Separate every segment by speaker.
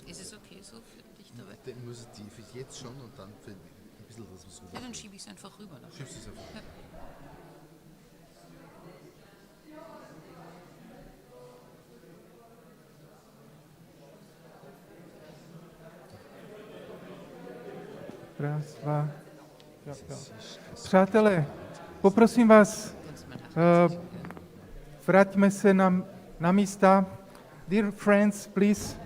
Speaker 1: Ist es okay so für dich dabei?
Speaker 2: Dann muss ich die für jetzt schon und dann für ein bisschen das, was rüber.
Speaker 1: Ja, dann schiebe ich es einfach rüber. Dann.
Speaker 2: Schiebst du es einfach.
Speaker 1: Ja.
Speaker 3: Raz, dva. Přátelé, poprosím vás, vraťme se na místa. Dear friends, please,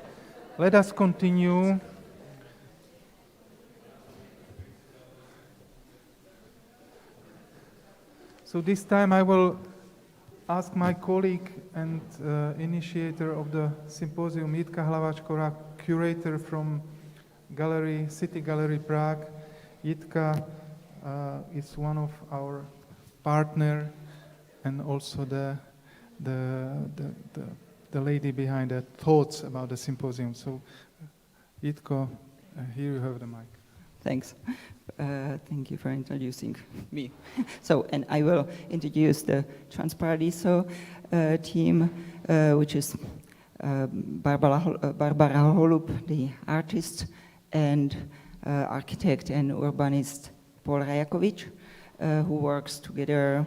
Speaker 3: let us continue. So this time I will ask my colleague and initiator of the symposium, Jitka Hlavačková, curator from City Gallery Prague. Jitka is one of our partner and also the lady behind the thoughts about the symposium. So, Jitko, here you have the mic.
Speaker 4: Thanks. Thank you for introducing me. So, and I will introduce the Transparadiso team, which is Barbara Holub, the artist, and architect and urbanist Paul Rajakovic, who works together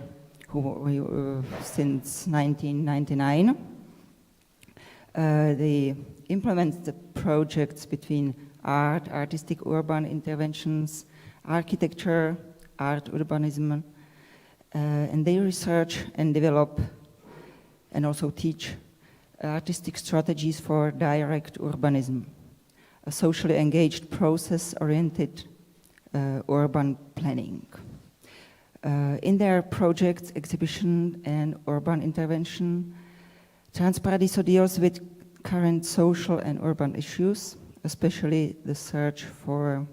Speaker 4: since 1999. They implement the projects between art, artistic urban interventions, architecture, art urbanism, and they research and develop and also teach artistic strategies for direct urbanism, a socially engaged process-oriented urban planning. In their projects, exhibition and urban intervention, Transparadiso deals with current social and urban issues, especially the search for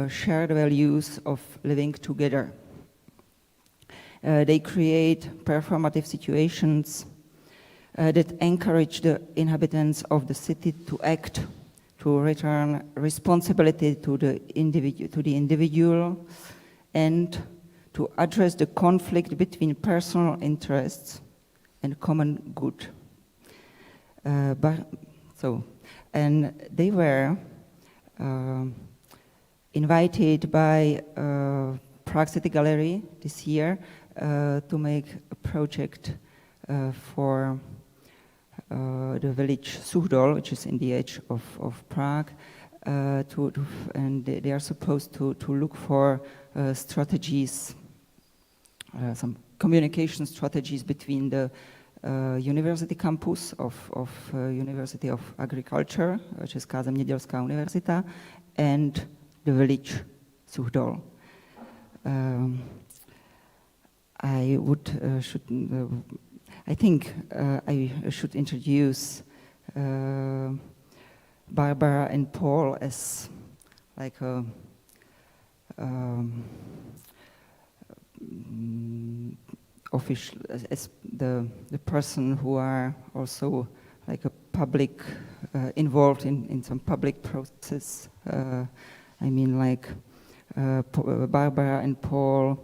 Speaker 4: shared values of living together. They create performative situations that encourage the inhabitants of the city to act, to return responsibility to the individual, and to address the conflict between personal interests and common good. And they were invited by Prague City Gallery this year to make a project for the village Suchdol, which is in the edge of Prague, and they are supposed to look for strategies, some communication strategies between the university campus of University of Agriculture, Česká zemědělská univerzita, and the village Suchdol. I think I should introduce Barbara and Paul as like a official, as the person who are also like a public involved in some public process. I mean, like Barbara and Paul.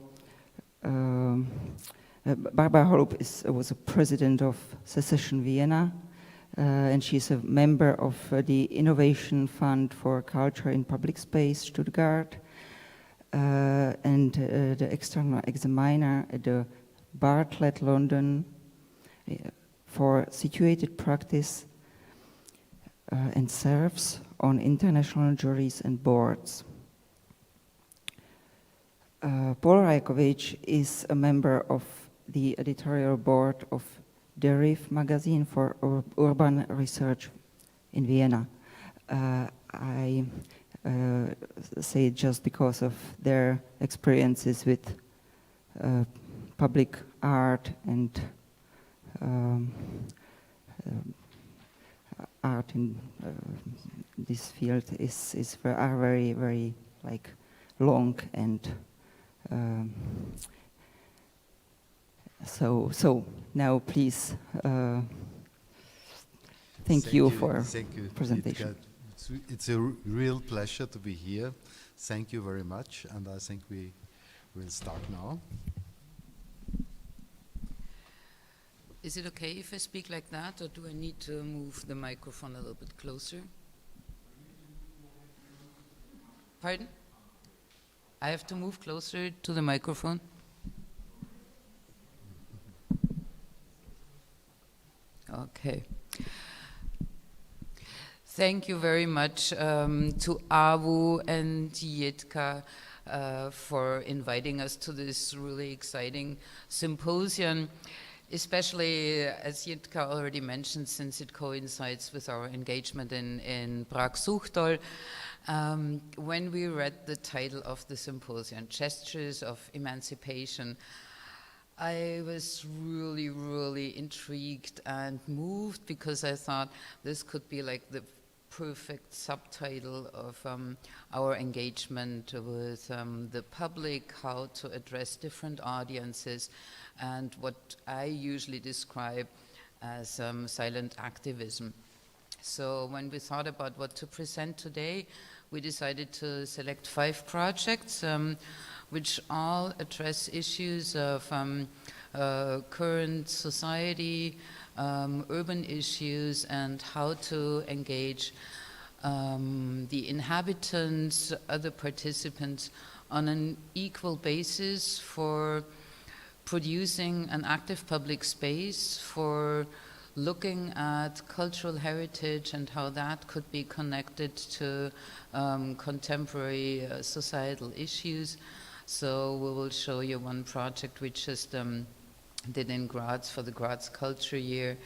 Speaker 4: Barbara Holub was a president of Secession Vienna, and she's a member of the Innovation Fund for Culture in Public Space, Stuttgart, and the external examiner at the Bartlett London for situated practice, and serves on international juries and boards. Paul Rajakovic is a member of the editorial board of Deriv magazine for urban research in Vienna. I say it just because of their experiences with public art and art in this field are very, very like long and so now please thank you for presentation.
Speaker 2: It's a real pleasure to be here. Thank you very much, and I think we will start now.
Speaker 1: Is it okay if I speak like that, or do I need to move the microphone a little bit closer? Pardon? I have to move closer to the microphone. Okay. Thank you very much to Avu and Jitka for inviting us to this really exciting symposium, especially, as Jitka already mentioned, since it coincides with our engagement in Prag-Suchdol. When we read the title of the symposium, Gestures of Emancipation, I was really, really intrigued and moved, because I thought this could be like the perfect subtitle of our engagement with the public, how to address different audiences, and what I usually describe as silent activism. So when we thought about what to present today, we decided to select 5 projects which all address issues of current society, urban issues, and how to engage the inhabitants, other participants, on an equal basis for producing an active public space, for looking at cultural heritage and how that could be connected to contemporary societal issues. So we will show you one project we just did in Graz for the Graz Culture Year,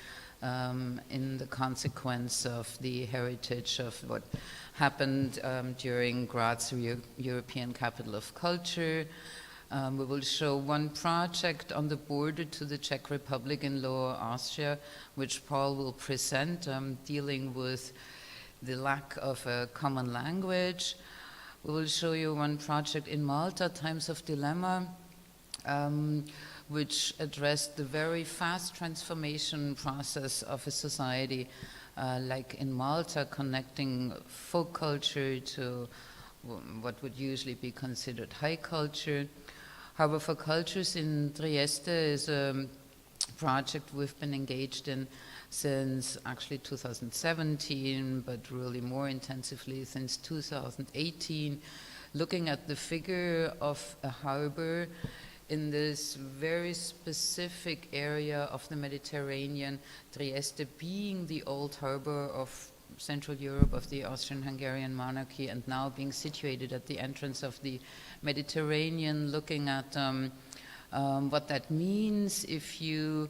Speaker 1: in the consequence of the heritage of what happened during Graz European Capital of Culture. We will show one project on the border to the Czech Republic in Lower Austria, which Paul will present, dealing with the lack of a common language. We will show you one project in Malta, Times of Dilemma, which addressed the very fast transformation process of a society, like in Malta, connecting folk culture to what would usually be considered high culture. Harbor for Cultures in Trieste is a project we've been engaged in since actually 2017, but really more intensively since 2018, looking at the figure of a harbor in this very specific area of the Mediterranean, Trieste being the old harbor of Central Europe, of the Austrian-Hungarian monarchy, and now being situated at the entrance of the Mediterranean, looking at what that means if you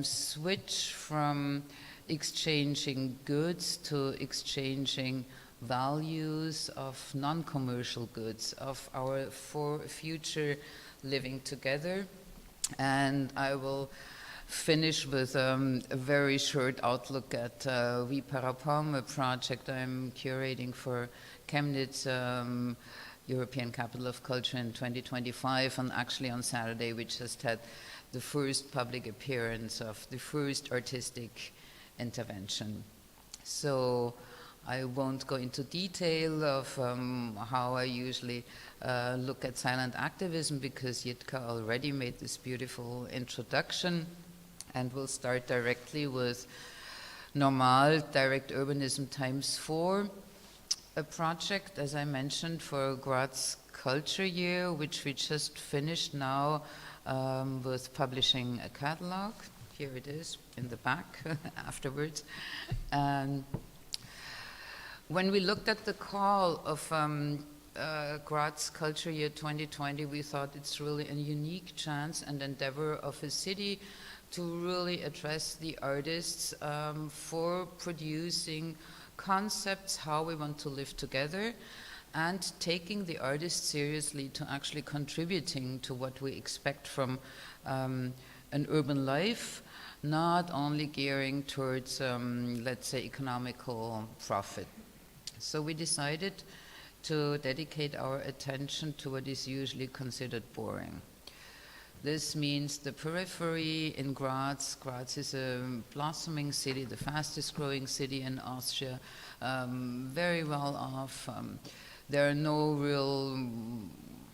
Speaker 1: switch from exchanging goods to exchanging values of non-commercial goods, of our future living together. And I will finish with a very short outlook at Vi Parapam, a project I'm curating for Chemnitz European Capital of Culture in 2025, and actually on Saturday we just had the first public appearance of the first artistic intervention. So I won't go into detail of how I usually look at silent activism, because Jitka already made this beautiful introduction, and we'll start directly with Normal, Direct Urbanism ×4, a project, as I mentioned, for Graz Culture Year, which we just finished now with publishing a catalog. Here it is in the back afterwards. And when we looked at the call of Graz Culture Year 2020, we thought it's really a unique chance and endeavor of a city to really address the artists for producing concepts, how we want to live together, and taking the artists seriously to actually contributing to what we expect from an urban life, not only gearing towards, let's say, economical profit. So we decided to dedicate our attention to what is usually considered boring. This means the periphery in Graz. Graz is a blossoming city, the fastest growing city in Austria, very well off. There are no real,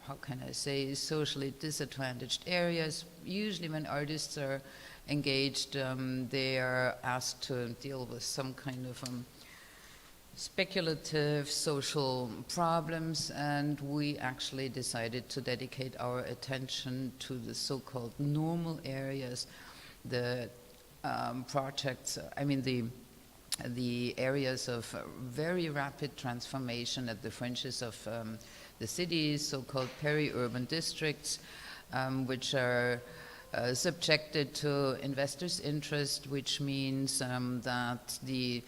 Speaker 1: how can I say, socially disadvantaged areas. Usually when artists are engaged, they are asked to deal with some kind of speculative social problems, and we actually decided to dedicate our attention to the so-called normal areas, the projects, the areas of very rapid transformation at the fringes of the cities, so-called peri-urban districts, which are subjected to investors' interest, which means that the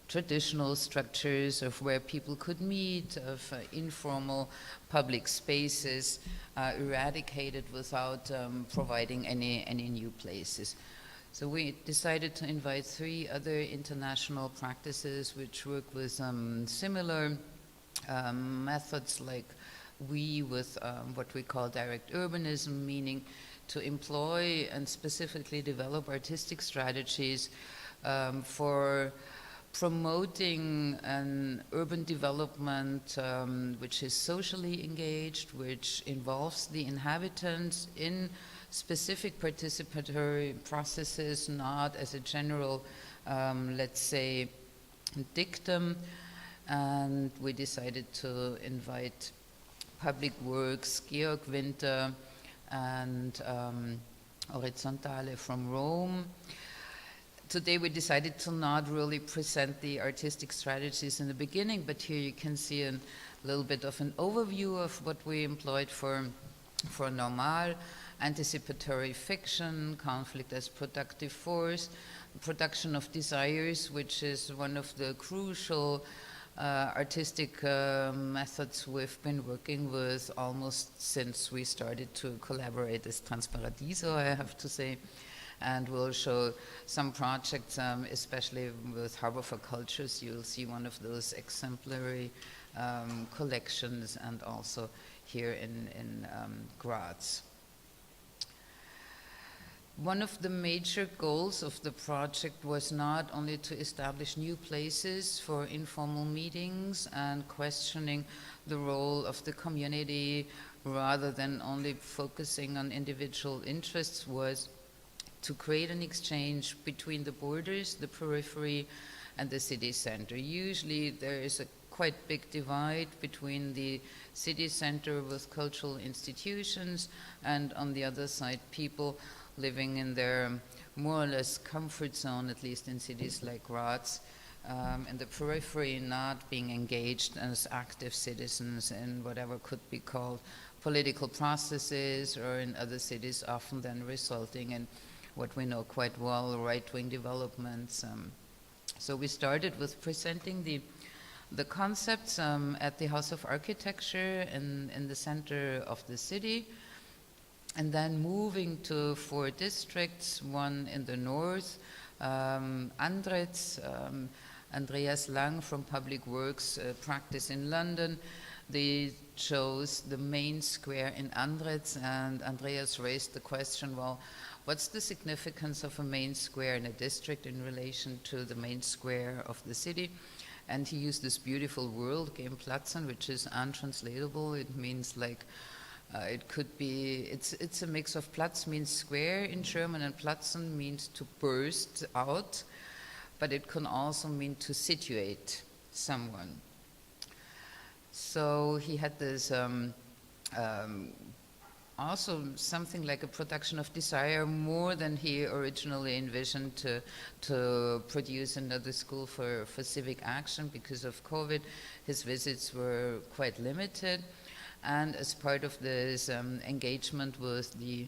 Speaker 1: traditional structures of where people could meet, of informal public spaces, eradicated without providing any new places. So we decided to invite 3 other international practices which work with similar methods like we with what we call direct urbanism, meaning to employ and specifically develop artistic strategies for promoting an urban development which is socially engaged, which involves the inhabitants in specific participatory processes, not as a general, let's say, dictum. And we decided to invite Public Works, Georg Winter, and Orizzontale from Rome. Today we decided to not really present the artistic strategies in the beginning, but here you can see a little bit of an overview of what we employed for Normal: anticipatory fiction, conflict as productive force, production of desires, which is one of the crucial artistic methods we've been working with almost since we started to collaborate as Transparadiso, I have to say. And we'll show some projects, especially with Harbor for Cultures. You'll see one of those exemplary collections, and also here in Graz. One of the major goals of the project was not only to establish new places for informal meetings and questioning the role of the community rather than only focusing on individual interests, was to create an exchange between the borders, the periphery, and the city center. Usually there is a quite big divide between the city center with cultural institutions and on the other side people living in their more or less comfort zone, at least in cities like Graz, and the periphery not being engaged as active citizens in whatever could be called political processes, or in other cities often then resulting in what we know quite well, right-wing developments. So we started with presenting the concepts at the House of Architecture in the center of the city, and then moving to 4 districts, one in the north, Andritz, Andreas Lang from Public Works practice in London. They chose the main square in Andritz, and Andreas raised the question, well, what's the significance of a main square in a district in relation to the main square of the city? And he used this beautiful word, Platzen, which is untranslatable. It means like, it could be, it's a mix of Platz means square in German, and Platzen means to burst out, but it can also mean to situate someone. So he had this also something like a production of desire, more than he originally envisioned to produce another school for civic action. Because of COVID, his visits were quite limited. And as part of this engagement with the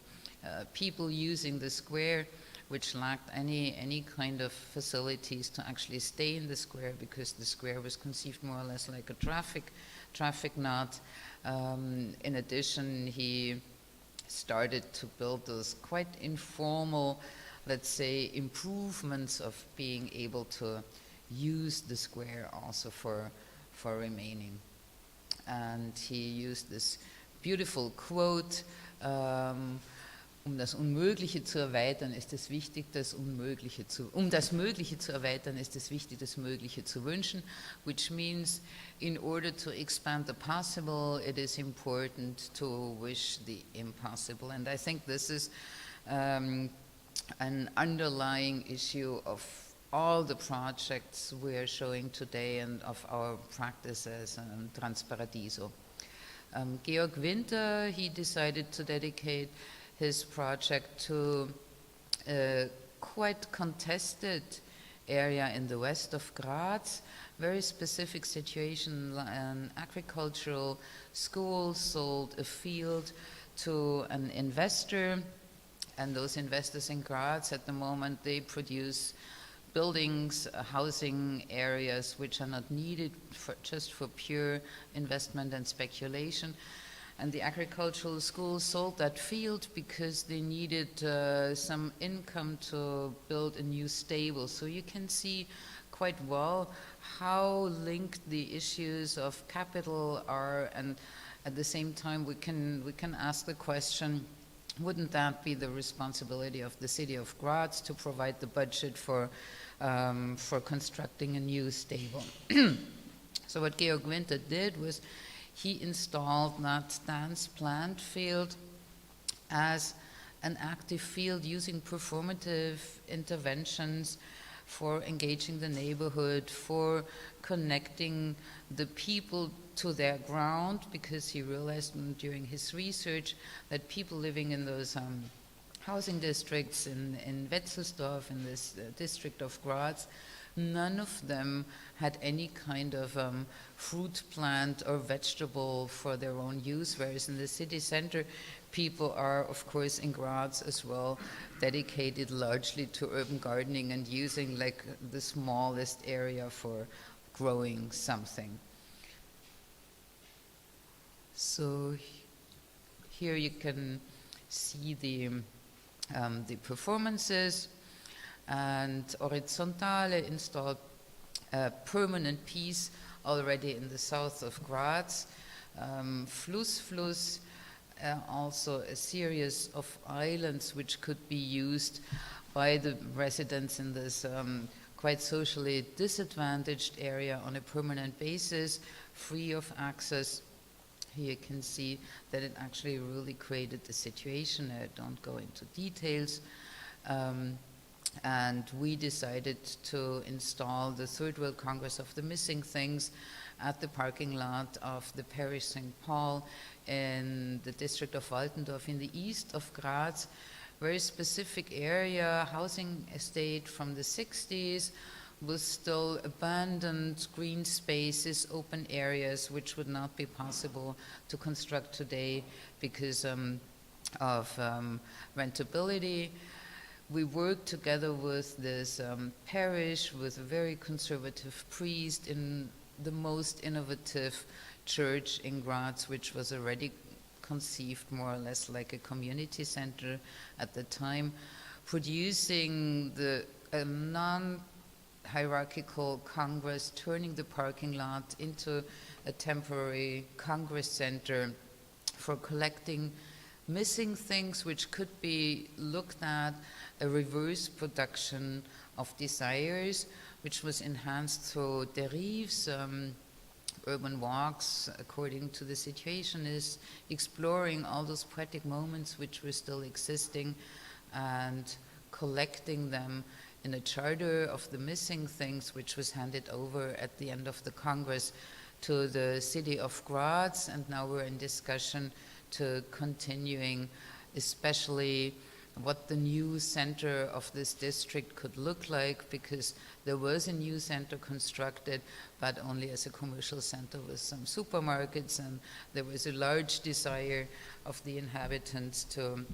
Speaker 1: people using the square, which lacked any kind of facilities to actually stay in the square, because the square was conceived more or less like a traffic knot. In addition, he started to build those quite informal, let's say, improvements of being able to use the square also for remaining. And he used this beautiful quote, um das Mögliche zu erweitern, ist es wichtig, das Mögliche zu erweitern, ist es wichtig, das Mögliche zu wünschen, which means in order to expand the possible, it is important to wish the impossible. And I think this is an underlying issue of all the projects we are showing today and of our practices and Transparadiso. Georg Winter, he decided to dedicate his project to a quite contested area in the west of Graz, very specific situation. An agricultural school sold a field to an investor, and those investors in Graz at the moment, they produce buildings, housing areas which are not needed just for pure investment and speculation. And the agricultural school sold that field because they needed some income to build a new stable. So you can see quite well how linked the issues of capital are, and at the same time we can ask the question, wouldn't that be the responsibility of the city of Graz to provide the budget for constructing a new stable? So what Georg Winter did was he installed that dance plant field as an active field using performative interventions for engaging the neighborhood, for connecting the people to their ground, because he realized during his research that people living in those housing districts in Wetzelsdorf, in this district of Graz, none of them had any kind of fruit plant or vegetable for their own use, whereas in the city center, people are, of course, in Graz as well, dedicated largely to urban gardening and using like the smallest area for growing something. So here you can see the performances, and Horizontale installed a permanent piece already in the south of Graz. Fluss, also a series of islands which could be used by the residents in this quite socially disadvantaged area on a permanent basis, free of access. Here you can see that it actually really created the situation. I don't go into details. And we decided to install the Third World Congress of the Missing Things at the parking lot of the Parish St. Paul in the district of Waltendorf in the east of Graz. Very specific area, housing estate from the 60s, with still abandoned green spaces, open areas, which would not be possible to construct today because of rentability. We worked together with this parish, with a very conservative priest in the most innovative church in Graz, which was already conceived more or less like a community center at the time, producing the non-hierarchical congress, turning the parking lot into a temporary congress center for collecting missing things which could be looked at, a reverse production of desires, which was enhanced through dérives, urban walks, according to the situationists, exploring all those poetic moments which were still existing and collecting them in a charter of the missing things, which was handed over at the end of the Congress to the city of Graz. And now we're in discussion to continuing, especially what the new center of this district could look like, because there was a new center constructed, but only as a commercial center with some supermarkets, and there was a large desire of the inhabitants to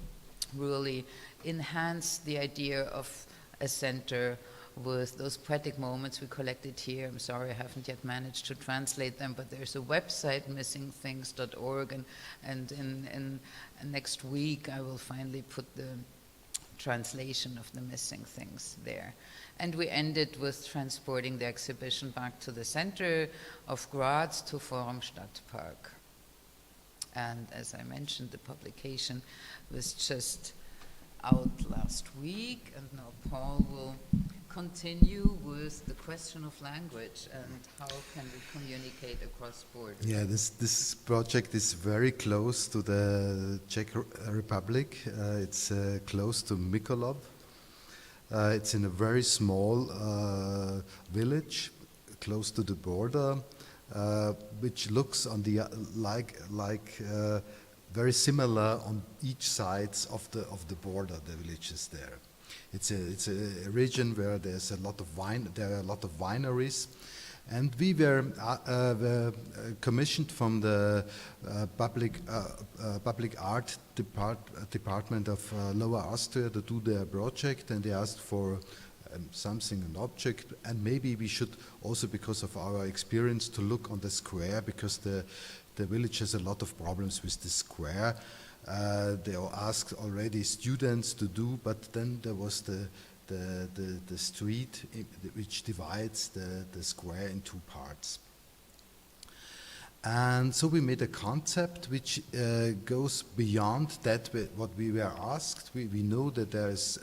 Speaker 1: really enhance the idea of a center with those poetic moments we collected here. I'm sorry I haven't yet managed to translate them, but there's a website, missingthings.org, and in next week I will finally put the translation of the missing things there. And we ended with transporting the exhibition back to the center of Graz to Forum Stadtpark. And as I mentioned, the publication was just out last week, and now Paul will continue with the question of language and how can we communicate across borders.
Speaker 2: Yeah, this project is very close to the Czech Republic. It's close to Mykolaiv, It's in a very small village close to the border, which looks on the very similar on each sides of the border. The villages there. It's a region where there's a lot of wine. There are a lot of wineries, and we were commissioned from the public art department of Lower Austria to do their project, and they asked for an object, and maybe we should also, because of our experience, to look on the square, because the village has a lot of problems with the square. They asked already students to do, but then there was the street which divides the square in two parts. And so we made a concept which goes beyond that, what we were asked. We know that there is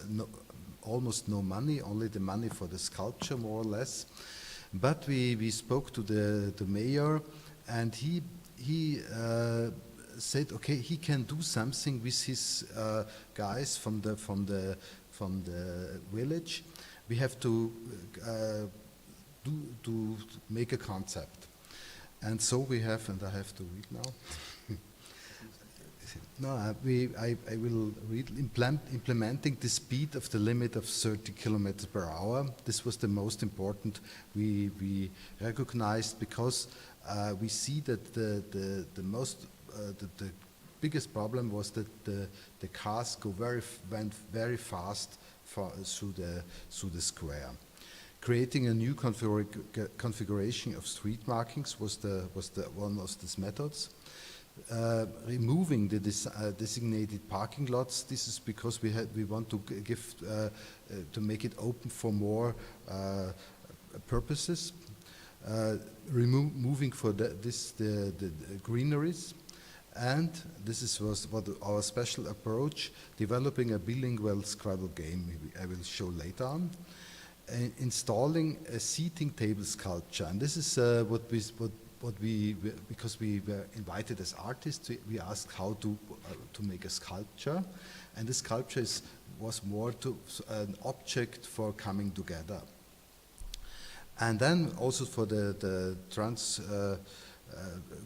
Speaker 2: almost no money, only the money for the sculpture, more or less. But we spoke to the mayor, and he said, okay, he can do something with his guys from the village. We have to make a concept, and so we have, and I have to read now. No, I will read. Implementing the speed of the limit of 30 kilometers per hour. This was the most important. We recognized, because we see that the biggest problem was that the cars went very fast through the square. Creating a new configuration of street markings was one of these methods. Removing the designated parking lots. This is because we want to give to make it open for more purposes. Removing for the greeneries, and was what our special approach. Developing a bilingual Scrabble game. I will show later on. Installing a seating table sculpture, and this is because we were invited as artists, we asked how to make a sculpture, and the sculpture was more an object for coming together. And then also for the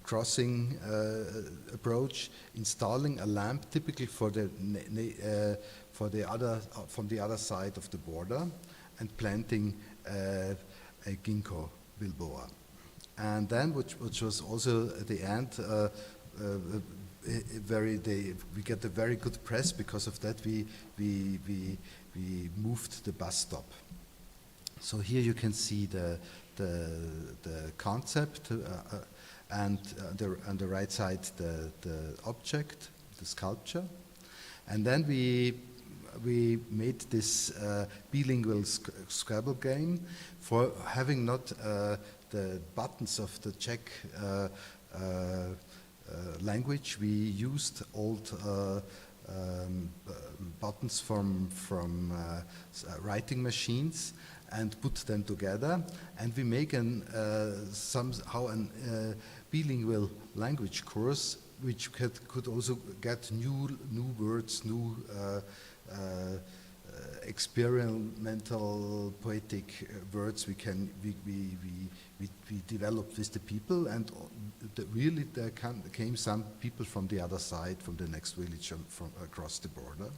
Speaker 2: crossing approach, installing a lamp, typically from the other side of the border, and planting a ginkgo biloba. And then, which was also at the end, we get a very good press because of that. We moved the bus stop. So here you can see the concept, and on the right side the object, the sculpture, and then we made this bilingual Scrabble game. For having not the buttons of the Czech language, we used old buttons from writing machines and put them together, and we make somehow a bilingual language course, which could also get new words, new experimental poetic words we developed with the people, and really there came some people from the other side, from the next village, from across the border.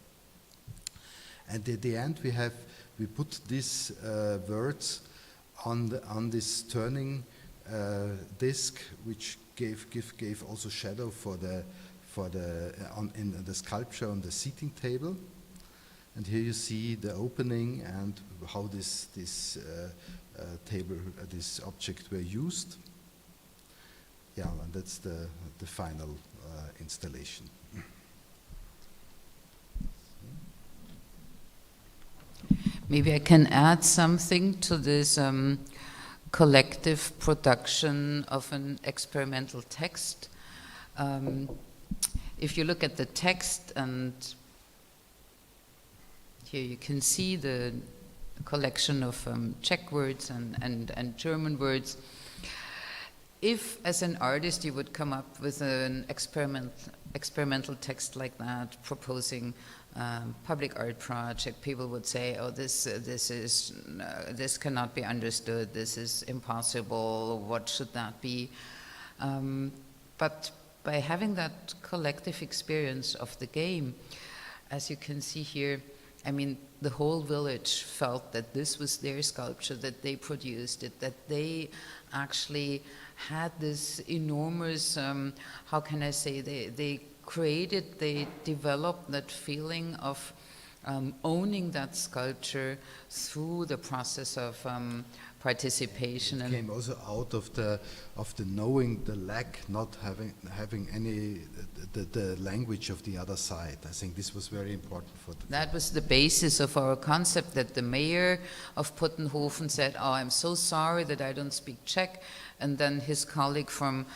Speaker 2: And at the end we put these words on this turning disc, which gave also shadow in the sculpture on the seating table. And here you see the opening and how this table, this object were used. Yeah, and that's the final installation.
Speaker 1: Maybe I can add something to this collective production of an experimental text. If you look at the text, and here you can see the collection of Czech words and German words. If, as an artist, you would come up with an experimental text like that, proposing public art project, people would say, "Oh, this cannot be understood. This is impossible. What should that be?" But by having that collective experience of the game, as you can see here, I mean, the whole village felt that this was their sculpture, that they produced it, that they actually had this enormous, how can I say, they created, they developed that feeling of owning that sculpture through the process of participation.
Speaker 2: It came also out of the knowing the lack, not having any the language of the other side. I think this was very important for the.
Speaker 1: That was the basis of our concept, that the mayor of Puttenhofen said, "Oh, I'm so sorry that I don't speak Czech," and then his colleague from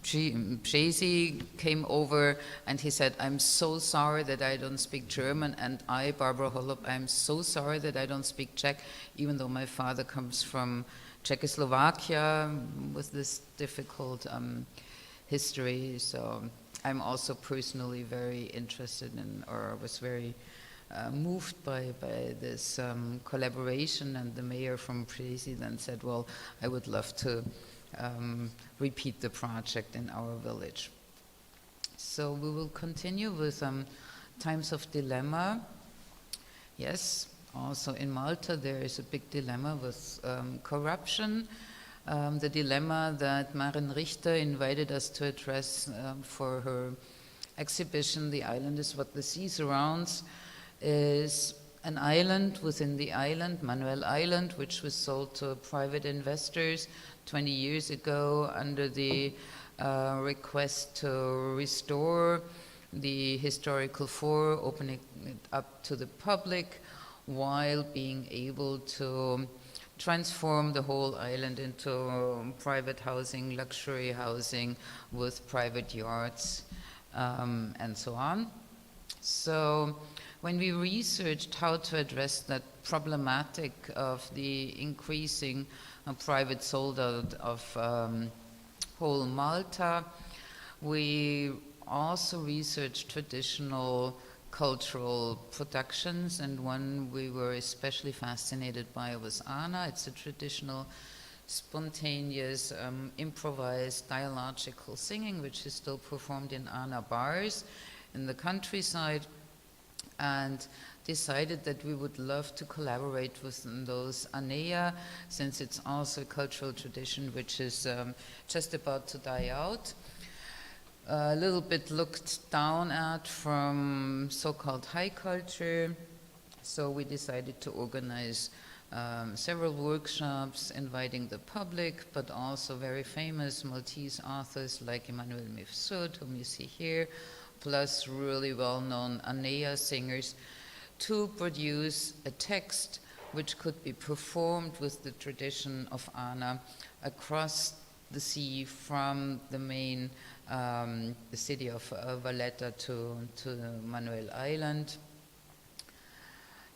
Speaker 1: Brzezi came over and he said, "I'm so sorry that I don't speak German," and I, Barbara Holub, "I'm so sorry that I don't speak Czech," even though my father comes from Czechoslovakia with this difficult history. So I'm also personally very interested in, or was very moved by this collaboration, and the mayor from Brzezi then said, "Well, I would love to repeat the project in our village." So we will continue with times of dilemma. Yes, also in Malta there is a big dilemma with corruption. The dilemma that Maren Richter invited us to address for her exhibition, "The Island is What the Sea Surrounds," is an island within the island, Manuel Island, which was sold to private investors 20 years ago under the request to restore the historical fort, opening it up to the public, while being able to transform the whole island into private housing, luxury housing with private yachts, and so on. So when we researched how to address that problematic of the increasing private sold out of whole Malta, we also researched traditional cultural productions, and one we were especially fascinated by was Ana. It's a traditional, spontaneous, improvised dialogical singing, which is still performed in Ana bars in the countryside, and decided that we would love to collaborate with those Anea, since it's also a cultural tradition which is just about to die out. A little bit looked down at from so-called high culture, so we decided to organize several workshops inviting the public, but also very famous Maltese authors like Emmanuel Mifsud, whom you see here, plus really well-known Anea singers, to produce a text which could be performed with the tradition of Ana across the sea from the main the city of Valletta to Manuel Island.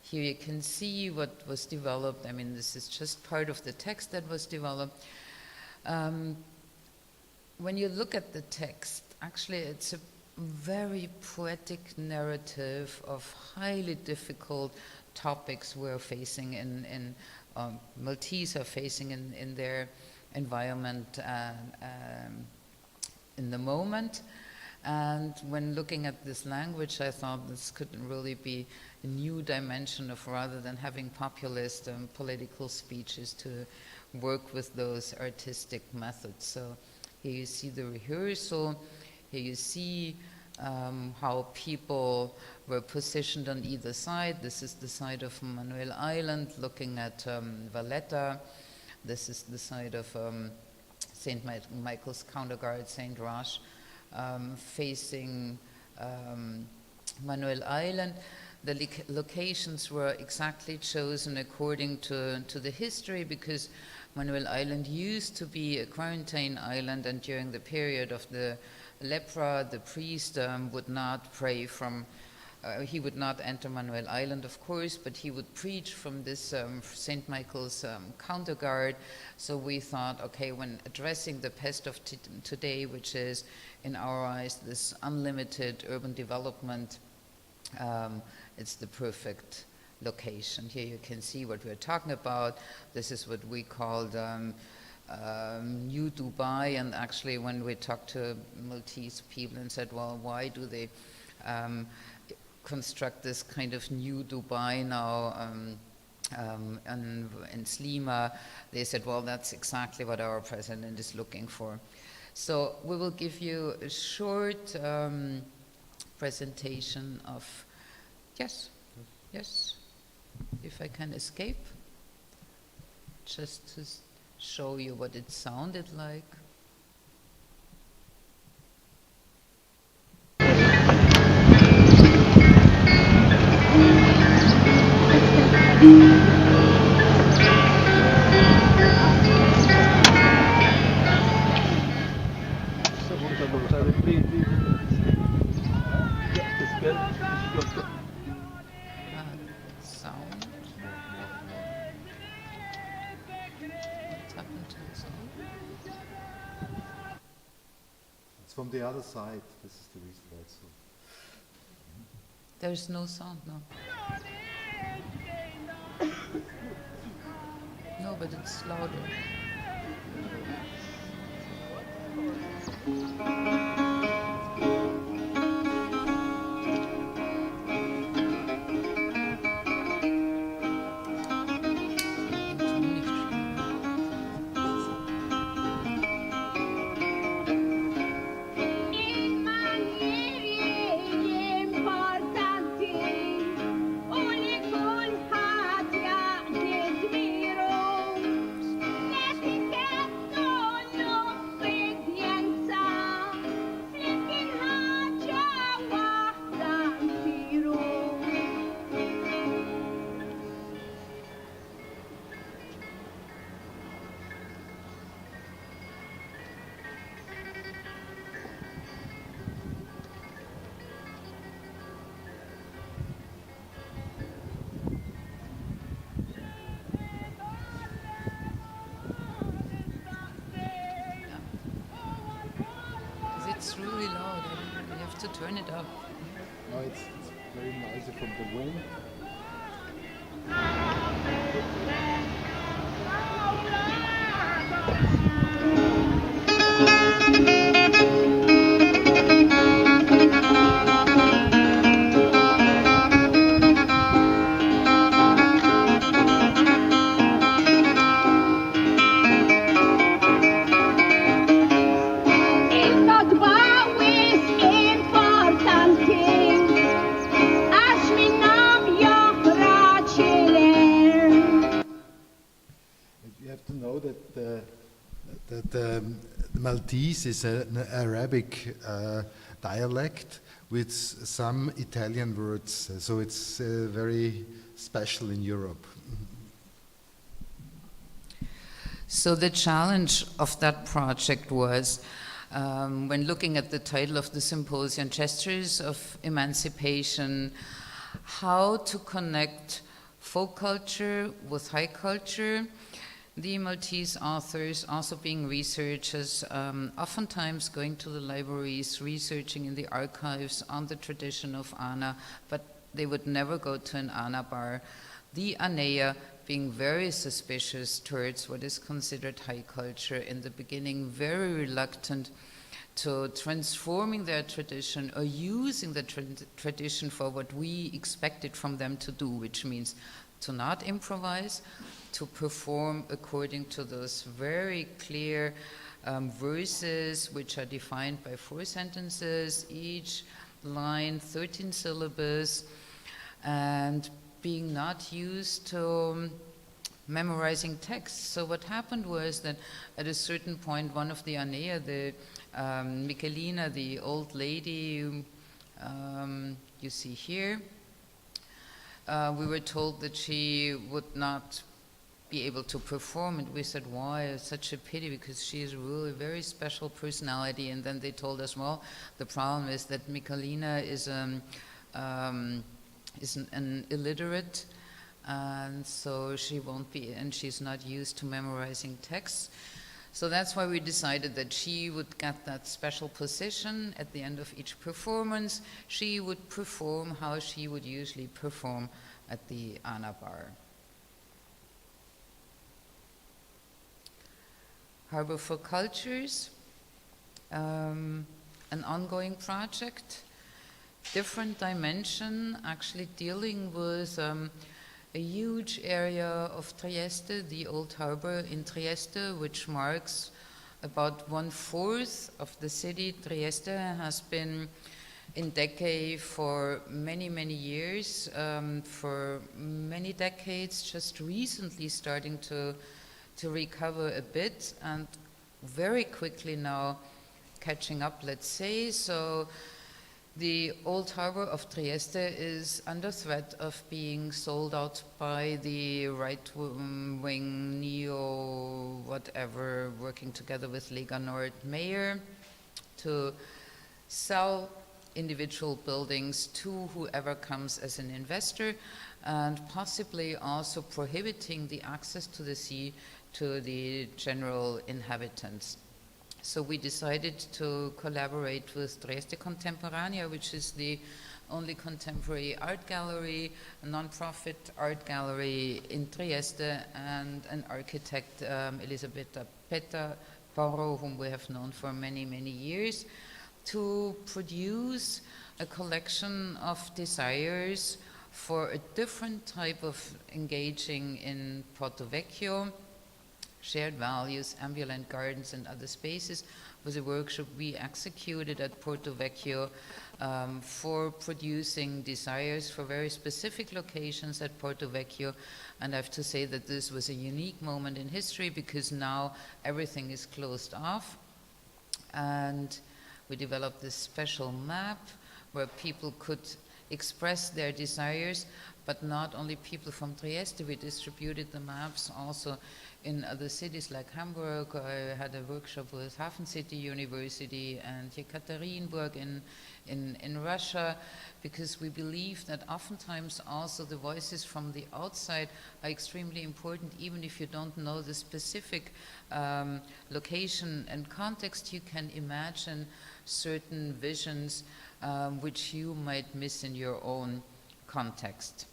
Speaker 1: Here you can see what was developed. I mean, this is just part of the text that was developed. When you look at the text, actually it's a very poetic narrative of highly difficult topics we're facing in Maltese are facing in their environment in the moment. And when looking at this language, I thought this could really be a new dimension of, rather than having populist political speeches, to work with those artistic methods. So here you see the rehearsal. Here you see how people were positioned on either side. This is the side of Manuel Island looking at Valletta. This is the side of St. Michael's Counterguard, St. Roch, facing Manuel Island. The locations were exactly chosen according to the history, because Manuel Island used to be a quarantine island, and during the period of the lepra, the priest would not pray from, he would not enter Manuel Island, of course, but he would preach from this St. Michael's Counterguard. So we thought, okay, when addressing the pest of today, which is, in our eyes, this unlimited urban development it's the perfect location. Here you can see what we're talking about. This is what we called New Dubai, and actually when we talked to Maltese people and said, well, why do they construct this kind of New Dubai now in Slima, they said, well, that's exactly what our president is looking for. So we will give you a short presentation of, yes, if I can escape, just to show you what it sounded like. Sound. What's happened to the sound?
Speaker 2: It's from the other side. This is the reason why it's so.
Speaker 1: There's no sound now. No, but it's louder. It's really loud. You have to turn it up.
Speaker 2: No, it's very noisy from the wind. You have to know that the Maltese is an Arabic dialect with some Italian words, so it's very special in Europe.
Speaker 1: So the challenge of that project was, when looking at the title of the symposium, Gestures of Emancipation, how to connect folk culture with high culture. The Maltese authors, also being researchers, oftentimes going to the libraries, researching in the archives on the tradition of Ana, but they would never go to an Ana bar. The Anea being very suspicious towards what is considered high culture in the beginning, very reluctant to transforming their tradition or using the tradition for what we expected from them to do, which means to not improvise, to perform according to those very clear verses which are defined by 4 sentences, each line 13 syllables, and being not used to memorizing texts. So what happened was that at a certain point, one of the Anea, the Michelina, the old lady you see here, we were told that she would not be able to perform, and we said, why? It's such a pity, because she is really a very special personality. And then they told us, well, the problem is that Michelina is an illiterate, and so she won't be, and she's not used to memorizing texts. So that's why we decided that she would get that special position at the end of each performance. She would perform how she would usually perform at the Ana Bar. Harbor for Cultures, an ongoing project, different dimension, actually dealing with a huge area of Trieste, the old harbor in Trieste, which marks about 1/4 of the city. Trieste has been in decay for many, many years, for many decades, just recently starting to recover a bit, and very quickly now catching up, let's say. So the old harbor of Trieste is under threat of being sold out by the right-wing neo-whatever, working together with Lega Nord mayor to sell individual buildings to whoever comes as an investor, and possibly also prohibiting the access to the sea to the general inhabitants. So we decided to collaborate with Dresde Contemporanea, which is the only contemporary art gallery, a non-profit art gallery in Trieste, and an architect, Elisabetta Porro, whom we have known for many, many years, to produce a collection of desires for a different type of engaging in Porto Vecchio, shared values, ambulant gardens, and other spaces, was a workshop we executed at Porto Vecchio for producing desires for very specific locations at Porto Vecchio. And I have to say that this was a unique moment in history, because now everything is closed off. And we developed this special map where people could express their desires, but not only people from Trieste. We distributed the maps also in other cities like Hamburg. I had a workshop with Hafen City University and Yekaterinburg in Russia, because we believe that oftentimes also the voices from the outside are extremely important. Even if you don't know the specific location and context, you can imagine certain visions which you might miss in your own context.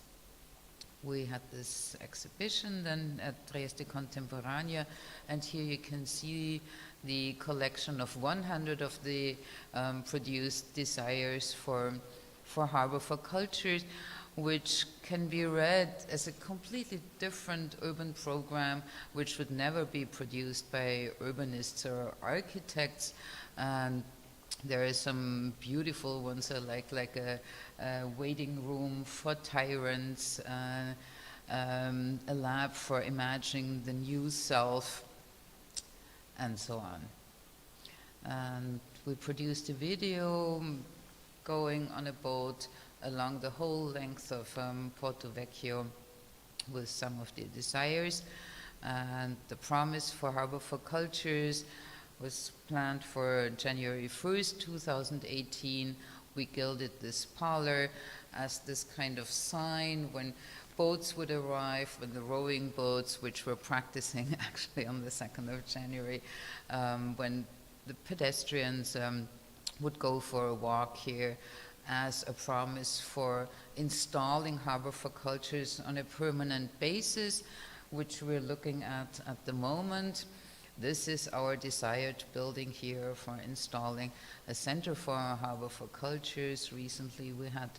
Speaker 1: We had this exhibition then at Dresde Contemporanea, and here you can see the collection of 100 of the produced desires for Harbor for Cultures, which can be read as a completely different urban program, which would never be produced by urbanists or architects. And there are some beautiful ones, like a waiting room for tyrants, a lab for imagining the new self, and so on. And we produced a video going on a boat along the whole length of Porto Vecchio with some of the desires. And the promise for Harbor for Cultures was planned for January 1st, 2018. We gilded this parlor as this kind of sign when boats would arrive, when the rowing boats, which were practicing actually on the 2nd of January, when the pedestrians would go for a walk here, as a promise for installing Harbor for Cultures on a permanent basis, which we're looking at the moment. This is our desired building here for installing a center for Harbor for Cultures. Recently we had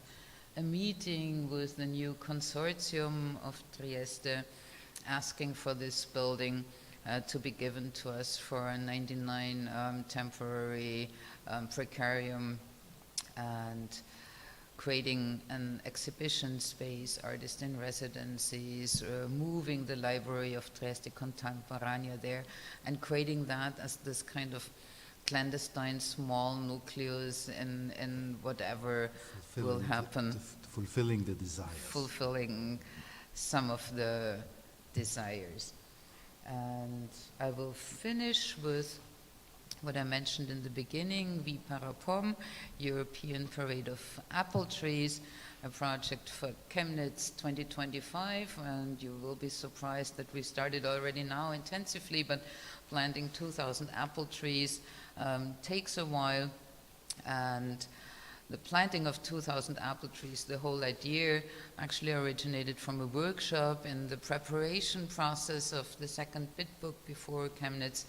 Speaker 1: a meeting with the new consortium of Trieste asking for this building to be given to us for a 99 temporary precarium, and creating an exhibition space, artist in residencies, moving the library of Dresde Contemporanea there, and creating that as this kind of clandestine small nucleus in whatever will happen.
Speaker 2: Fulfilling the desires.
Speaker 1: Fulfilling some of the desires. And I will finish with what I mentioned in the beginning, Vi para Pom, European Parade of Apple Trees, a project for Chemnitz 2025, and you will be surprised that we started already now intensively, but planting 2,000 apple trees takes a while, and the planting of 2,000 apple trees, the whole idea actually originated from a workshop in the preparation process of the second bid book before Chemnitz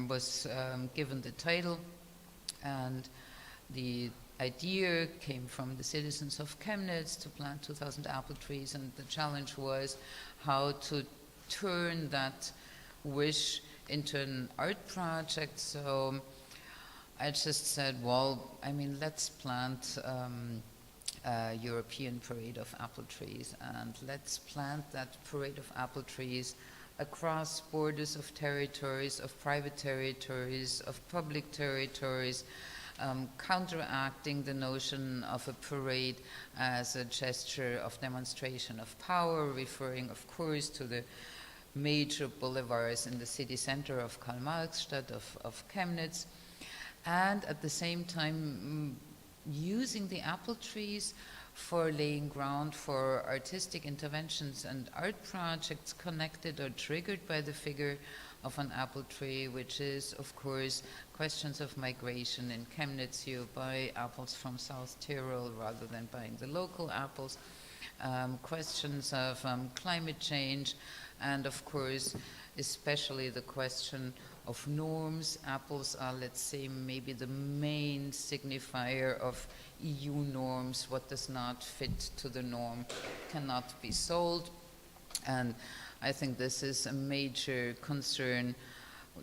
Speaker 1: was given the title. And the idea came from the citizens of Chemnitz to plant 2,000 apple trees, and the challenge was how to turn that wish into an art project. So I just said, well, I mean, let's plant a European parade of apple trees, and let's plant that parade of apple trees across borders of territories, of private territories, of public territories, counteracting the notion of a parade as a gesture of demonstration of power, referring, of course, to the major boulevards in the city center of Karl-Marx-Stadt, of Chemnitz, and at the same time using the apple trees for laying ground for artistic interventions and art projects connected or triggered by the figure of an apple tree, which is, of course, questions of migration. In Chemnitz, you buy apples from South Tyrol rather than buying the local apples. Questions of climate change, and of course, especially the question of norms. Apples are, let's say, maybe the main signifier of EU norms. What does not fit to the norm cannot be sold. And I think this is a major concern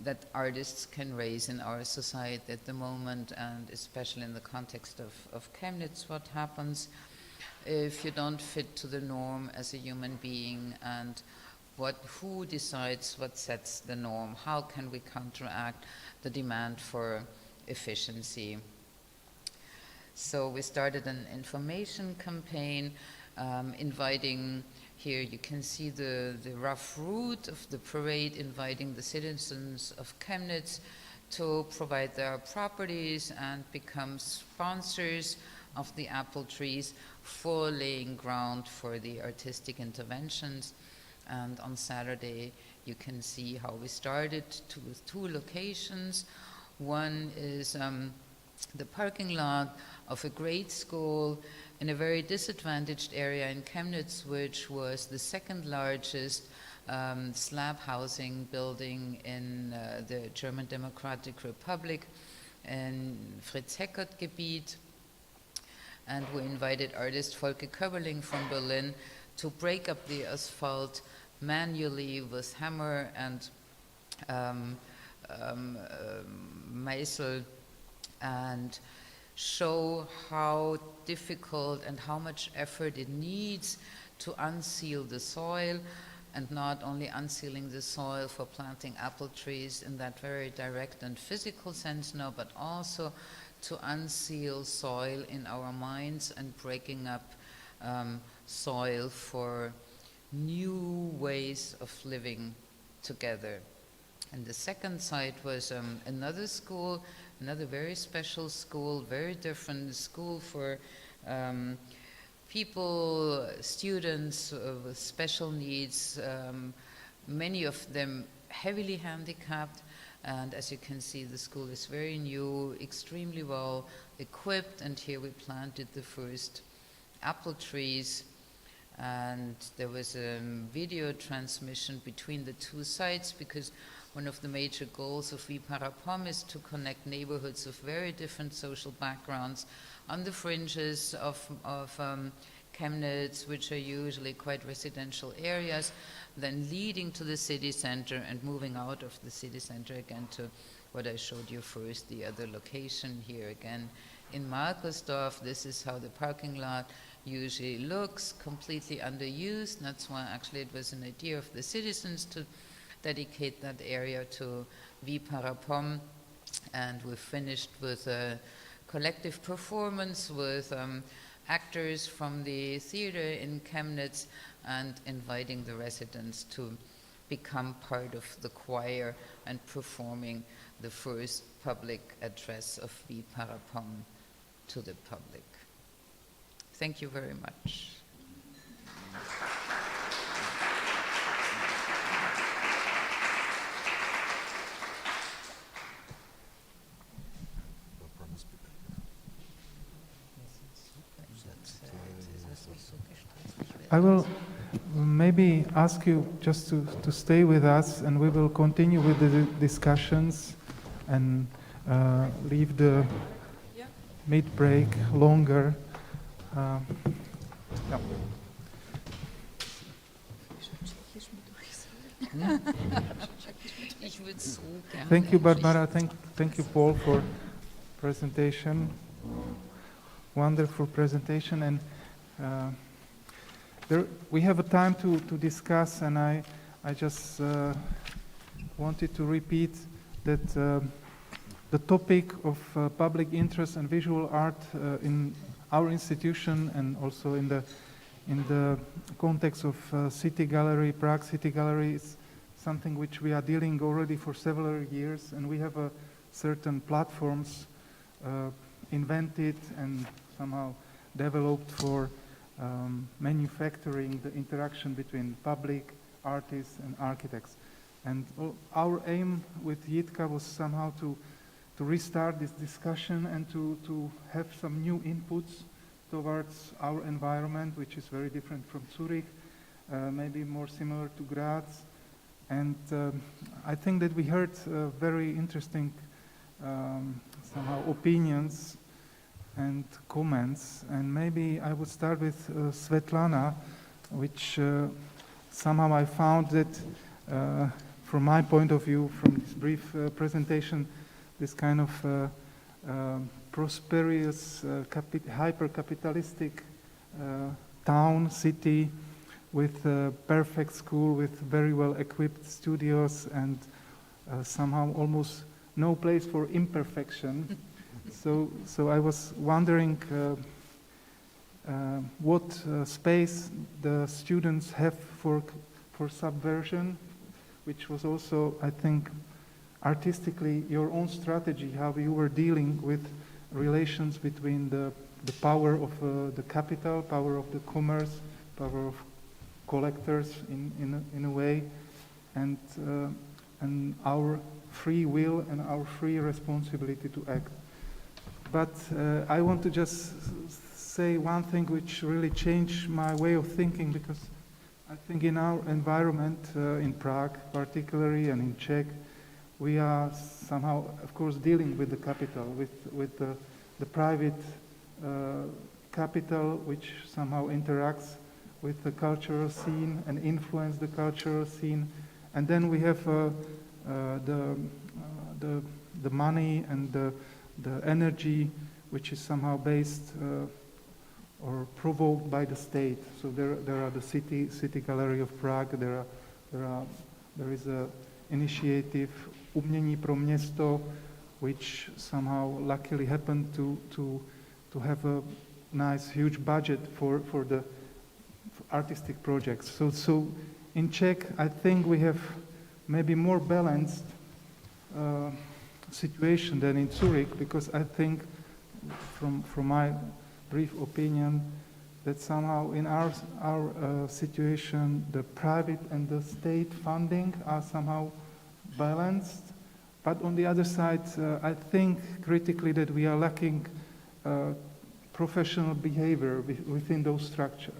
Speaker 1: that artists can raise in our society at the moment, and especially in the context of Chemnitz. What happens if you don't fit to the norm as a human being, and who decides what sets the norm? How can we counteract the demand for efficiency? So we started an information campaign inviting, here you can see the rough route of the parade, inviting the citizens of Chemnitz to provide their properties and become sponsors of the apple trees for laying ground for the artistic interventions. And on Saturday, you can see how we started with two locations. One is the parking lot of a grade school in a very disadvantaged area in Chemnitz, which was the second largest slab housing building in the German Democratic Republic, in Fritz-Heckert-Gebiet. And we invited artist Volker Köberling from Berlin to break up the asphalt manually with hammer and meisel, and show how difficult and how much effort it needs to unseal the soil, and not only unsealing the soil for planting apple trees in that very direct and physical sense, no, but also to unseal soil in our minds and breaking up soil for new ways of living together. And the second site was another school, another very special school, very different school for people, students with special needs, many of them heavily handicapped. And as you can see, the school is very new, extremely well equipped, and here we planted the first apple trees. And there was a video transmission between the two sites, because one of the major goals of Viparapom is to connect neighborhoods of very different social backgrounds on the fringes of Chemnitz, which are usually quite residential areas, then leading to the city center and moving out of the city center again to what I showed you first, the other location here again in Markusdorf. This is how the parking lot usually looks, completely underused. That's why actually it was an idea of the citizens to dedicate that area to Viparapom. And we finished with a collective performance with actors from the theater in Chemnitz, and inviting the residents to become part of the choir and performing the first public address of Viparapom to the public. Thank you very much.
Speaker 3: I will maybe ask you just to stay with us, and we will continue with the discussions and leave the mid-break longer. Yeah. Thank you, Barbara. Thank you, Paul, for presentation. Wonderful presentation, and we have a time to discuss, and I just wanted to repeat that the topic of public interest and visual art in our institution, and also in the context of City Gallery, Prague City Gallery, is something which we are dealing already for several years, and we have certain platforms invented and somehow developed for manufacturing the interaction between public, artists and architects. And our aim with Jitka was somehow to restart this discussion and to have some new inputs towards our environment, which is very different from Zurich, maybe more similar to Graz. And I think that we heard very interesting somehow opinions and comments, and maybe I would start with Svetlana, which somehow I found that from my point of view, from this brief presentation, this kind of prosperous, hyper-capitalistic town, city, with a perfect school, with very well-equipped studios, and somehow almost no place for imperfection. So I was wondering what space the students have for subversion, which was also, I think, artistically your own strategy, how you were dealing with relations between the power of the capital, power of the commerce, power of collectors in a way, and our free will and our free responsibility to act. But I want to just say one thing which really changed my way of thinking, because I think in our environment, in Prague particularly, and in Czech, we are somehow, of course, dealing with the capital, with the private capital, which somehow interacts with the cultural scene and influence the cultural scene. And then we have the money and the energy, which is somehow based or provoked by the state. So there are the City Gallery of Prague. There is a initiative Umění pro město, which somehow luckily happened to have a nice huge budget for the artistic projects. So in Czech, I think we have maybe more balanced situation than in Zurich, because I think, from my brief opinion, that somehow in our situation, the private and the state funding are somehow balanced. But on the other side, I think critically that we are lacking professional behavior within those structures.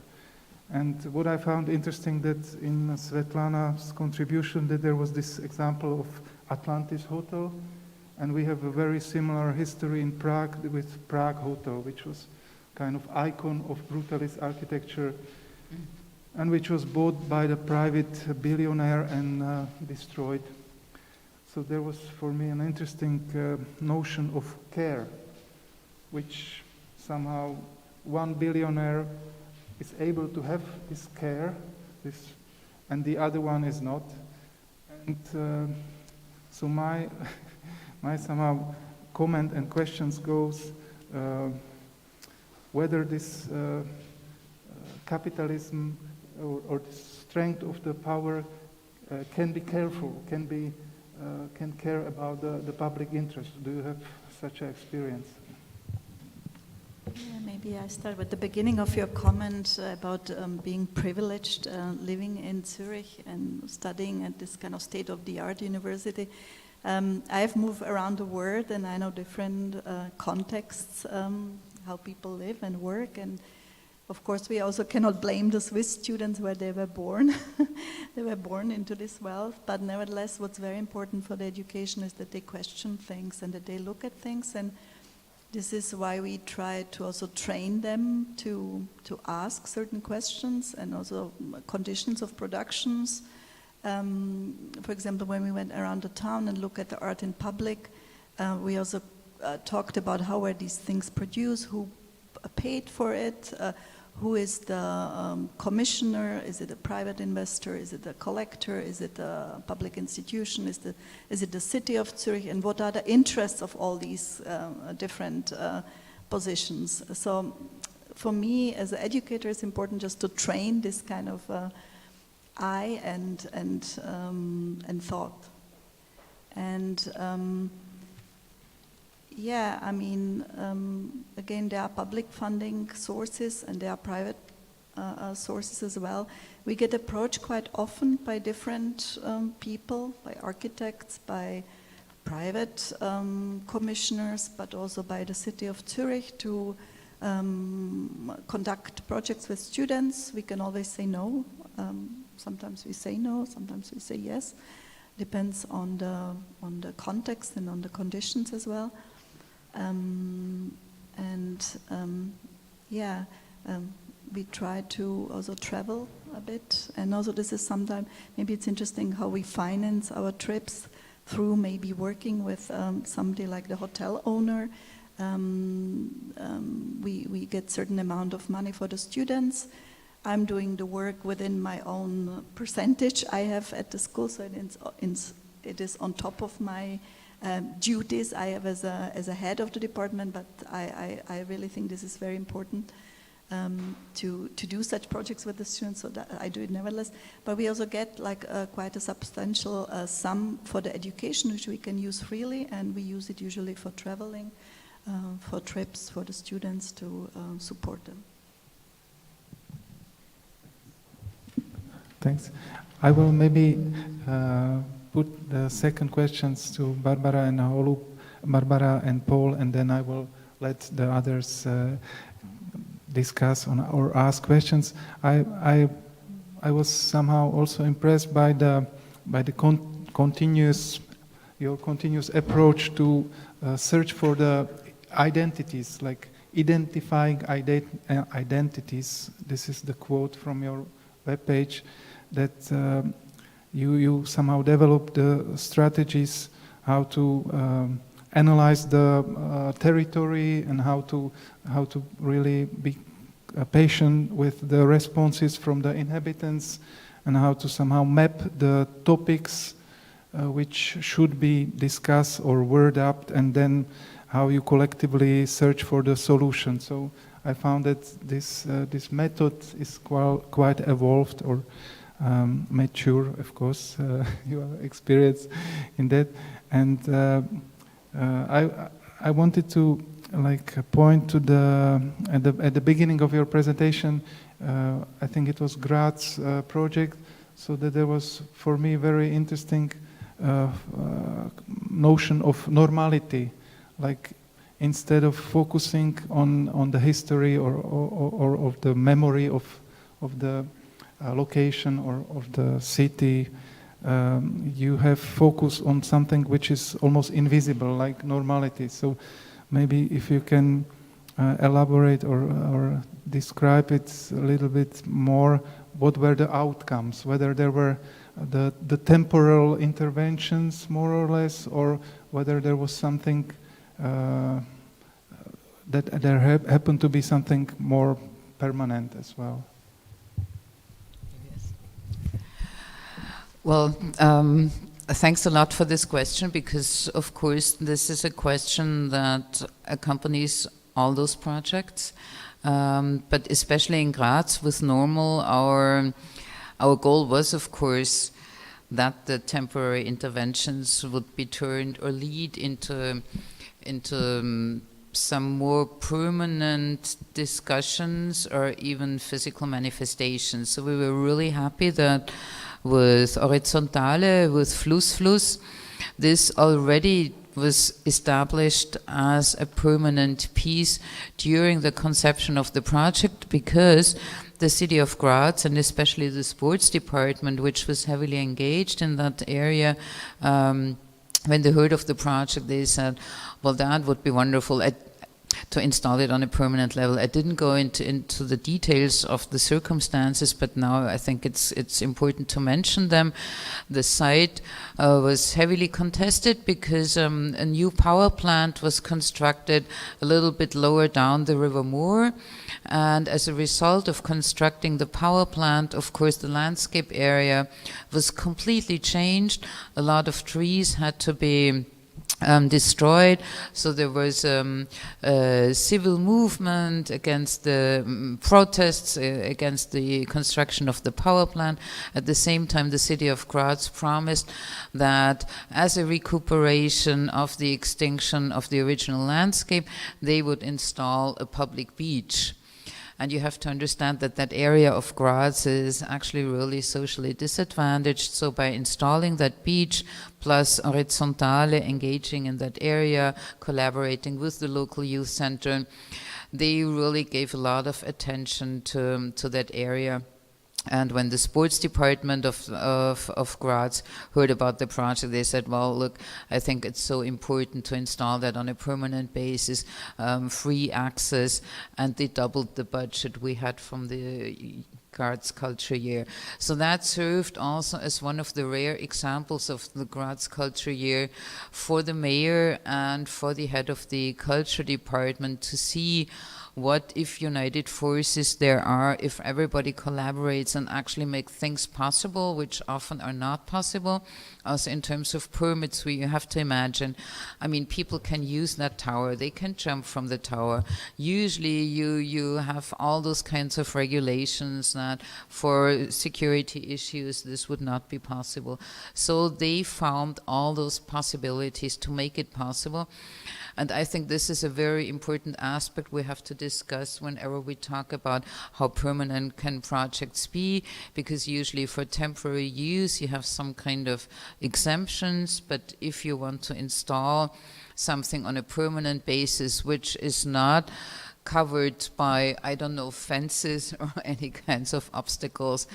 Speaker 3: And what I found interesting that in Svetlana's contribution, that there was this example of Atlantis Hotel, and we have a very similar history in Prague with Prague Hotel, which was kind of icon of brutalist architecture, and which was bought by the private billionaire and destroyed. So there was, for me, an interesting notion of care, which somehow one billionaire is able to have this care, and the other one is not. And so my somehow comment and questions goes whether this capitalism or the strength of the power can be careful, can care about the public interest. Do you have such an experience?
Speaker 5: Yeah, maybe I start with the beginning of your comment about being privileged, living in Zurich and studying at this kind of state-of-the-art university. I've moved around the world, and I know different contexts, how people live and work. And Of course, we also cannot blame the Swiss students where they were born. They were born into this wealth, but nevertheless, what's very important for the education is that they question things and that they look at things, and this is why we try to also train them to ask certain questions and also conditions of productions. For example, when we went around the town and looked at the art in public, we also talked about how were these things produced, who paid for it, who is the commissioner, is it a private investor, is it a collector, is it a public institution, is it the city of Zurich, and what are the interests of all these different positions. So for me as an educator, it's important just to train this kind of eye and thought. And yeah, I mean, again, there are public funding sources and there are private sources as well. We get approached quite often by different people, by architects, by private commissioners, but also by the city of Zurich to conduct projects with students. We can always say no. Sometimes we say no, sometimes we say yes. Depends on the context and on the conditions as well. We try to also travel a bit, and also this is sometimes, maybe it's interesting how we finance our trips through maybe working with somebody like the hotel owner. We get certain amount of money for the students. I'm doing the work within my own percentage I have at the school, so it is on top of my duties I have as a head of the department, but I really think this is very important to do such projects with the students, so that I do it nevertheless. But we also get like quite a substantial sum for the education, which we can use freely, and we use it usually for traveling, for trips for the students to support them.
Speaker 3: Thanks. I will maybe put the second questions to Barbara and Paul, and then I will let the others discuss or ask questions. I was somehow also impressed by your continuous approach to search for the identities, like identifying identities. This is the quote from your webpage, that you somehow develop the strategies how to analyze the territory and how to really be patient with the responses from the inhabitants, and how to somehow map the topics which should be discussed or word up, and then how you collectively search for the solution. So I found that this method is quite evolved or mature, of course. You are experienced in that, and I wanted to point to at the beginning of your presentation. I think it was Graz project, so that there was for me very interesting notion of normality, like instead of focusing on the history or of the memory of the location or of the city, you have focus on something which is almost invisible, like normality. So maybe if you can elaborate or describe it a little bit more, what were the outcomes, whether there were the temporal interventions more or less, or whether there was something that there happened to be something more permanent as well.
Speaker 1: Well, thanks a lot for this question, because of course this is a question that accompanies all those projects, but especially in Graz with Normal, our goal was of course that the temporary interventions would be turned or lead into some more permanent discussions or even physical manifestations. So we were really happy that with Horizontale, with Fluss, this already was established as a permanent piece during the conception of the project, because the city of Graz, and especially the sports department, which was heavily engaged in that area, when they heard of the project, they said, well, that would be wonderful to install it on a permanent level. I didn't go into the details of the circumstances, but now I think it's important to mention them. The site was heavily contested because a new power plant was constructed a little bit lower down the River Moor, and as a result of constructing the power plant, of course, the landscape area was completely changed. A lot of trees had to be destroyed, so there was a civil movement against the protests against the construction of the power plant. At the same time, the city of Graz promised that as a recuperation of the extinction of the original landscape, they would install a public beach. And you have to understand that that area of Graz is actually really socially disadvantaged. So by installing that beach, plus Horizontale, engaging in that area, collaborating with the local youth center, they really gave a lot of attention to that area. And when the sports department of Graz heard about the project, they said, well, look, I think it's so important to install that on a permanent basis, free access, and they doubled the budget we had from the Graz Culture Year. So that served also as one of the rare examples of the Graz Culture Year for the mayor and for the head of the culture department to see what if united forces there are, if everybody collaborates and actually make things possible, which often are not possible. Also in terms of permits, you have to imagine, I mean, people can use that tower, they can jump from the tower. Usually you have all those kinds of regulations that for security issues this would not be possible. So they found all those possibilities to make it possible. And I think this is a very important aspect we have to discuss whenever we talk about how permanent can projects be, because usually for temporary use you have some kind of exemptions, but if you want to install something on a permanent basis which is not covered by, I don't know, fences or any kinds of obstacles,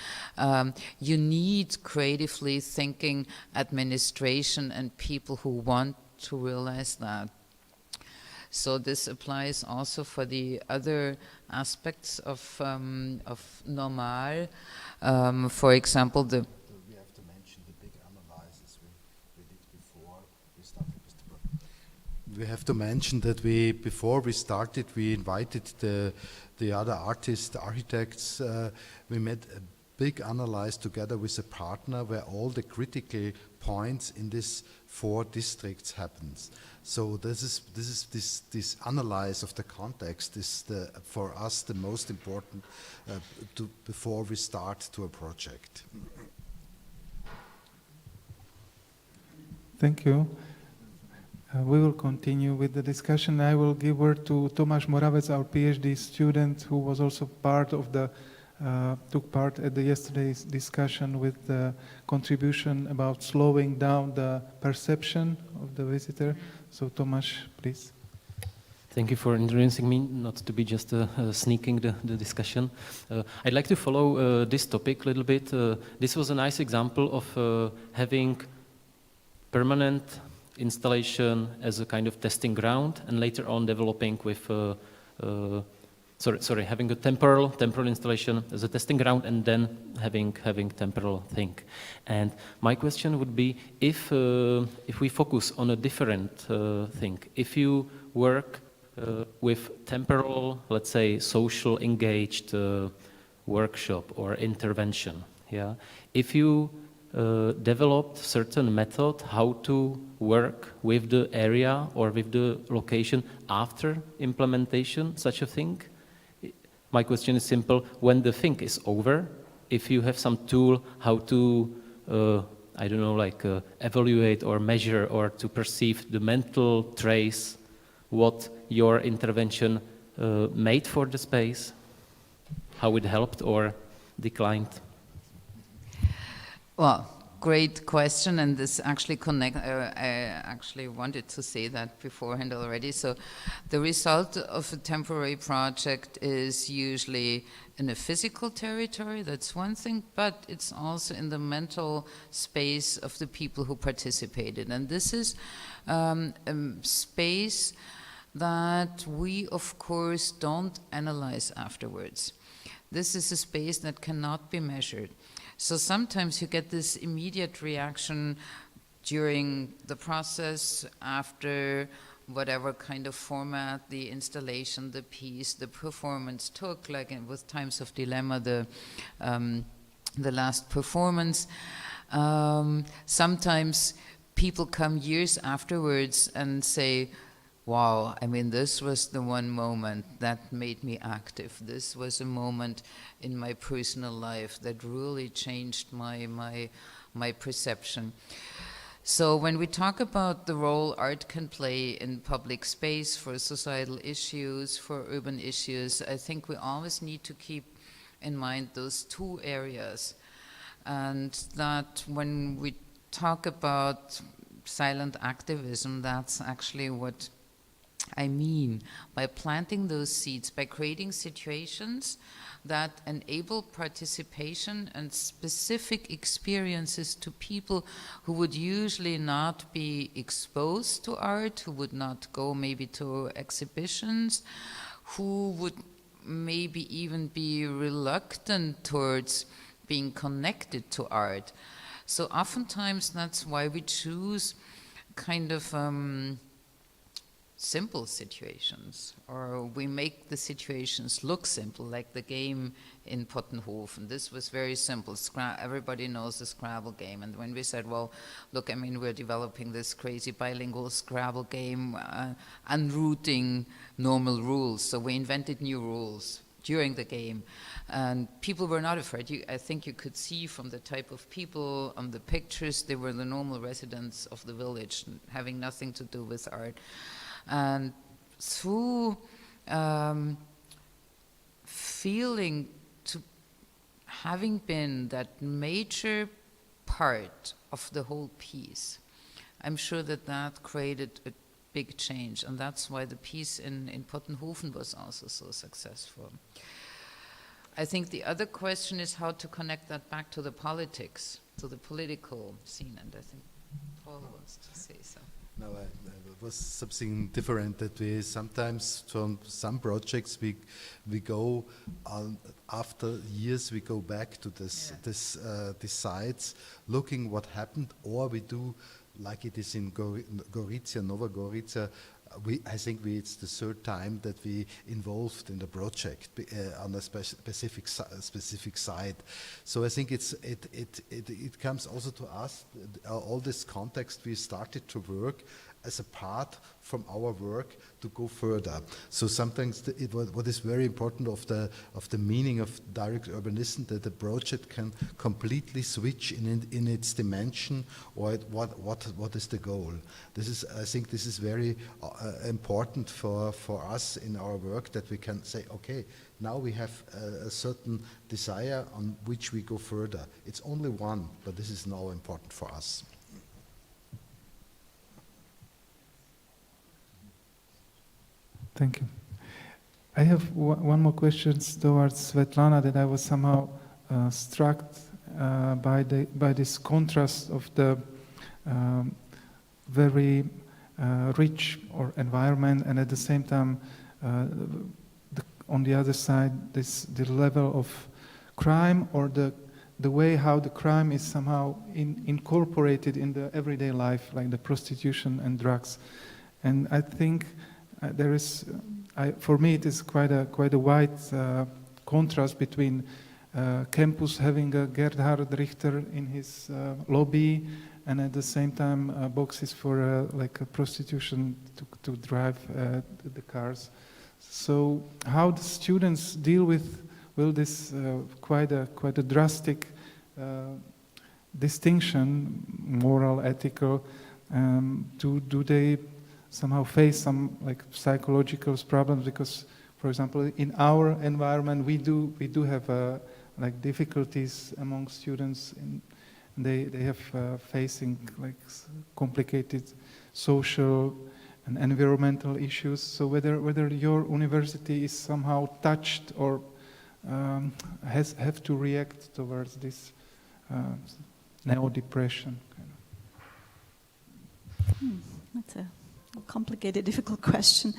Speaker 1: you need creatively thinking administration and people who want to realize that. So this applies also for the other aspects of Normal. For example,
Speaker 2: We have to mention the big analysis we did before we started with the project. We have to mention that before we started, we invited the other artists, the architects. We made a big analysis together with a partner where all the critical points in this 4 districts happens. So this analysis of the context is for us the most important before we start to a project.
Speaker 3: Thank you. We will continue with the discussion. I will give word to Tomáš Moravec, our PhD student, who was also part of took part at yesterday's discussion with the contribution about slowing down the perception of the visitor. So Tomáš, please.
Speaker 6: Thank you for introducing me, not to be just sneaking the discussion. I'd like to follow this topic a little bit. This was a nice example of having permanent installation as a kind of testing ground, and later on developing with having a temporal installation as a testing ground, and then having temporal thing. And my question would be, if we focus on a different thing, if you work with temporal, let's say, social engaged workshop or intervention, yeah, if you developed certain method how to work with the area or with the location after implementation, such a thing. My question is simple: when the thing is over, if you have some tool how to, I don't know, like evaluate or measure or to perceive the mental trace, what your intervention made for the space, how it helped or declined?
Speaker 1: Well, great question, and this actually I actually wanted to say that beforehand already. So, the result of a temporary project is usually in a physical territory. That's one thing, but it's also in the mental space of the people who participated, and this is a space that we, of course, don't analyze afterwards. This is a space that cannot be measured. So sometimes you get this immediate reaction during the process, after whatever kind of format the installation, the piece, the performance took, like with Times of Dilemma, the last performance. Sometimes people come years afterwards and say, wow, I mean, this was the one moment that made me active. This was a moment in my personal life that really changed my perception. So when we talk about the role art can play in public space for societal issues, for urban issues, I think we always need to keep in mind those two areas. And that when we talk about silent activism, that's actually what I mean by planting those seeds, by creating situations that enable participation and specific experiences to people who would usually not be exposed to art, who would not go maybe to exhibitions, who would maybe even be reluctant towards being connected to art. So oftentimes that's why we choose kind of simple situations, or we make the situations look simple, like the game in Pottenhofen. This was very simple. Everybody knows the Scrabble game. And when we said, well, look, I mean, we're developing this crazy bilingual Scrabble game, unrooting normal rules. So we invented new rules during the game. And people were not afraid. I think you could see from the type of people on the pictures, they were the normal residents of the village, having nothing to do with art. And through feeling to having been that major part of the whole piece, I'm sure that created a big change, and that's why the piece in Pottenhofen was also so successful. I think the other question is how to connect that back to the politics, to the political scene, and I think Paul wants to say so.
Speaker 2: No, it was something different that we sometimes from some projects we go on, after years we go back to these sites, looking what happened, or we do like it is in Gorizia, Nova Gorizia. I think it's the third time that we involved in the project on a specific site. So I think it comes also to us. All this context, we started to work as a part from our work to go further. So sometimes what is very important of the meaning of direct urbanism, that the project can completely switch in its dimension, or what is the goal. I think this is very important for us in our work, that we can say, okay, now we have a certain desire on which we go further. It's only one, but this is now important for us.
Speaker 3: Thank you. I have one more question towards Svetlana, that I was somehow struck by this contrast of the very rich or environment, and at the same time, on the other side, the level of crime, or the way how the crime is somehow incorporated in the everyday life, like the prostitution and drugs. And I think there is, for me, it is quite a wide contrast between campus having a Gerhard Richter in his lobby, and at the same time boxes for like a prostitution to drive the cars. So how the students deal with this quite a drastic distinction, moral, ethical? Do they somehow face some like psychological problems? Because, for example, in our environment, we do have like difficulties among students They have facing like complicated social and environmental issues. So whether your university is somehow touched or have to react towards this neo-depression. Kind of.
Speaker 5: That's a complicated, difficult question.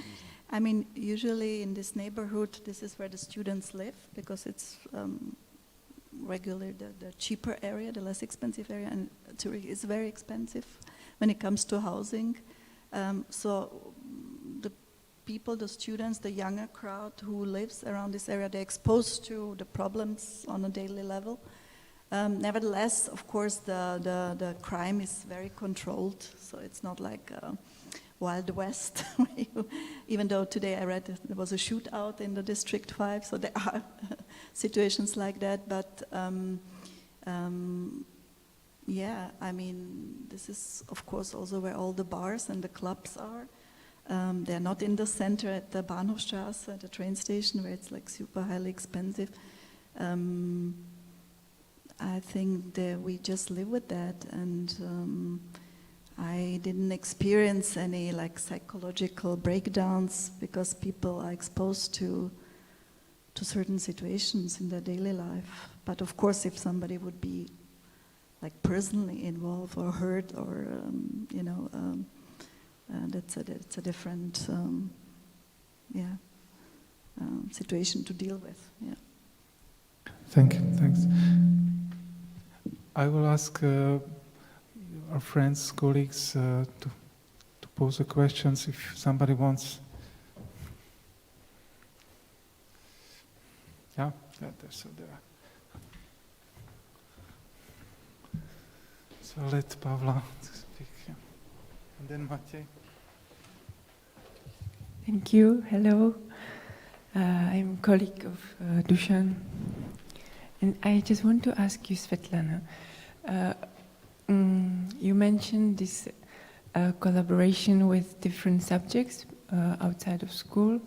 Speaker 5: I mean, usually in this neighborhood, this is where the students live because it's regular, the cheaper area, the less expensive area, and Zurich is very expensive when it comes to housing. So the people, the students, the younger crowd who lives around this area, they're exposed to the problems on a daily level. Nevertheless, of course, the crime is very controlled, so it's not like Wild West, even though today I read that there was a shootout in the District 5, so there are situations like that, but yeah, I mean, this is of course also where all the bars and the clubs are. They're not in the center at the Bahnhofstrasse, at the train station, where it's like super highly expensive. I think that we just live with that, and I didn't experience any like psychological breakdowns because people are exposed to certain situations in their daily life. But of course, if somebody would be like personally involved or hurt, or you know, that's a different situation to deal with. Yeah.
Speaker 3: Thanks. I will ask our friends, colleagues, to pose the questions if somebody wants. Yeah, so there. So let Pavla speak, yeah. And then Matěj.
Speaker 7: Thank you. Hello. I'm a colleague of Dusan. And I just want to ask you, Svetlana, you mentioned this collaboration with different subjects outside of school.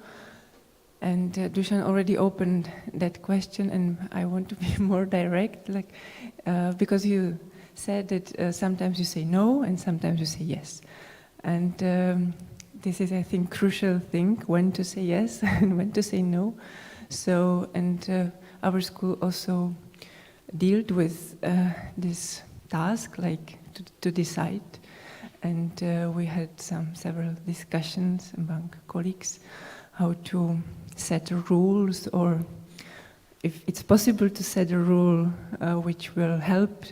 Speaker 7: And Dusan already opened that question, and I want to be more direct, like because you said that sometimes you say no and sometimes you say yes. And this is, I think, crucial thing, when to say yes and when to say no. So, and our school also dealt with this task, like to decide. And we had several discussions among colleagues how to set rules, or if it's possible to set a rule which will help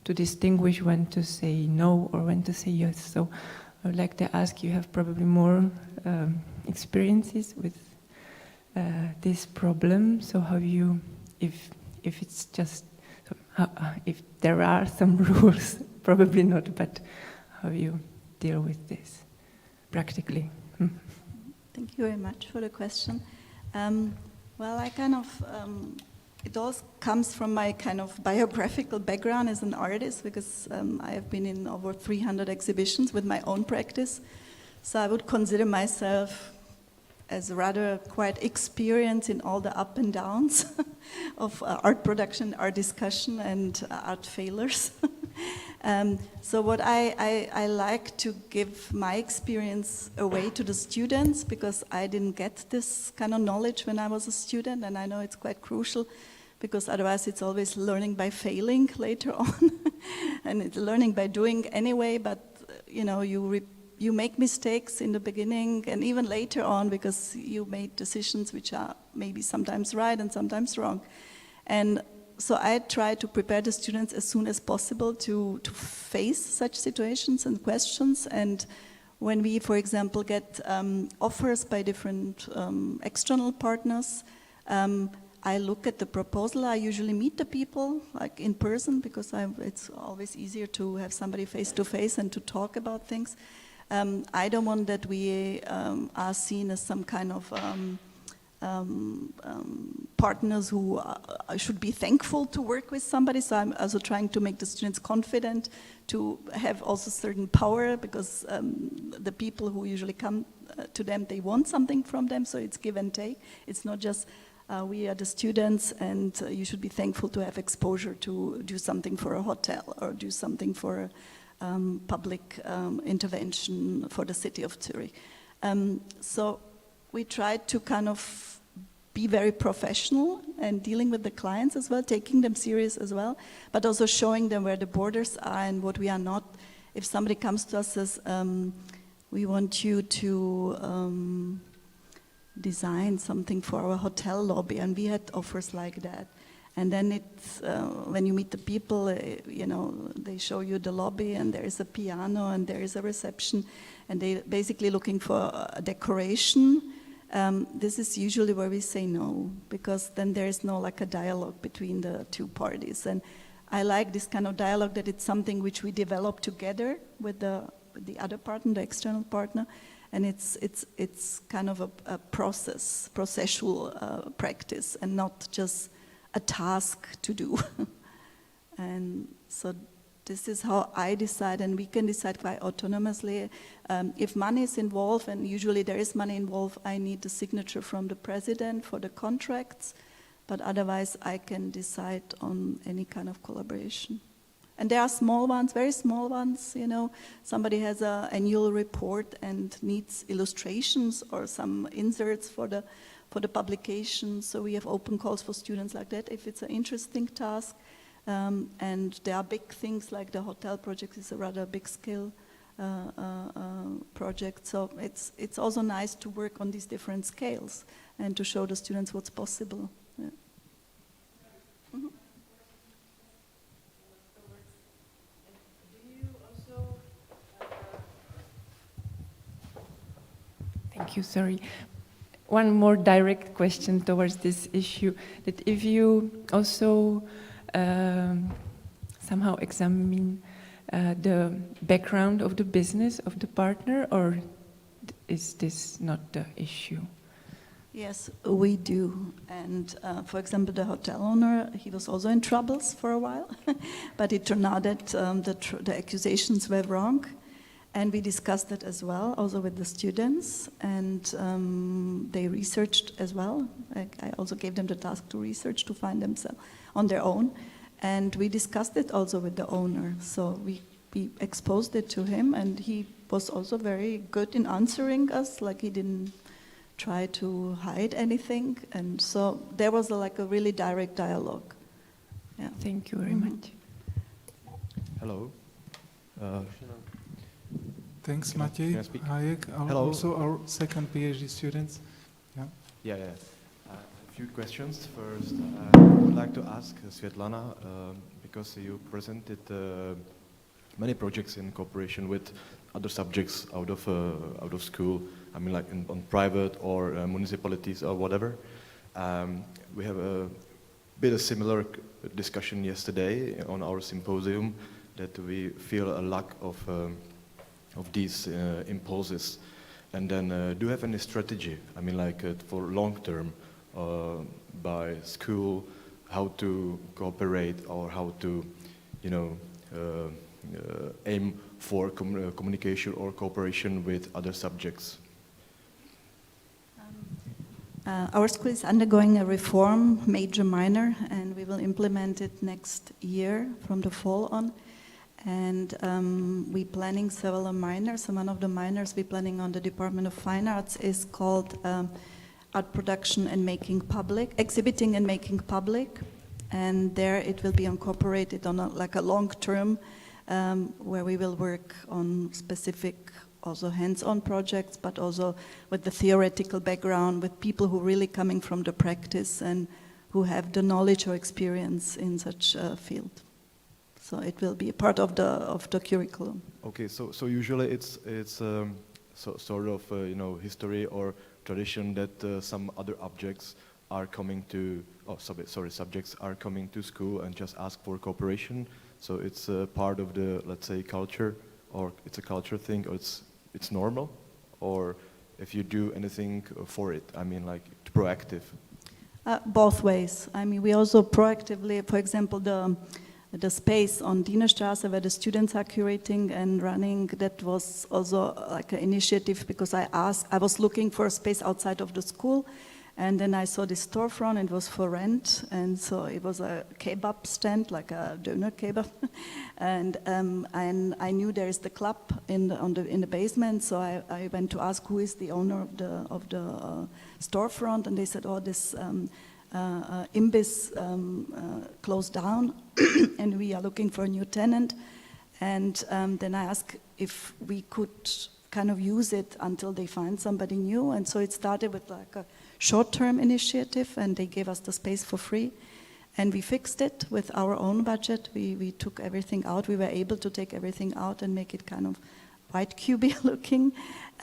Speaker 7: to distinguish when to say no or when to say yes. So I would like to ask, you have probably more experiences with this problem. So how you, if it's just, if there are some rules, probably not, but how you deal with this practically?
Speaker 5: Thank you very much for the question. Well, I kind of, it all comes from my kind of biographical background as an artist, because I have been in over 300 exhibitions with my own practice. So I would consider myself as rather quite experienced in all the up and downs of art production, art discussion, and art failures. So what I like to give my experience away to the students, because I didn't get this kind of knowledge when I was a student, and I know it's quite crucial, because otherwise it's always learning by failing later on, and it's learning by doing anyway, but you know, you make mistakes in the beginning and even later on, because you made decisions which are maybe sometimes right and sometimes wrong. And so I try to prepare the students as soon as possible to face such situations and questions. And when we, for example, get offers by different external partners, I look at the proposal. I usually meet the people, like in person, because it's always easier to have somebody face to face and to talk about things. I don't want that we are seen as some kind of partners who should be thankful to work with somebody. So I'm also trying to make the students confident to have also certain power, because the people who usually come to them, they want something from them, so it's give and take. It's not just We are the students, and you should be thankful to have exposure to do something for a hotel or do something for public intervention for the city of Zurich. So we tried to kind of be very professional and dealing with the clients as well, taking them serious as well, but also showing them where the borders are and what we are not. If somebody comes to us and says, we want you to design something for our hotel lobby, and we had offers like that. And then it's, when you meet the people, you know, they show you the lobby and there is a piano and there is a reception, and they're basically looking for a decoration. This is usually where we say no, because then there is no like a dialogue between the two parties. And I like this kind of dialogue, that it's something which we develop together with the other partner, the external partner, and it's kind of a processual practice, and not just a task to do. And so this is how I decide, and we can decide quite autonomously. If money is involved, and usually there is money involved, I need the signature from the president for the contracts, but otherwise I can decide on any kind of collaboration. And there are small ones, very small ones, you know. Somebody has an annual report and needs illustrations or some inserts for the publication, so we have open calls for students like that if it's an interesting task. And there are big things like the hotel project is a rather big scale project, so it's also nice to work on these different scales and to show the students what's possible. Yeah. Mm-hmm.
Speaker 7: Thank you, sorry. One more direct question towards this issue, that if you also somehow examine the background of the business of the partner, or is this not the issue?
Speaker 5: Yes, we do. And for example, the hotel owner, he was also in troubles for a while, but it turned out that the accusations were wrong. And we discussed it as well, also with the students, and they researched as well. I also gave them the task to research, to find themselves on their own. And we discussed it also with the owner. So we exposed it to him, and he was also very good in answering us, like he didn't try to hide anything. And so there was like a really direct dialogue. Yeah.
Speaker 7: Thank you very much.
Speaker 8: Hello.
Speaker 3: Thanks,
Speaker 8: Can I
Speaker 3: Maciej
Speaker 8: speak?
Speaker 3: Hayek.
Speaker 8: Hello.
Speaker 3: Also our second PhD students. Yeah.
Speaker 8: Yeah. A few questions. First, I would like to ask Svetlana, because you presented many projects in cooperation with other subjects out of school. I mean, like on private or municipalities or whatever. We have a bit of similar discussion yesterday on our symposium, that we feel a lack of these impulses. And then do you have any strategy, I mean, like for long term, by school, how to cooperate or how to, you know, aim for communication or cooperation with other subjects?
Speaker 5: Our school is undergoing a reform, major, minor, and we will implement it next year from the fall on. And we're planning several minors. And one of the minors we're planning on the Department of Fine Arts is called Art Production and Making Public, Exhibiting and Making Public. And there it will be incorporated on like a long term where we will work on specific also hands-on projects, but also with the theoretical background, with people who really coming from the practice and who have the knowledge or experience in such a field. So it will be a part of the curriculum. Okay, so usually it's sort of you know, history or tradition that some other objects are coming to subjects are coming to school and just ask for cooperation. So it's part of the, let's say, culture, or it's a culture thing, or it's normal, or if you do anything for it. I mean, like proactive. Both ways. I mean, we also proactively, for example, the space on Dienerstraße where the students are curating and running, that was also like an initiative because I was looking for a space outside of the school, And then I saw this storefront, it was for rent, and so it was a kebab stand, like a doner kebab. And I knew there is the club in the basement, so I went to ask who is the owner of the storefront, and they said, oh, this Imbiss closed down, and we are looking for a new tenant. And then I asked if we could kind of use it until they find somebody new. And so it started with like a short-term initiative, and they gave us the space for free. And we fixed it with our own budget. We took everything out. We were able to take everything out and make it kind of white cubey looking.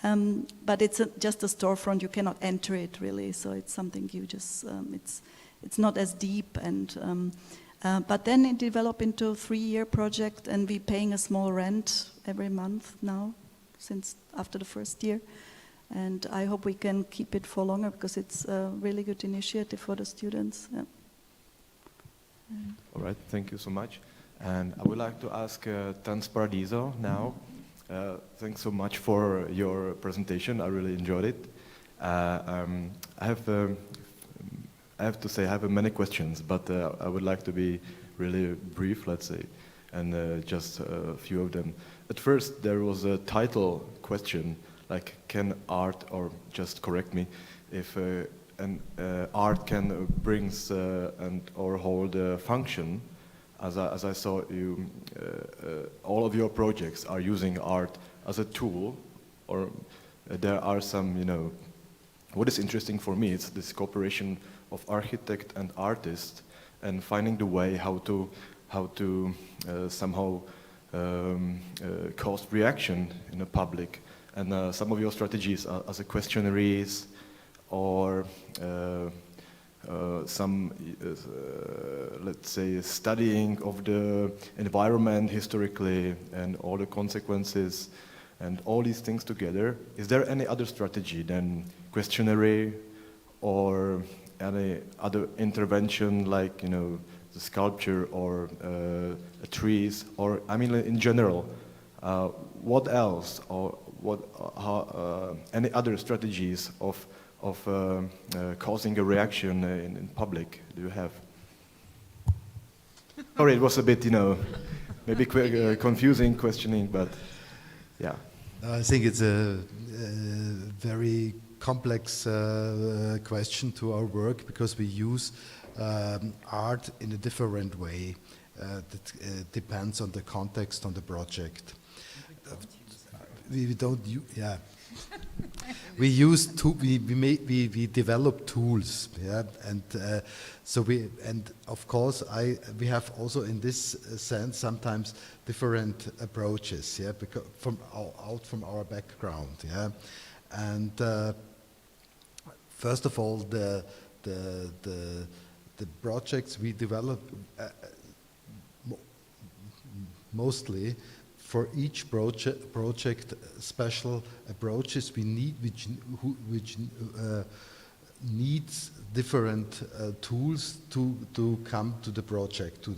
Speaker 5: But it's just a storefront. You cannot enter it really. So it's something you just, it's not as deep. And but then it developed into a 3-year project, and we're paying a small rent every month now, since after the first year. And I hope we can keep it for longer, because it's a really good initiative for the students. Yeah.
Speaker 8: All right, thank you so much. And I would like to ask Trans Paradiso now. Thanks so much for your presentation. I really enjoyed it. I have to say I have many questions, but I would like to be really brief, let's say, and just a few of them. At first, there was a title question, like, can art, or just correct me, if art can brings or hold a function. As I saw, you, all of your projects are using art as a tool, or there are some, you know, what is interesting for me is this cooperation of architect and artist, and finding the way how to somehow cause reaction in the public. And some of your strategies are as a questionnaires, or some, let's say, studying of the environment historically and all the consequences and all these things together. Is there any other strategy than questionnaire, or any other intervention, like, you know, the sculpture or trees, or I mean in general, what else, or what any other strategies of causing a reaction in public do you have? Sorry, it was a bit, you know, maybe confusing questioning, but yeah.
Speaker 2: I think it's a very complex question to our work, because we use art in a different way. That depends on the context, on the project. We don't use, yeah. We use we develop tools, yeah, and so and of course we have also in this sense sometimes different approaches, yeah, because from our background, yeah, and first of all the projects we develop mostly. For each project, special approaches we need, which needs different tools to come to the project, and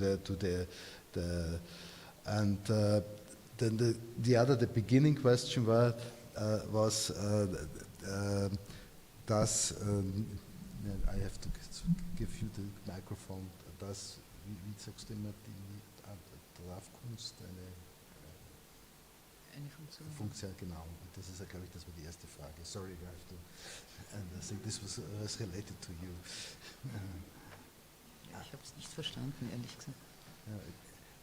Speaker 2: then the beginning question was does I have to give you the microphone. Does wie sagst du immer die Draufkunst eine Funktion, genau. Das ist, glaube ich, das war die erste Frage. Sorry, I have to. And I think this was related to you.
Speaker 1: Ich habe es nicht verstanden, ehrlich gesagt.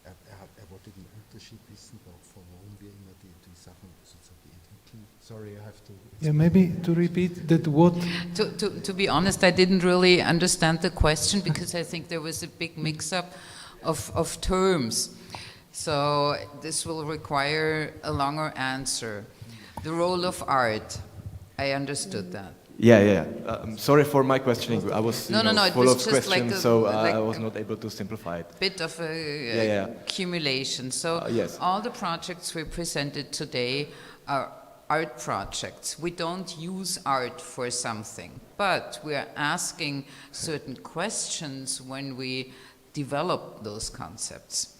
Speaker 2: Ja, er wollte den Unterschied wissen, warum wir immer die Sachen sozusagen entwickeln. Sorry, I have to.
Speaker 3: Yeah, maybe to repeat that what.
Speaker 1: To be honest, I didn't really understand the question, because I think there was a big mix-up of terms. So this will require a longer answer. The role of art, I understood that.
Speaker 8: Yeah. Sorry for my questioning. I was
Speaker 1: No, it
Speaker 8: full
Speaker 1: was
Speaker 8: of
Speaker 1: just
Speaker 8: questions,
Speaker 1: like
Speaker 8: so I was not able to simplify it.
Speaker 1: Bit of accumulation. So
Speaker 8: yes.
Speaker 1: all the projects we presented today are art projects. We don't use art for something, but we are asking certain questions when we develop those concepts.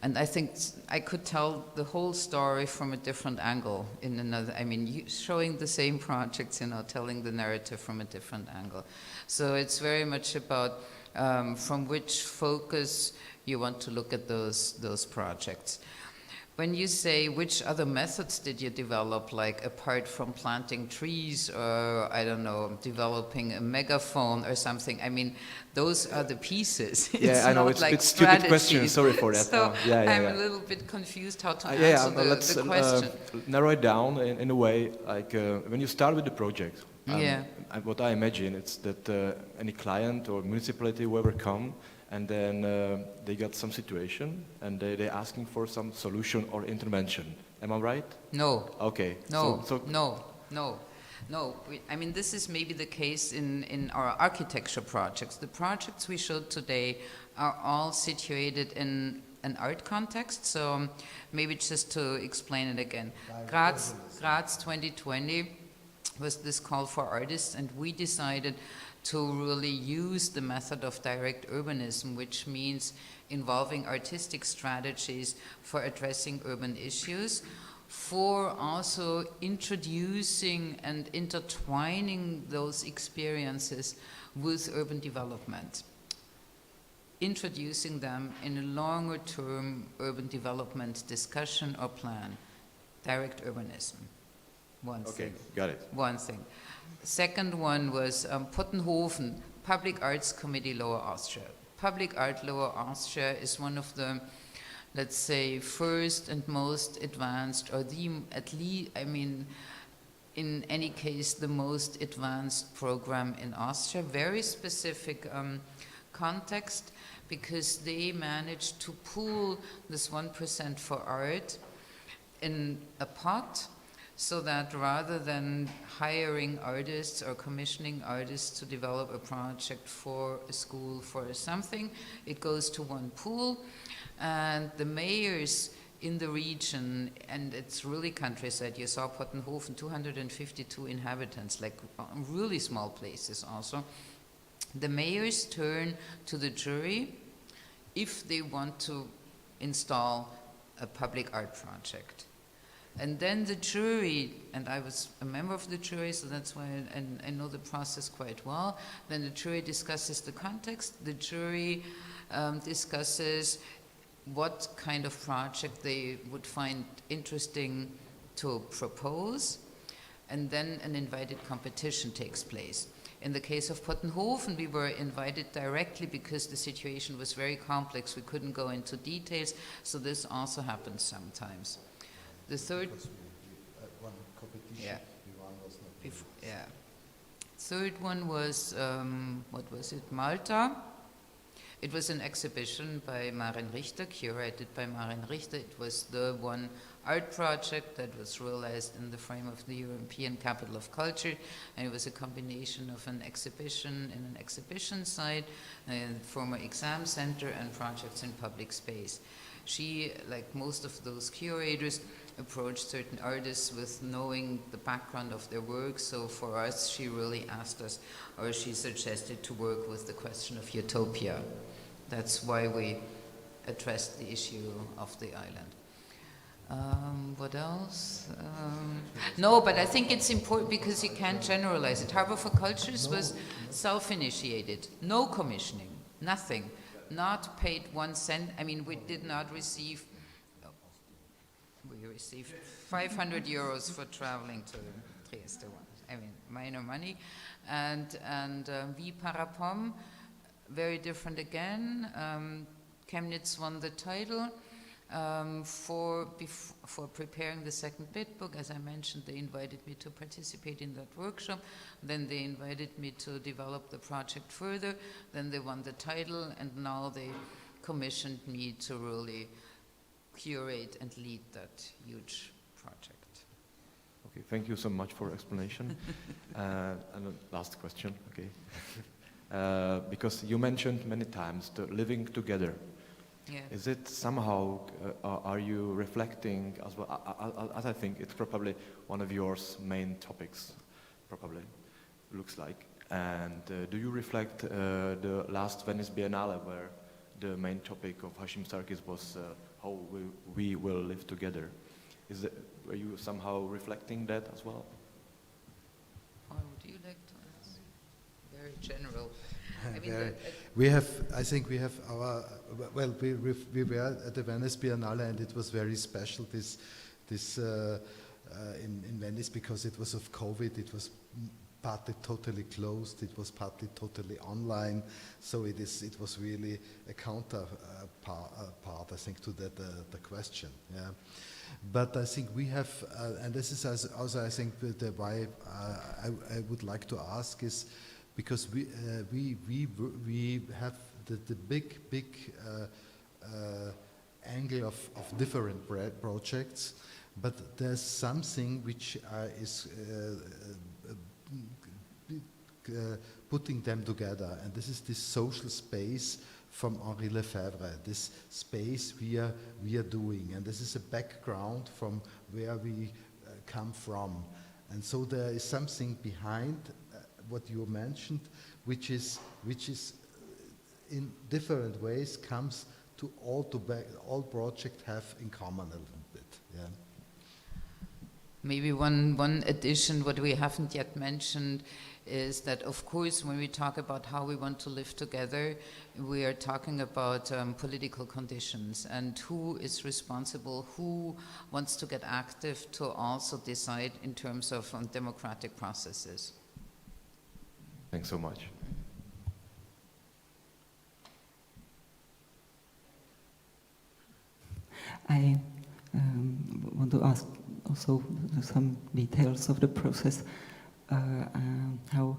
Speaker 1: And I think I could tell the whole story from a different angle in another, I mean, showing the same projects, telling the narrative from a different angle. So it's very much about from which focus you want to look at those projects. When you say which other methods did you develop, like apart from planting trees or, I don't know, developing a megaphone or something, I mean, those are the pieces.
Speaker 8: Yeah, I know,
Speaker 1: not
Speaker 8: it's
Speaker 1: like
Speaker 8: a stupid question,
Speaker 1: strategies.
Speaker 8: sorry for that.
Speaker 1: So
Speaker 8: yeah.
Speaker 1: I'm a little bit confused how to
Speaker 8: Yeah,
Speaker 1: answer
Speaker 8: let's
Speaker 1: the question.
Speaker 8: narrow it down in a way, like when you start with the project,
Speaker 1: Yeah.
Speaker 8: and what I imagine it's that any client or municipality will ever come, and then they got some situation, and they're asking for some solution or intervention. Am I right?
Speaker 1: No.
Speaker 8: Okay.
Speaker 1: No,
Speaker 8: So
Speaker 1: no. I mean, this is maybe the case in our architecture projects. The projects we showed today are all situated in an art context. So maybe just to explain it again. Graz 2020 was this call for artists, and we decided to really use the method of direct urbanism, which means involving artistic strategies for addressing urban issues, for also introducing and intertwining those experiences with urban development, introducing them in a longer term urban development discussion or plan, direct urbanism. One thing.
Speaker 8: got it.
Speaker 1: One thing. Second one was Pottenhofen, Public Arts Committee Lower Austria. Public Art Lower Austria is one of the, let's say, first and most advanced, or at least, I mean, in any case, the most advanced program in Austria. Very specific context, because they managed to pool this 1% for art in a pot, so that rather than hiring artists or commissioning artists to develop a project for a school, for something, it goes to one pool, and the mayors in the region, and it's really countryside, you saw Pottenhofen, 252 inhabitants, like really small places also. The mayors turn to the jury if they want to install a public art project. And then the jury, and I was a member of the jury, so that's why I know the process quite well. Then the jury discusses the context. The jury discusses what kind of project they would find interesting to propose. And then an invited competition takes place. In the case of Pottenhofen, we were invited directly because the situation was very complex. We couldn't go into details, so this also happens sometimes. The third,
Speaker 2: one competition,
Speaker 1: yeah.
Speaker 2: one was not
Speaker 1: Third one was, what was it, Malta. It was an exhibition by Maren Richter, curated by Maren Richter. It was the one art project that was realized in the frame of the European Capital of Culture, and it was a combination of an exhibition in an exhibition site, a former exam center, and projects in public space. She, like most of those curators, approached certain artists with knowing the background of their work. So for us, she really asked us, or she suggested to work with the question of utopia. That's why we addressed the issue of the island. What else? No, but I think it's important because you can't generalize it. Harbor for Cultures was self-initiated, no commissioning, nothing, not paid 1 cent. I mean, we did not receive. We received 500 euros for traveling to Trieste. I mean, minor money. And Wie Parapom, very different again. Chemnitz won the title for preparing the second bid book. As I mentioned, they invited me to participate in that workshop. Then they invited me to develop the project further. Then they won the title, and now they commissioned me to really curate and lead that huge project.
Speaker 8: Okay, thank you so much for explanation. And the last question, okay. Because you mentioned many times the living together.
Speaker 1: Yeah.
Speaker 8: Is it somehow, are you reflecting as well, as I think it's probably one of your main topics, probably, looks like. And do you reflect the last Venice Biennale where the main topic of Hashim Sarkis was how we will live together. Are you somehow reflecting that as well?
Speaker 1: Or would you like to answer? Very general. I mean,
Speaker 2: Very- we have, I think we have our, well, we were at the Venice Biennale and it was very special in Venice because it was of COVID, it was partly totally closed, it was partly totally online, so it was really a counter part, I think, to the question. Yeah. But I think we have, and this is also I think why I would like to ask is because we have the big angle of different projects, but there's something which is putting them together, and this is this social space from Henri Lefebvre, this space we are doing, and this is a background from where we come from, and so there is something behind what you mentioned, which is in different ways comes to all projects have in common a little bit. Yeah.
Speaker 1: Maybe one addition, what we haven't yet mentioned, is that of course when we talk about how we want to live together, we are talking about political conditions and who is responsible, who wants to get active to also decide in terms of democratic processes.
Speaker 8: Thanks so much.
Speaker 4: I want to ask also some details of the process. How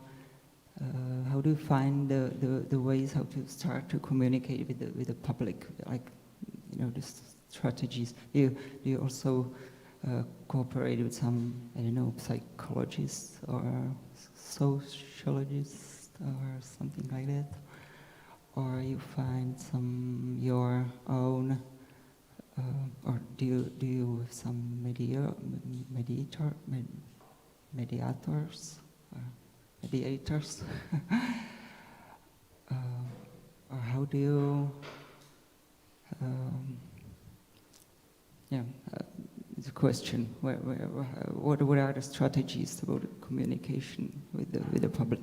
Speaker 4: do you find the ways how to start to communicate with the public, like, you know, the strategies? Do you also cooperate with some, I don't know, psychologists or sociologists or something like that, or you find some your own, or do you have some mediators, or how do you? It's a question. What are the strategies about communication with the public?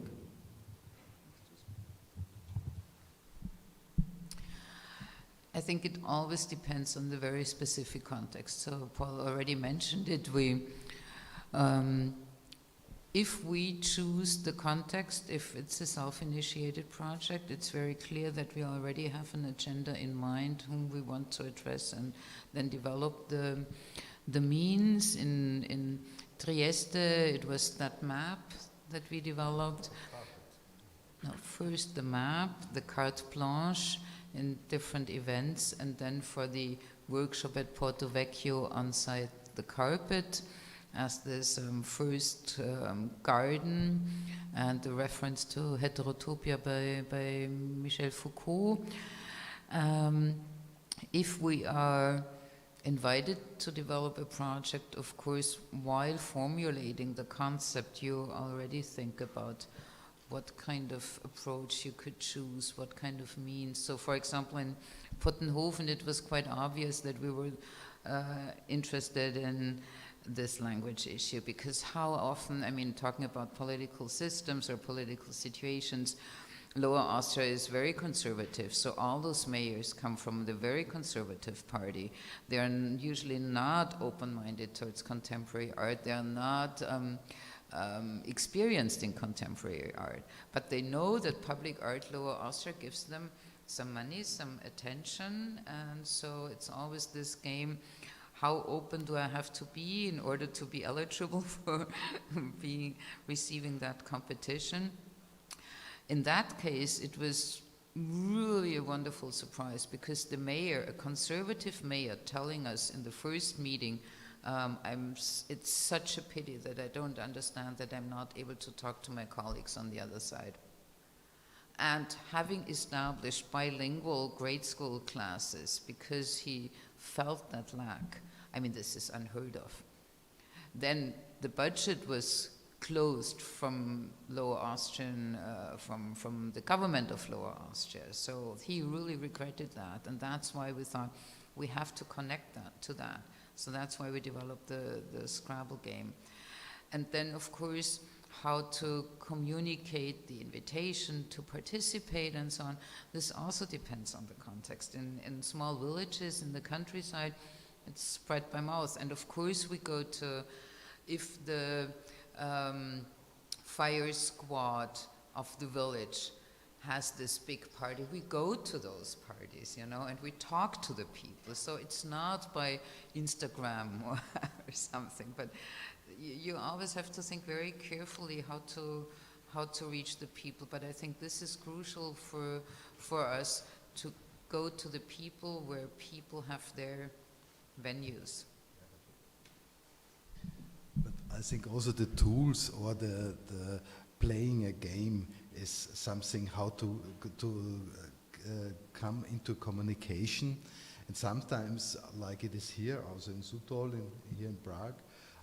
Speaker 1: I think it always depends on the very specific context. So Paul already mentioned it. If we choose the context, if it's a self-initiated project, it's very clear that we already have an agenda in mind whom we want to address, and then develop the means. In Trieste, it was that map that we developed. No, first the map, the carte blanche in different events, and then for the workshop at Porto Vecchio on site, the carpet as this first garden, and the reference to Heterotopia by Michel Foucault. If we are invited to develop a project, of course, while formulating the concept, you already think about what kind of approach you could choose, what kind of means. So, for example, in Puttenhofen, it was quite obvious that we were interested in this language issue, because how often, I mean, talking about political systems or political situations, Lower Austria is very conservative, so all those mayors come from the very conservative party. They are usually not open-minded towards contemporary art. They are not experienced in contemporary art, but they know that public art Lower Austria gives them some money, some attention, and so it's always this game: how open do I have to be in order to be eligible for receiving that competition? In that case, it was really a wonderful surprise, because the mayor, a conservative mayor, telling us in the first meeting, it's such a pity that I don't understand that I'm not able to talk to my colleagues on the other side. And having established bilingual grade school classes, because he felt that lack, I mean, this is unheard of. Then the budget was closed from Lower Austrian, from the government of Lower Austria. So he really regretted that, and that's why we thought we have to connect that to that. So that's why we developed the Scrabble game. And then, of course, how to communicate the invitation to participate and so on. This also depends on the context. In small villages in the countryside, it's spread by mouth. And of course we go to, if the fire squad of the village has this big party, we go to those parties, you know, and we talk to the people. So it's not by Instagram or something, but you always have to think very carefully how to reach the people. But I think this is crucial for us to go to the people where people have their venues.
Speaker 2: But I think also the tools or the playing a game is something how to come into communication. And sometimes, like it is here, also in Sutol, here in Prague,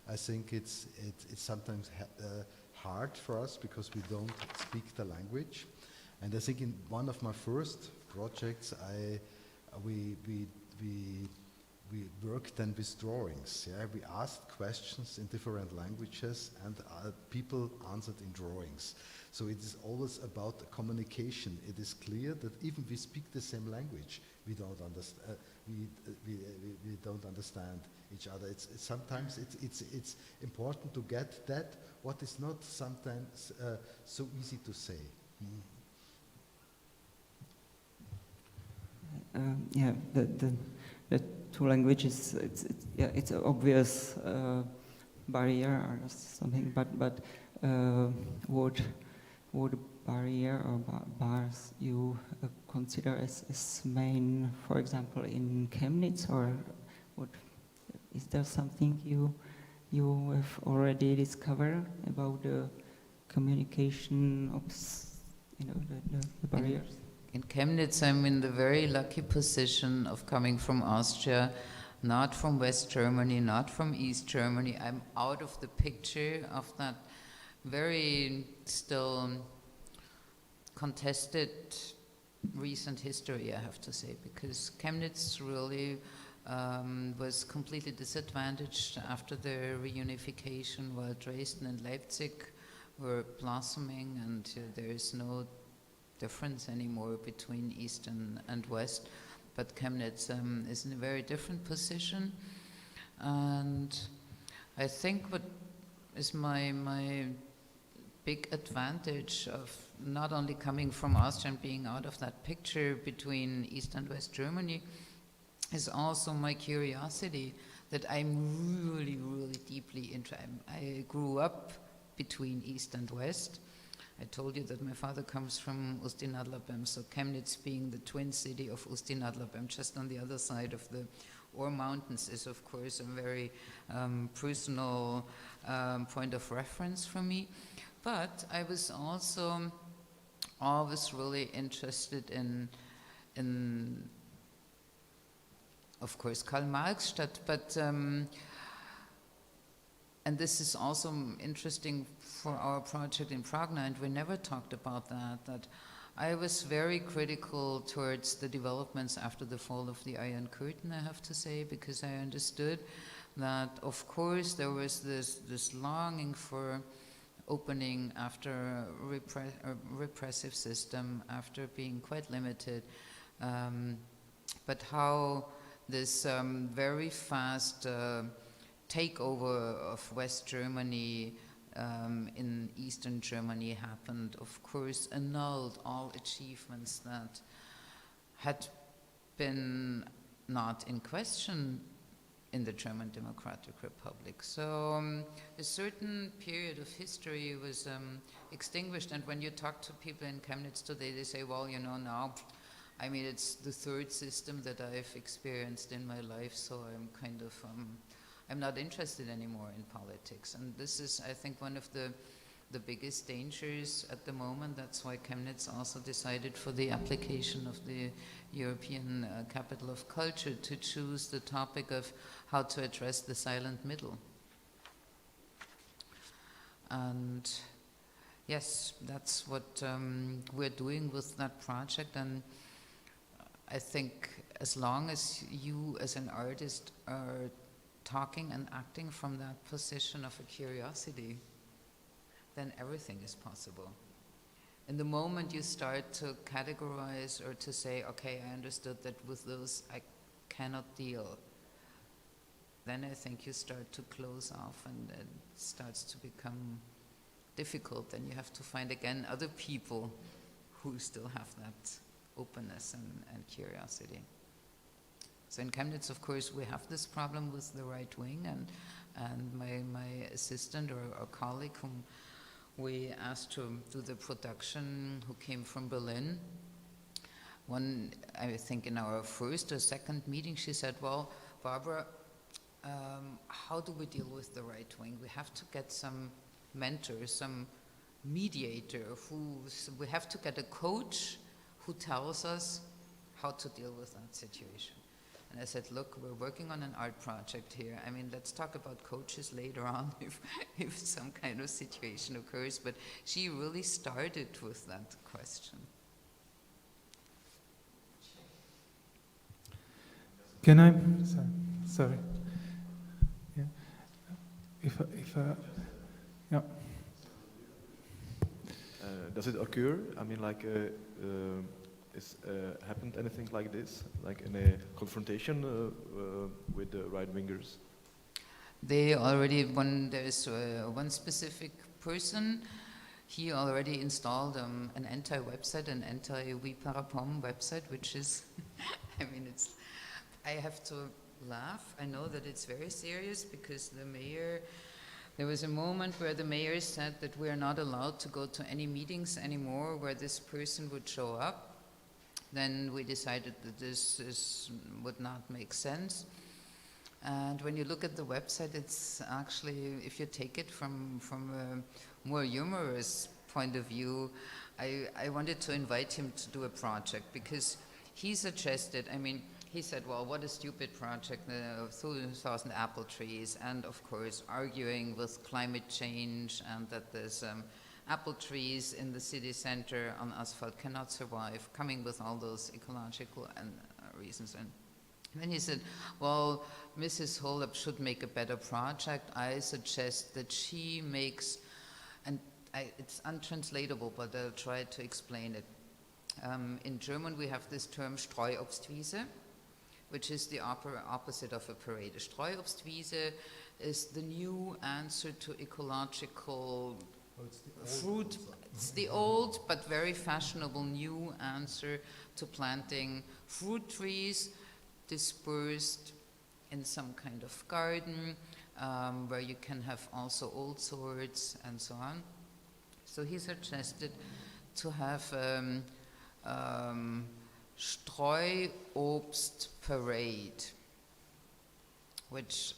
Speaker 2: I think it's sometimes hard for us because we don't speak the language. And I think in one of my first projects, we worked then with drawings. Yeah, we asked questions in different languages, and people answered in drawings. So it is always about communication. It is clear that even we speak the same language, we don't understand. We don't understand each other. Sometimes it's important to get that what is not sometimes so easy to say.
Speaker 4: Yeah, the two languages. It's an obvious barrier or something. But what barrier or bars you consider as main, for example, in Chemnitz, or what? Is there something you have already discovered about the communication of, the barriers?
Speaker 1: In Chemnitz, I'm in the very lucky position of coming from Austria, not from West Germany, not from East Germany. I'm out of the picture of that very still contested recent history, I have to say, because Chemnitz really was completely disadvantaged after the reunification, while Dresden and Leipzig were blossoming, and there is no difference anymore between East and West. But Chemnitz is in a very different position, and I think what is my big advantage of not only coming from Austria and being out of that picture between East and West Germany is also my curiosity that I'm really, really deeply interested. I grew up between East and West. I told you that my father comes from Ústí-nad-Labem, so Chemnitz being the twin city of Ústí-nad-Labem, just on the other side of the Ore Mountains, is of course a very personal point of reference for me. But I was also always really interested in of course, Karl-Marx-Stadt, but and this is also interesting for our project in Prague now, and we never talked about that I was very critical towards the developments after the fall of the Iron Curtain, I have to say, because I understood that, of course, there was this longing for opening after a repressive system, after being quite limited, but how this very fast takeover of West Germany in Eastern Germany happened, of course, annulled all achievements that had been not in question in the German Democratic Republic. So a certain period of history was extinguished, and when you talk to people in Chemnitz today, they say, well, you know, now, I mean, it's the third system that I've experienced in my life, so I'm kind of, I'm not interested anymore in politics. And this is, I think, one of the biggest dangers at the moment. That's why Chemnitz also decided for the application of the European Capital of Culture to choose the topic of how to address the silent middle. And yes, that's what we're doing with that project. And I think as long as you as an artist are talking and acting from that position of a curiosity, then everything is possible. In the moment you start to categorize or to say, okay, I understood that with those I cannot deal, then I think you start to close off and it starts to become difficult. Then you have to find again other people who still have that openness and curiosity. So in Chemnitz, of course, we have this problem with the right wing, and my assistant or colleague whom we asked to do the production, who came from Berlin, I think in our first or second meeting, she said, well, Barbara, how do we deal with the right wing? We have to get some mentor, some mediator, we have to get a coach who tells us how to deal with that situation. And I said, look, we're working on an art project here. I mean, let's talk about coaches later on if some kind of situation occurs. But she really started with that question.
Speaker 3: Can I? Sorry. Yeah. Yeah.
Speaker 8: Does it occur? I mean, like, happened anything like this, like in a confrontation with the right-wingers?
Speaker 1: They already, there's one specific person, he already installed an anti-website, an anti-We Parapom website, which is, I mean, I have to laugh. I know that it's very serious because the mayor, there was a moment where the mayor said that we are not allowed to go to any meetings anymore where this person would show up. Then we decided that this would not make sense. And when you look at the website, it's actually, if you take it from a more humorous point of view, I wanted to invite him to do a project because he suggested, I mean, he said, well, what a stupid project, 2,000 apple trees, and of course arguing with climate change and that there's apple trees in the city center on asphalt cannot survive, coming with all those ecological reasons. And then he said, well, Mrs. Holub should make a better project. I suggest that she makes, and it's untranslatable, but I'll try to explain it. In German, we have this term Streuobstwiese, which is the opposite of a parade. A Streuobstwiese is the new answer to ecological fruit. It's the old but very fashionable new answer to planting fruit trees dispersed in some kind of garden where you can have also old sorts and so on. So he suggested to have Streuobst parade, which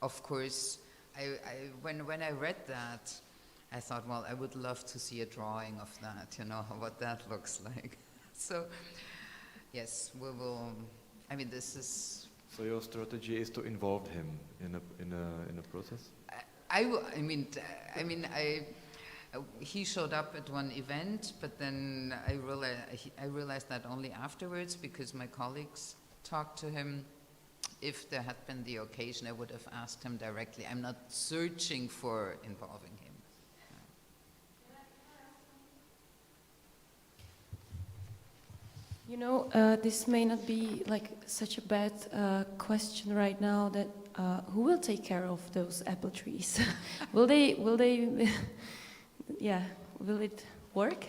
Speaker 1: of course when I read that, I thought, well, I would love to see a drawing of that, you know, what that looks like. So, yes, we will. I mean, this is.
Speaker 8: So your strategy is to involve him in a process.
Speaker 1: He showed up at one event, but then I realized that only afterwards because my colleagues talked to him. If there had been the occasion, I would have asked him directly. I'm not searching for involving him.
Speaker 9: You know, this may not be like such a bad question right now. That who will take care of those apple trees? Will they? Yeah, will it work?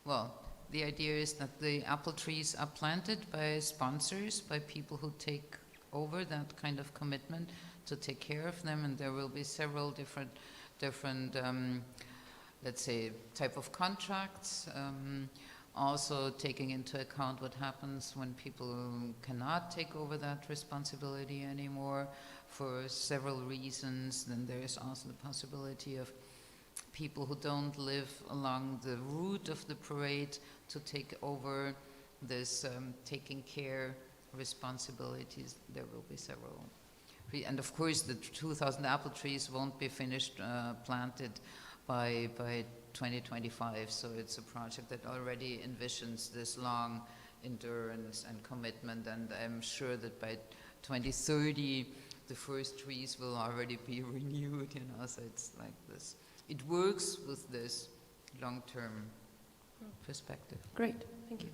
Speaker 1: Well, the idea is that the apple trees are planted by sponsors, by people who take over that kind of commitment to take care of them, and there will be several different let's say, type of contracts. Also taking into account what happens when people cannot take over that responsibility anymore for several reasons. Then there is also the possibility of people who don't live along the route of the parade to take over this taking care responsibilities. There will be several. And of course the 2,000 apple trees won't be finished planted by 2025, so it's a project that already envisions this long endurance and commitment, and I'm sure that by 2030 the first trees will already be renewed, you know, so it's like this. It works with this long-term perspective.
Speaker 9: Great, thank you.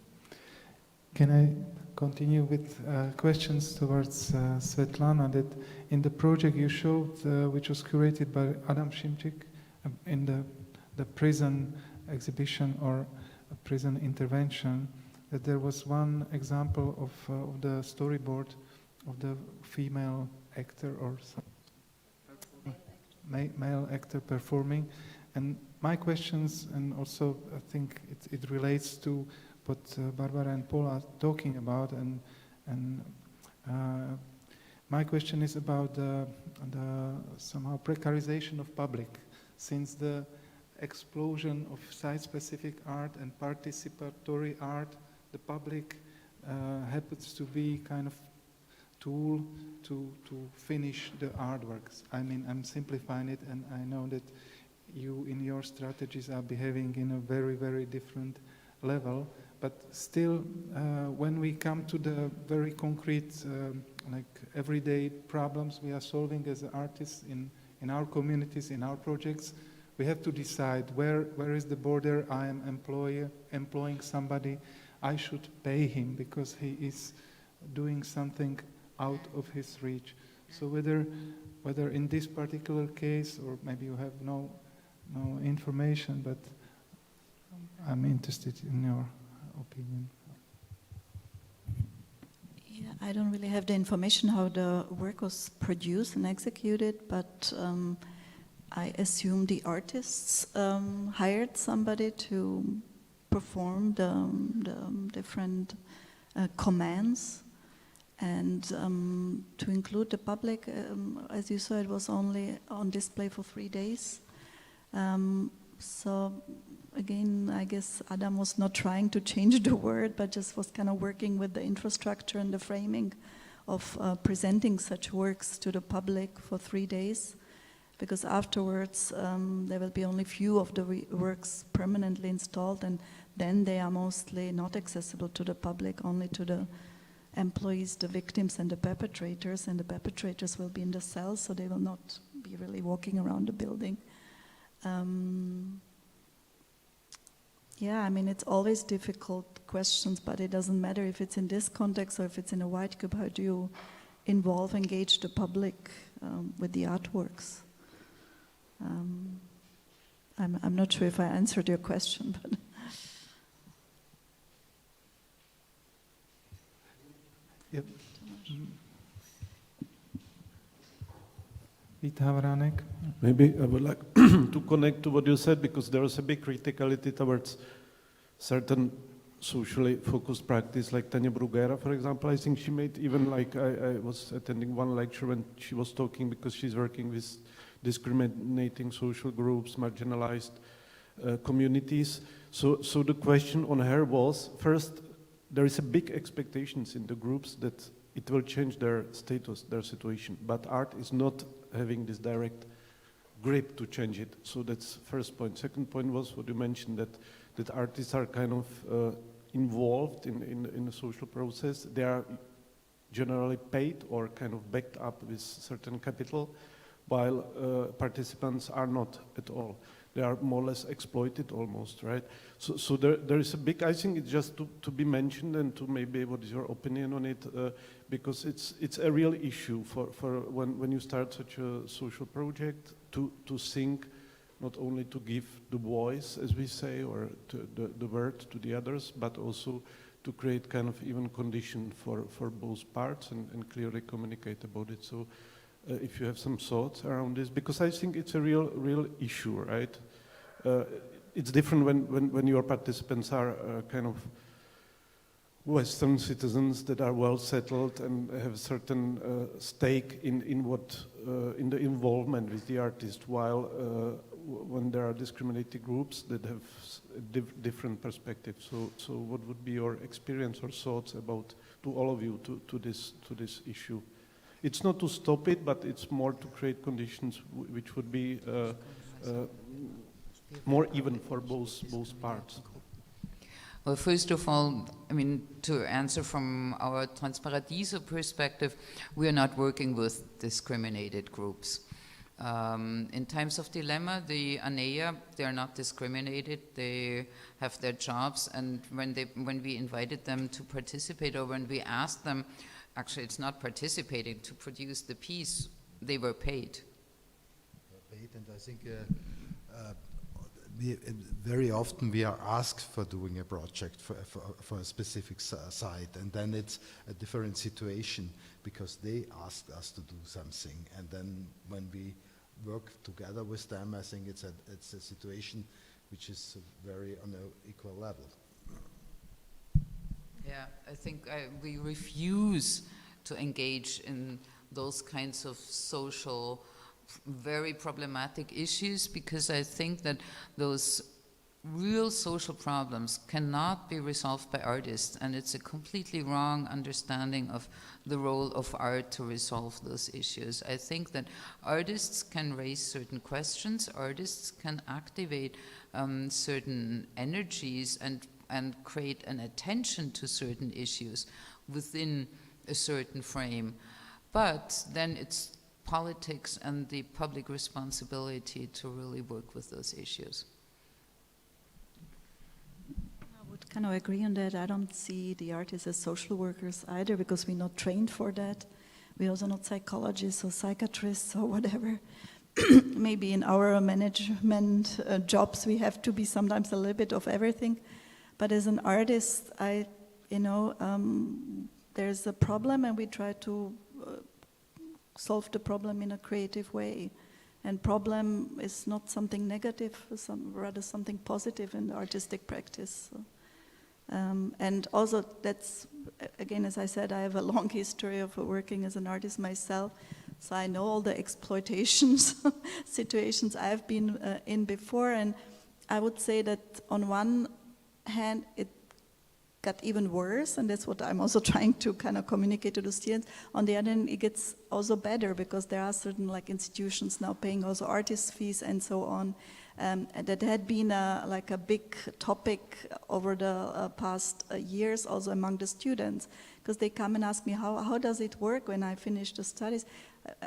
Speaker 3: Can I continue with questions towards Svetlana? That in the project you showed, which was curated by Adam Šimčík, in the prison exhibition or prison intervention, that there was one example of the storyboard of the female actor or male actor performing. And my questions, and also I think it relates to what Barbara and Paul are talking about, and my question is about the somehow precarization of public, since the explosion of site-specific art and participatory art, the public happens to be kind of tool to finish the artworks. I mean, I'm simplifying it, and I know that you in your strategies are behaving in a very, very different level, but still when we come to the very concrete like everyday problems we are solving as artists in our communities, in our projects, we have to decide where is the border. I am employing somebody, I should pay him because he is doing something out of his reach. So whether in this particular case, or maybe you have no information, but I'm interested in your opinion.
Speaker 5: Yeah, I don't really have the information how the work was produced and executed, but I assume the artists hired somebody to perform the different commands, and to include the public. As you saw, it was only on display for 3 days. So again, I guess Adam was not trying to change the word, but just was kind of working with the infrastructure and the framing of presenting such works to the public for 3 days, because afterwards there will be only few of the works permanently installed, and then they are mostly not accessible to the public, only to the employees, the victims and the perpetrators, and the perpetrators will be in the cells, so they will not be really walking around the building. Yeah, I mean, it's always difficult questions, but it doesn't matter if it's in this context or if it's in a white cube. How do you engage the public with the artworks? I'm not sure if I answered your question, but...
Speaker 3: Yep. Vít Havránek.
Speaker 10: Maybe I would like to connect to what you said, because there is a big criticality towards certain socially focused practice, like Tanya Bruguera, for example. I think she made even like, I was attending one lecture when she was talking, because she's working with discriminating social groups, marginalized communities. So the question on her was, first, there is a big expectations in the groups that it will change their status, their situation, but art is not having this direct grip to change it. So that's first point. Second point was what you mentioned, that artists are kind of involved in the social process. They are generally paid or kind of backed up with certain capital, while participants are not at all. They are more or less exploited almost, right? So there is a big, I think it's just to be mentioned, and to maybe what is your opinion on it, because it's a real issue for when you start such a social project, to think, not only to give the voice, as we say, or to the word to the others, but also to create kind of even condition for both parts and clearly communicate about it. So if you have some thoughts around this, because I think it's a real issue, right? It's different when your participants are kind of Western citizens that are well settled and have a certain stake in what in the involvement with the artist, while when there are discriminated groups that have a different perspective. So what would be your experience or thoughts about, to all of you, to this issue? It's not to stop it, but it's more to create conditions which would be more even for both parts.
Speaker 1: Well, first of all, I mean, to answer from our Transparadiso perspective, we are not working with discriminated groups. In times of dilemma, the ANEA, they are not discriminated. They have their jobs, and when we invited them to participate, or when we asked them, actually it's not participating, to produce the piece, they were paid.
Speaker 2: And I think very often we are asked for doing a project for a specific site, and then it's a different situation because they asked us to do something, and then when we work together with them, I think it's a situation which is very on an equal level.
Speaker 1: Yeah, I think we refuse to engage in those kinds of social, very problematic issues, because I think that those real social problems cannot be resolved by artists, and it's a completely wrong understanding of the role of art to resolve those issues. I think that artists can raise certain questions, artists can activate certain energies and create an attention to certain issues within a certain frame, but then it's politics and the public responsibility to really work with those issues.
Speaker 5: I would kind of agree on that. I don't see the artists as social workers either, because we're not trained for that. We're also not psychologists or psychiatrists or whatever. Maybe in our management jobs we have to be sometimes a little bit of everything. But as an artist, there's a problem, and we try to solve the problem in a creative way. And problem is not something negative, rather something positive in the artistic practice. So, and also that's, again, as I said, I have a long history of working as an artist myself, so I know all the exploitations situations I've been in before, and I would say that on one hand it got even worse, and that's what I'm also trying to kind of communicate to the students. On the other hand, it gets also better, because there are certain institutions now paying also artist fees and so on. And that had been a big topic over the past years also among the students, because they come and ask me, how does it work when I finish the studies?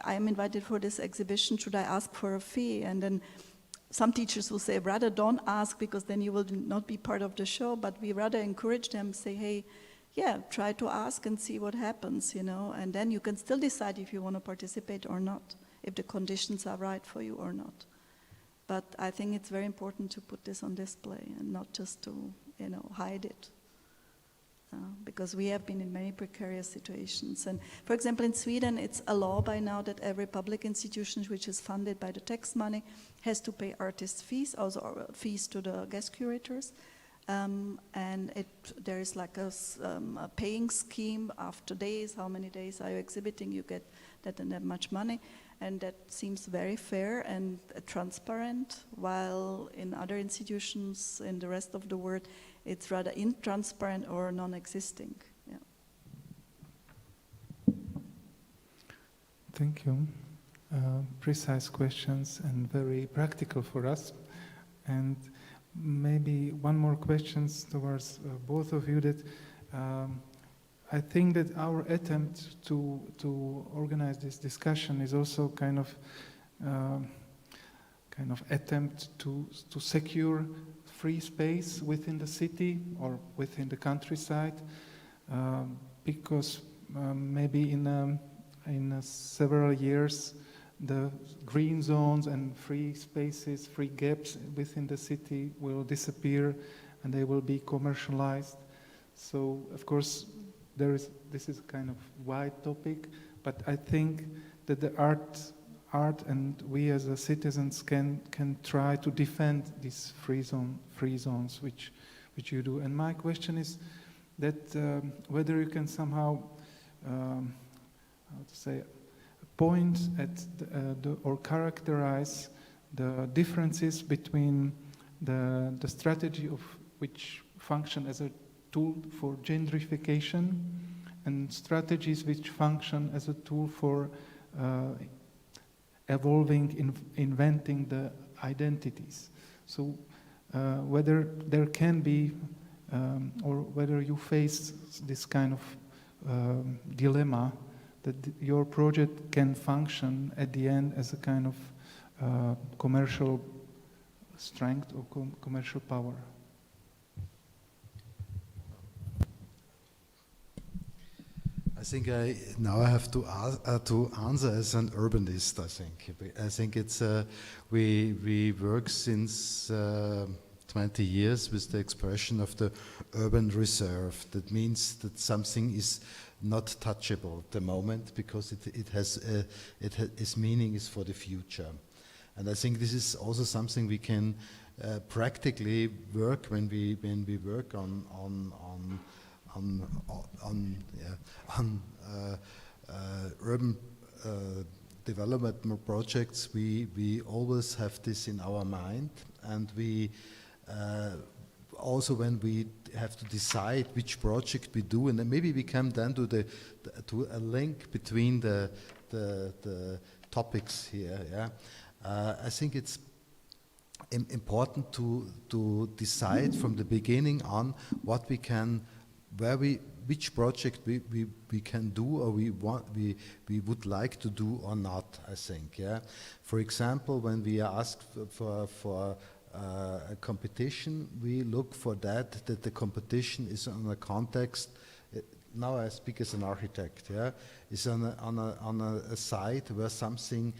Speaker 5: I am invited for this exhibition, should I ask for a fee? And then some teachers will say, rather don't ask, because then you will not be part of the show, but we rather encourage them, say, hey, yeah, try to ask and see what happens, and then you can still decide if you want to participate or not, if the conditions are right for you or not. But I think it's very important to put this on display and not just to, hide it. Because we have been in many precarious situations. And for example, in Sweden, it's a law by now that every public institution which is funded by the tax money has to pay artist fees, also fees to the guest curators. And there is a paying scheme after days, how many days are you exhibiting, you get that and that much money. And that seems very fair and transparent, while in other institutions in the rest of the world, it's rather intransparent or non-existing. Yeah.
Speaker 3: Thank you. Precise questions and very practical for us. And maybe one more question towards both of you. That I think that our attempt to organize this discussion is also kind of attempt to secure free space within the city or within the countryside, because maybe in several years the green zones and free spaces, free gaps within the city will disappear and they will be commercialized. So of course this is a kind of wide topic, but I think that the art and we as citizens can try to defend these free zones which you do. And my question is that whether you can somehow point at or characterize the differences between the strategy of which function as a tool for gentrification and strategies which function as a tool for evolving, inventing the identities. So whether there can be or whether you face this kind of dilemma that your project can function at the end as a kind of commercial strength or commercial power.
Speaker 2: I think now I have to answer as an urbanist. I think it's we work since 20 years with the expression of the urban reserve. That means that something is not touchable at the moment because its meaning is for the future. And I think this is also something we can practically work when we work on urban development projects. We always have this in our mind, and we also when we have to decide which project we do, and then maybe we come then to a link between the topics here. Yeah, I think it's important to decide from the beginning on what we can, which project we can do or we would like to do or not. I think, yeah. For example, when we ask for a competition, we look for that the competition is on a context. Now I speak as an architect. Yeah, is on a site where something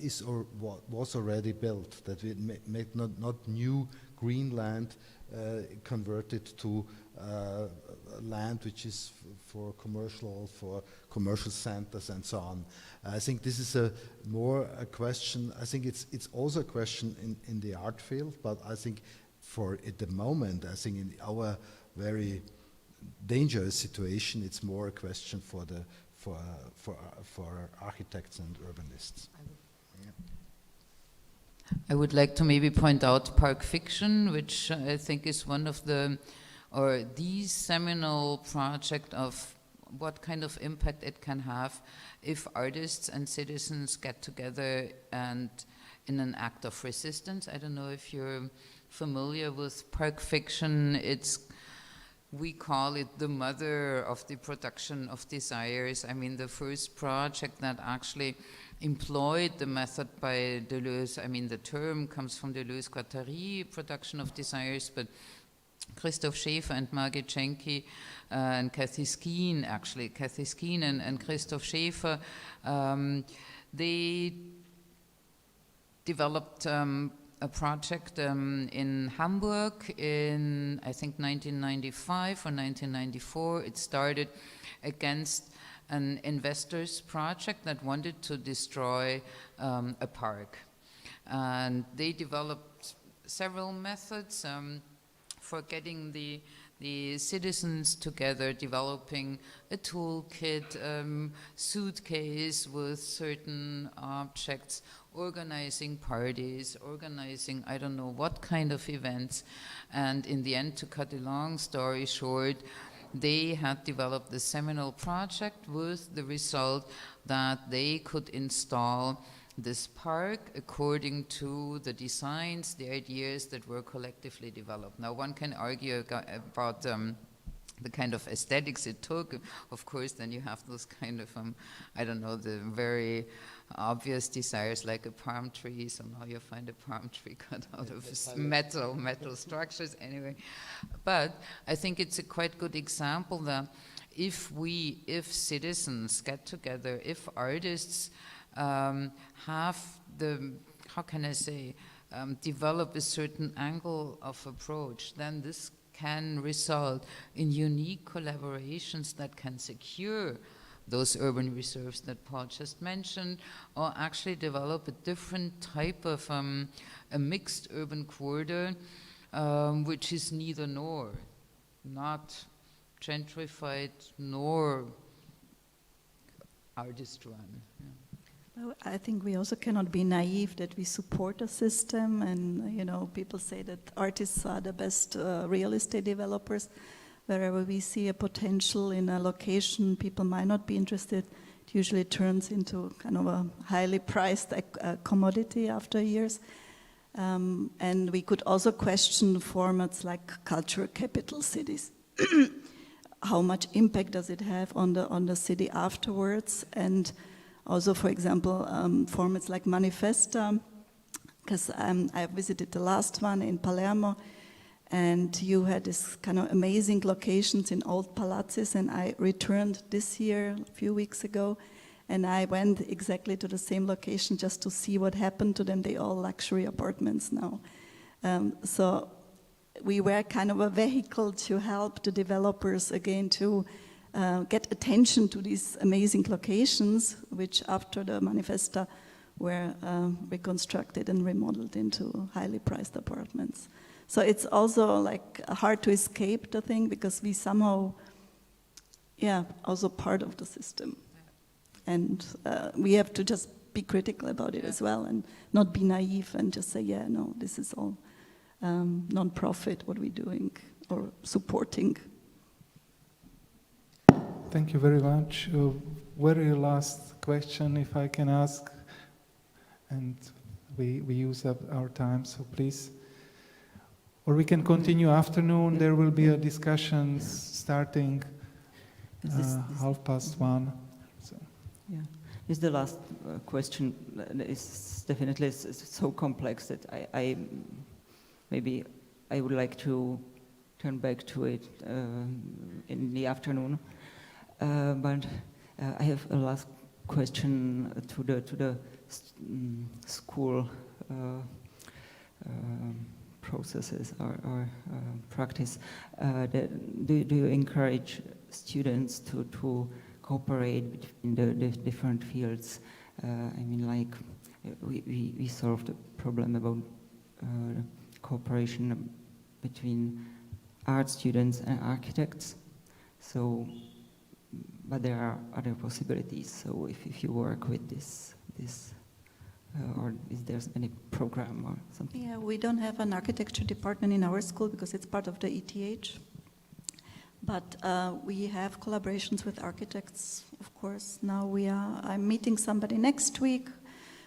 Speaker 2: is or was already built, that we make not new green land converted to land which is for commercial centers and so on. I think this is more a question. I think it's also a question in the art field, but I think at the moment, I think in our very dangerous situation, it's more a question for architects and urbanists.
Speaker 1: I would like to maybe point out Park Fiction, which I think is one of the seminal project of what kind of impact it can have if artists and citizens get together and in an act of resistance. I don't know if you're familiar with Park Fiction. We call it the mother of the production of desires. I mean, the first project that actually employed the method by Deleuze. I mean, the term comes from Deleuze-Guattari, production of desires, but Christoph Schäfer and Margit Schenke and Kathy Skeen and Christoph Schäfer, they developed a project in Hamburg in, I think, 1995 or 1994. It started against an investor's project that wanted to destroy a park. And they developed several methods for getting the citizens together, developing a toolkit, suitcase with certain objects, organizing parties, organizing I don't know what kind of events. And in the end, to cut a long story short, they had developed the seminal project with the result that they could install this park according to the designs, the ideas that were collectively developed. Now, one can argue about the kind of aesthetics it took. Of course, then you have those kind of, I don't know, the very obvious desires like a palm tree. So now you find a palm tree cut out of metal structures anyway. But I think it's a quite good example that if citizens get together, if artists have the, how can I say, develop a certain angle of approach, then this can result in unique collaborations that can secure those urban reserves that Paul just mentioned, or actually develop a different type of a mixed urban corridor, which is neither nor, not gentrified nor artist run. Yeah.
Speaker 5: I think we also cannot be naive that we support a system, and people say that artists are the best real estate developers. Wherever we see a potential in a location, people might not be interested. It usually turns into kind of a highly priced commodity after years. And we could also question formats like cultural capital cities. How much impact does it have on the city afterwards? And also, for example, formats like Manifesta, because I visited the last one in Palermo, and you had this kind of amazing locations in old palaces, and I returned this year, a few weeks ago, and I went exactly to the same location just to see what happened to them. They all luxury apartments now. So we were kind of a vehicle to help the developers again to get attention to these amazing locations, which after the Manifesta were reconstructed and remodeled into highly priced apartments. So it's also like hard to escape the thing because we somehow, also part of the system. And we have to just be critical about it as well and not be naive and just say, no, this is all non-profit, what we're doing or supporting.
Speaker 3: Thank you very much. Very last question, if I can ask, and we use up our time, so please. Or we can continue afternoon. There will be a discussion starting 1:30. So.
Speaker 4: Yeah, this is the last question. It's definitely so complex that maybe I would like to turn back to it in the afternoon. But I have a last question to the school processes or practice. Do you encourage students to cooperate between the different fields? I mean, like we solved the problem about cooperation between art students and architects. So, but there are other possibilities. So, if you work with this, or is there any program or something?
Speaker 5: Yeah, we don't have an architecture department in our school because it's part of the ETH. But we have collaborations with architects, of course. Now I'm meeting somebody next week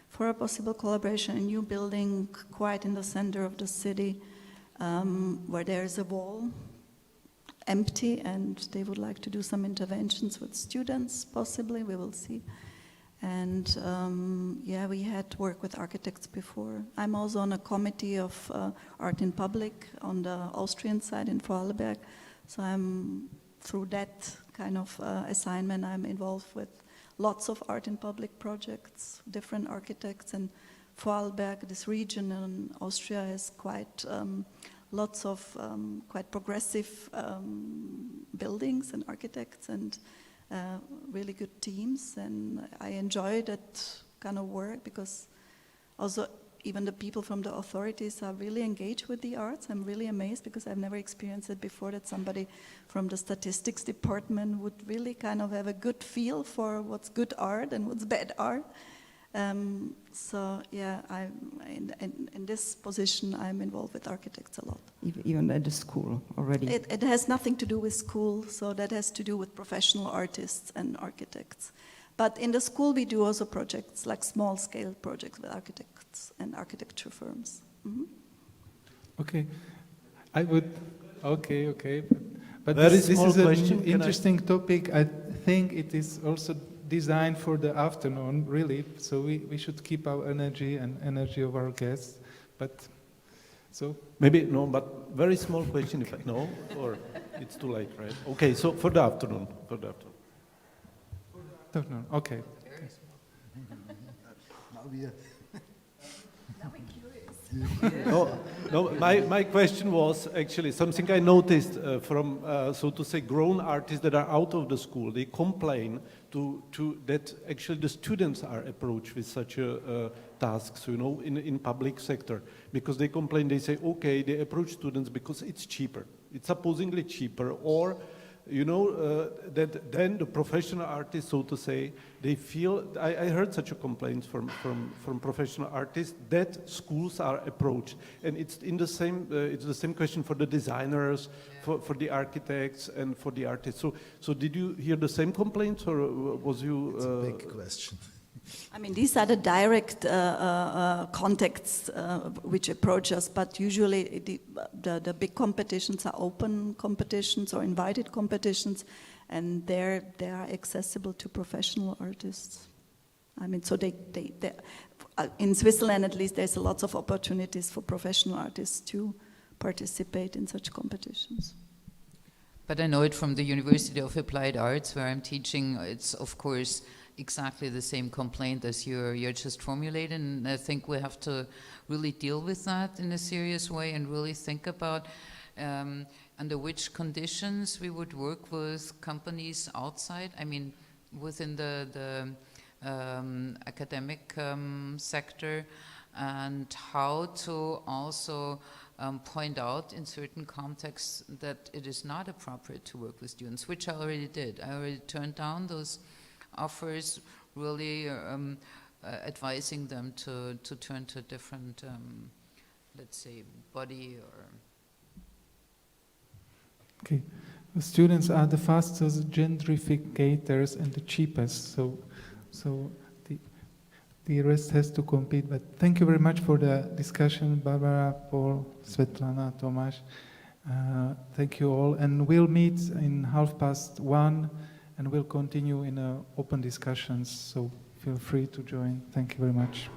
Speaker 5: for a possible collaboration, a new building quite in the center of the city where there is a wall empty and they would like to do some interventions with students, possibly, we will see. And we had work with architects before. I'm also on a committee of art in public on the Austrian side in Vorarlberg. So I'm, through that kind of assignment, I'm involved with lots of art in public projects, different architects, and Vorarlberg, this region in Austria, has quite lots of quite progressive buildings and architects and really good teams, and I enjoy that kind of work because also even the people from the authorities are really engaged with the arts. I'm really amazed because I've never experienced it before that somebody from the statistics department would really kind of have a good feel for what's good art and what's bad art. So yeah, in this position I'm involved with architects a lot.
Speaker 4: Even at the school already?
Speaker 5: It has nothing to do with school, so that has to do with professional artists and architects. But in the school we do also projects, like small-scale projects with architects and architecture firms. Mm-hmm.
Speaker 3: Okay, I would, okay. But
Speaker 10: Very
Speaker 3: this
Speaker 10: small
Speaker 3: is an
Speaker 10: question.
Speaker 3: interesting topic. I think it is also designed for the afternoon, really, so we should keep our energy and energy of our guests, but so...
Speaker 10: Maybe, no, but very small question, if I know, or it's too late, right? Okay, so for the afternoon,
Speaker 3: Afternoon, okay.
Speaker 10: No, my question was actually something I noticed from, so to say, grown artists that are out of the school. They complain to that actually the students are approached with such tasks, you know, in public sector, because they complain. They say, okay, they approach students because it's cheaper. It's supposedly cheaper, or you know, that then the professional artists, so to say, they feel, I heard such a complaint from professional artists that schools are approached. And it's in the same, it's the same question for the designers, for the architects and for the artists. So did you hear the same complaints, or was you...
Speaker 2: It's a big question.
Speaker 5: I mean, these are the direct contacts which approach us, but usually the big competitions are open competitions or invited competitions, and they are accessible to professional artists. I mean, so in Switzerland at least, there's lots of opportunities for professional artists to participate in such competitions.
Speaker 1: But I know it from the University of Applied Arts, where I'm teaching. It's of course exactly the same complaint as you're just formulating, and I think we have to really deal with that in a serious way and really think about under which conditions we would work with companies outside. I mean, within the academic sector, and how to also point out in certain contexts that it is not appropriate to work with students, which I already did. I already turned down those offers, really advising them to turn to a different, let's say, body or...
Speaker 3: Okay, the students are the fastest gentrificators and the cheapest, so the rest has to compete. But thank you very much for the discussion, Barbara, Paul, Svetlana, Tomáš. Thank you all, and we'll meet in 1:30, and we'll continue in open discussions, so feel free to join. Thank you very much.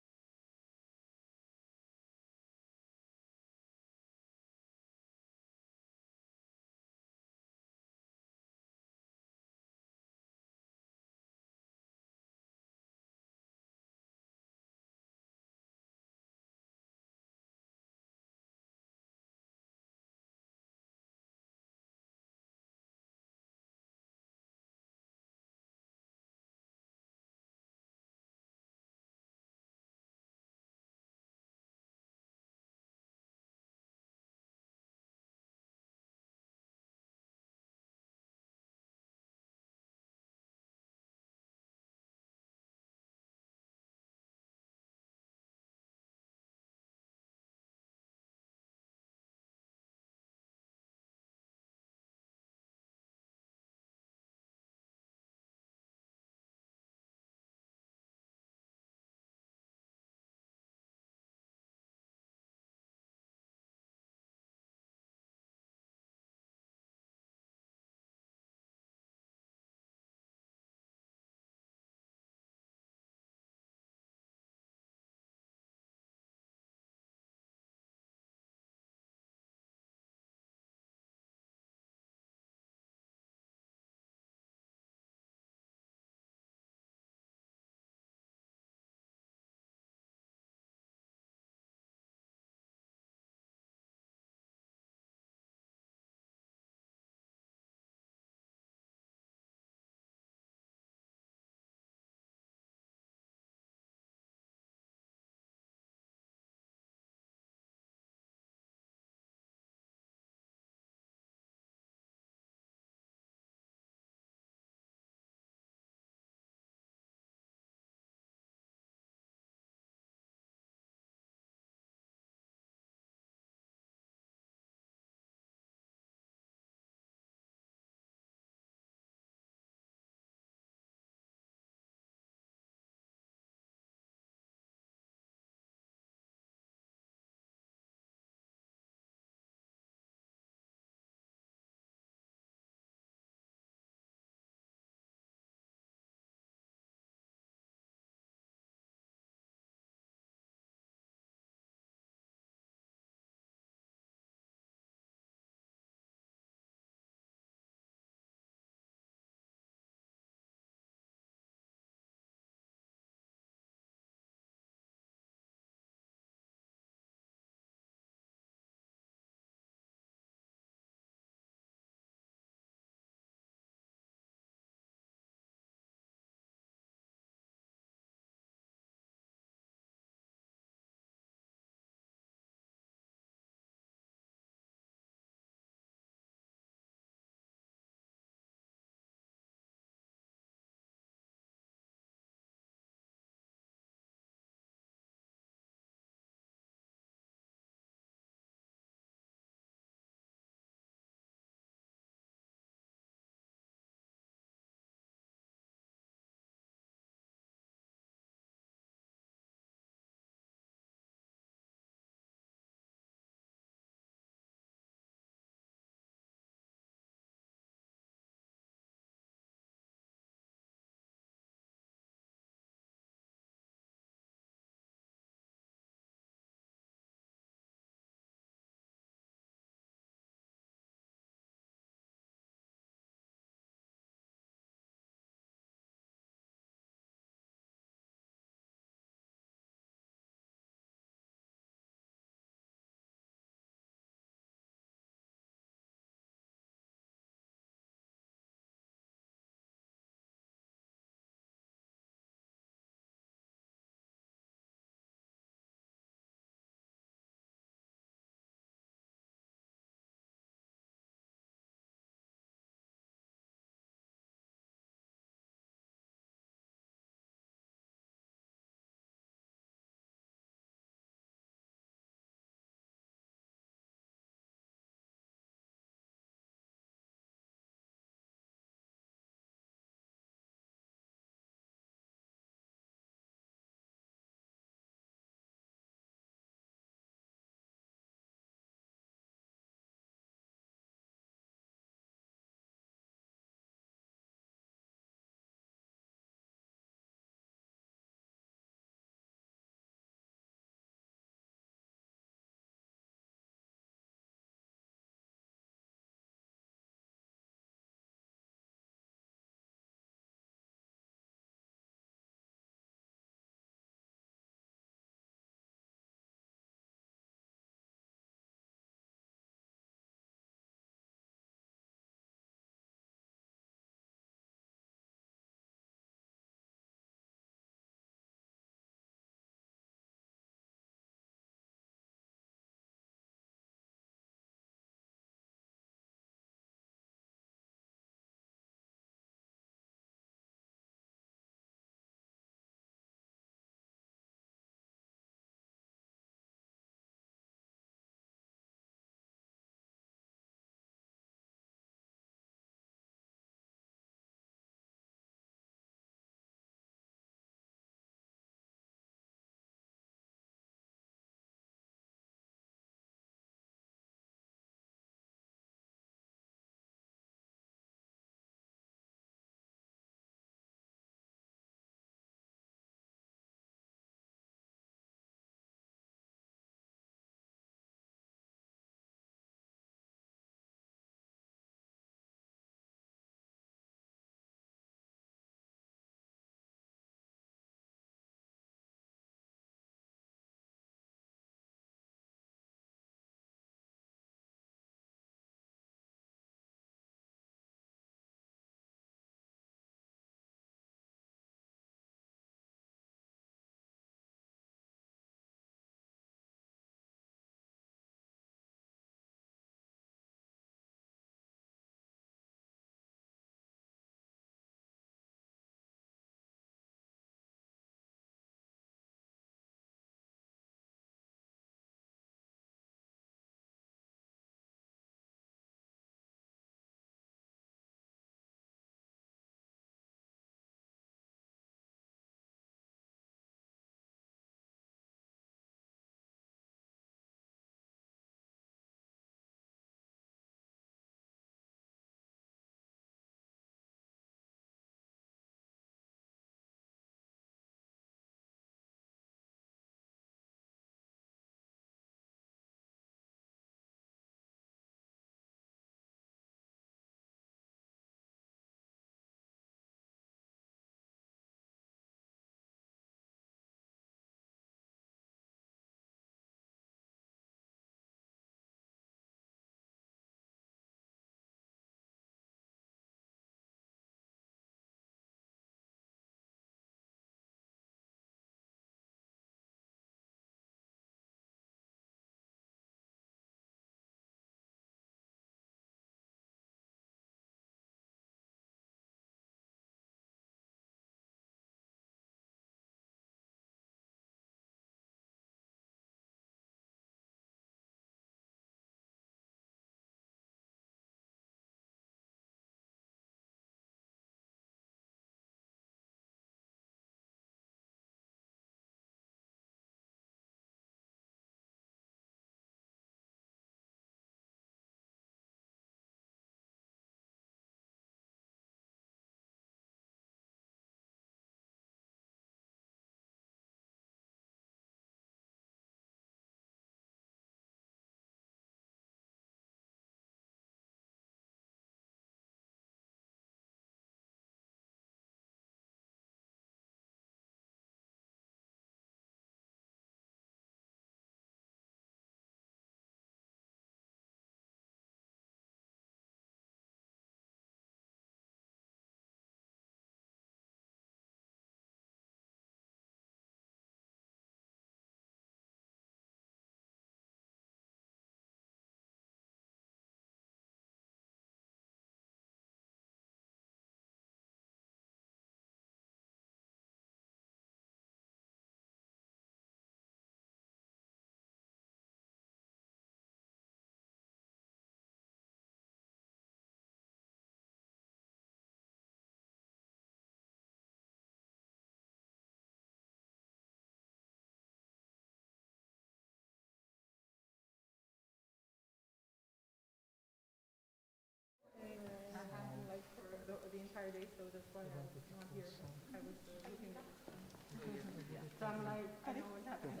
Speaker 11: entire day, so that's why I'm not here. I was looking at it. So I'm like, I know what happened.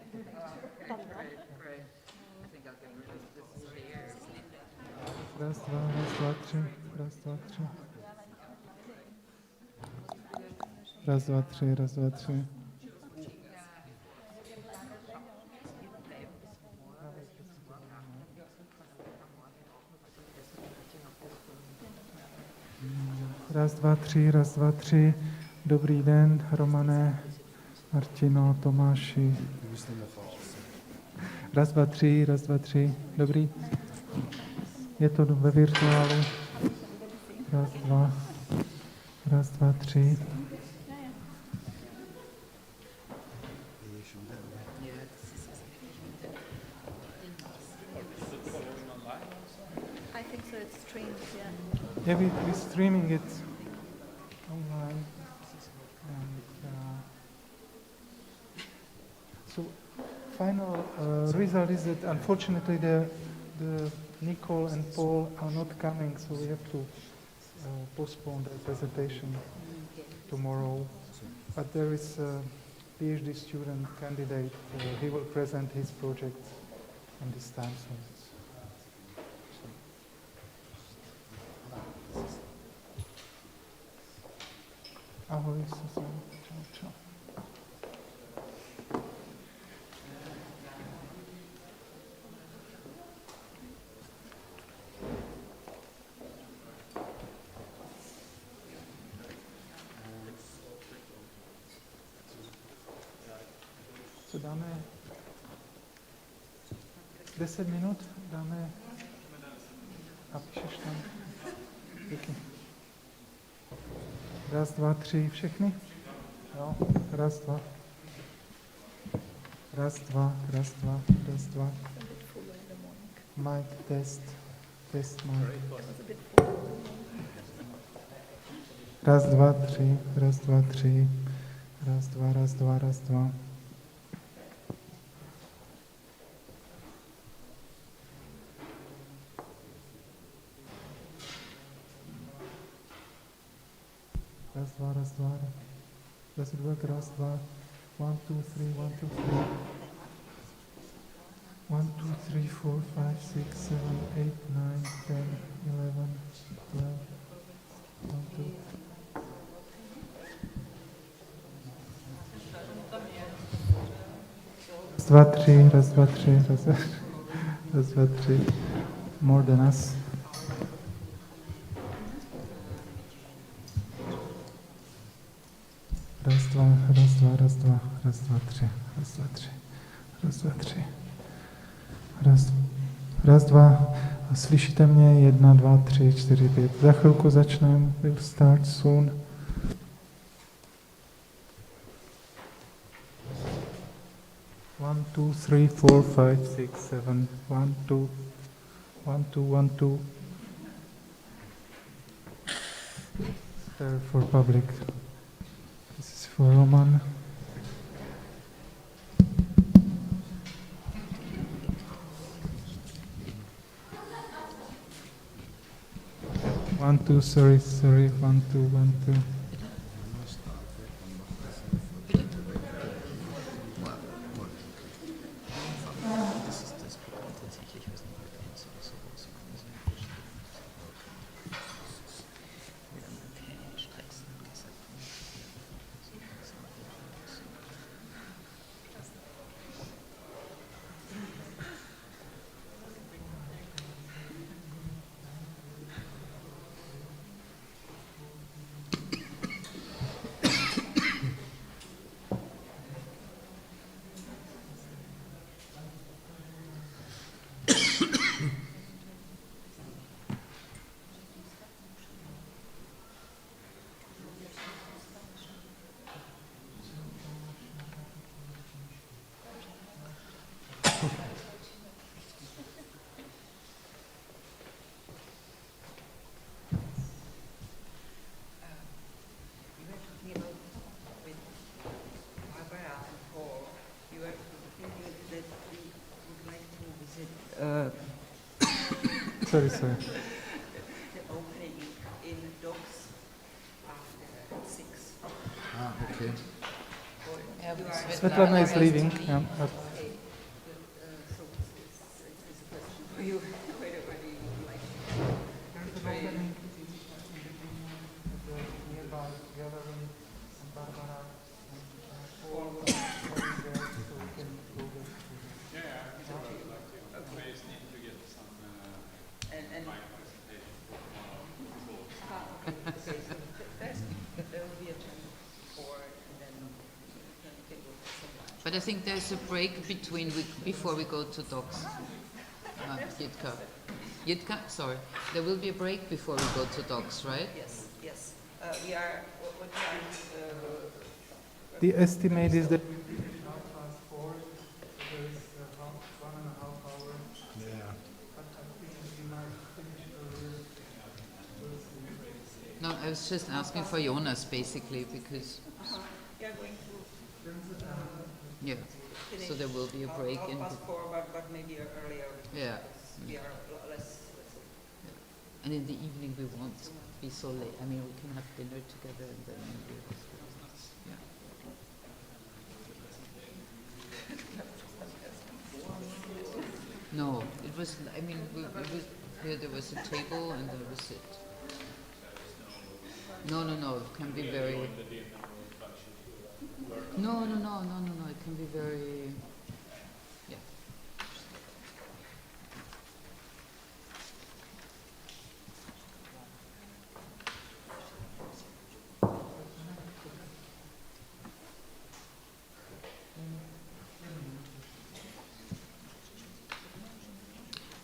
Speaker 1: Right. I think I'll get rid of this chair.
Speaker 3: Raz, dva, tři. Raz, dva, tři. Raz, dva, tři, raz, dva, tři. Raz, dva, tři, raz, dva, tři. Dobrý den, Romane, Martino, Tomáši. Raz, dva, tři, raz, dva, tři. Dobrý. Je to ve virtuálu. Raz, dva, tři.
Speaker 5: I think so, it's streamed, yeah.
Speaker 3: Yeah, we're streaming it online. And, so, final result is that unfortunately the Nicole and Paul are not coming, so we have to postpone the presentation tomorrow. But there is a PhD student candidate. He will present his project on this time. So ahoj, Susan. Čau. Co dáme? 10 minut? Dáme? Napíšeš tam? Díky. Raz, dva, tři, všechny? Jo, raz, dva. Raz, dva, raz, dva, raz, dva. Mic, test, mic. Raz, dva, tři, raz, dva, tři. Raz, dva, raz, dva, raz, dva. Raz, dva, raz, dva. Does it work? Raz, dva. 1, 2, 3, 1, 2, 3. 1, 2, 3, 4, 5, 6, 7, 8, 9, 10, 11, 12. 1, 2. Raz, dva, tři, raz, dva, tři, raz, dva, tři. More than us. Raz, dva, tři. Raz, dva. Slyšíte mě? 1, 2, 3, 4, 5. Za chvilku začneme. We'll start soon. One, two, three, four, 5, 6, 7. 1, 2. 1, 2, 1, 2. There for public. This is for Roman. One, two, sorry, 1, 2, 1, 2. Sorry.
Speaker 4: The opening in docs
Speaker 2: Okay.
Speaker 3: Svetlana is leaving. Yeah, but
Speaker 1: But I think there's a break before we go to docs. Jitka. Jitka, sorry. There will be a break before we go to docs, right?
Speaker 4: Yes, yes. We are.
Speaker 3: the estimate is that we finish 4:30, so there is 1.5 hours.
Speaker 2: Yeah.
Speaker 3: But I think we might finish earlier.
Speaker 1: No, I was just asking for Jonas, basically, because...
Speaker 4: We are going to.
Speaker 1: Yeah, so there will be a break in...
Speaker 4: But maybe earlier.
Speaker 1: Yeah.
Speaker 4: We are less.
Speaker 1: And in the evening we won't be so late. I mean, we can have dinner together and then maybe... Yeah. No, it was, I mean, there was a table and there was it. No, it can be very... No, it can be very... Yeah.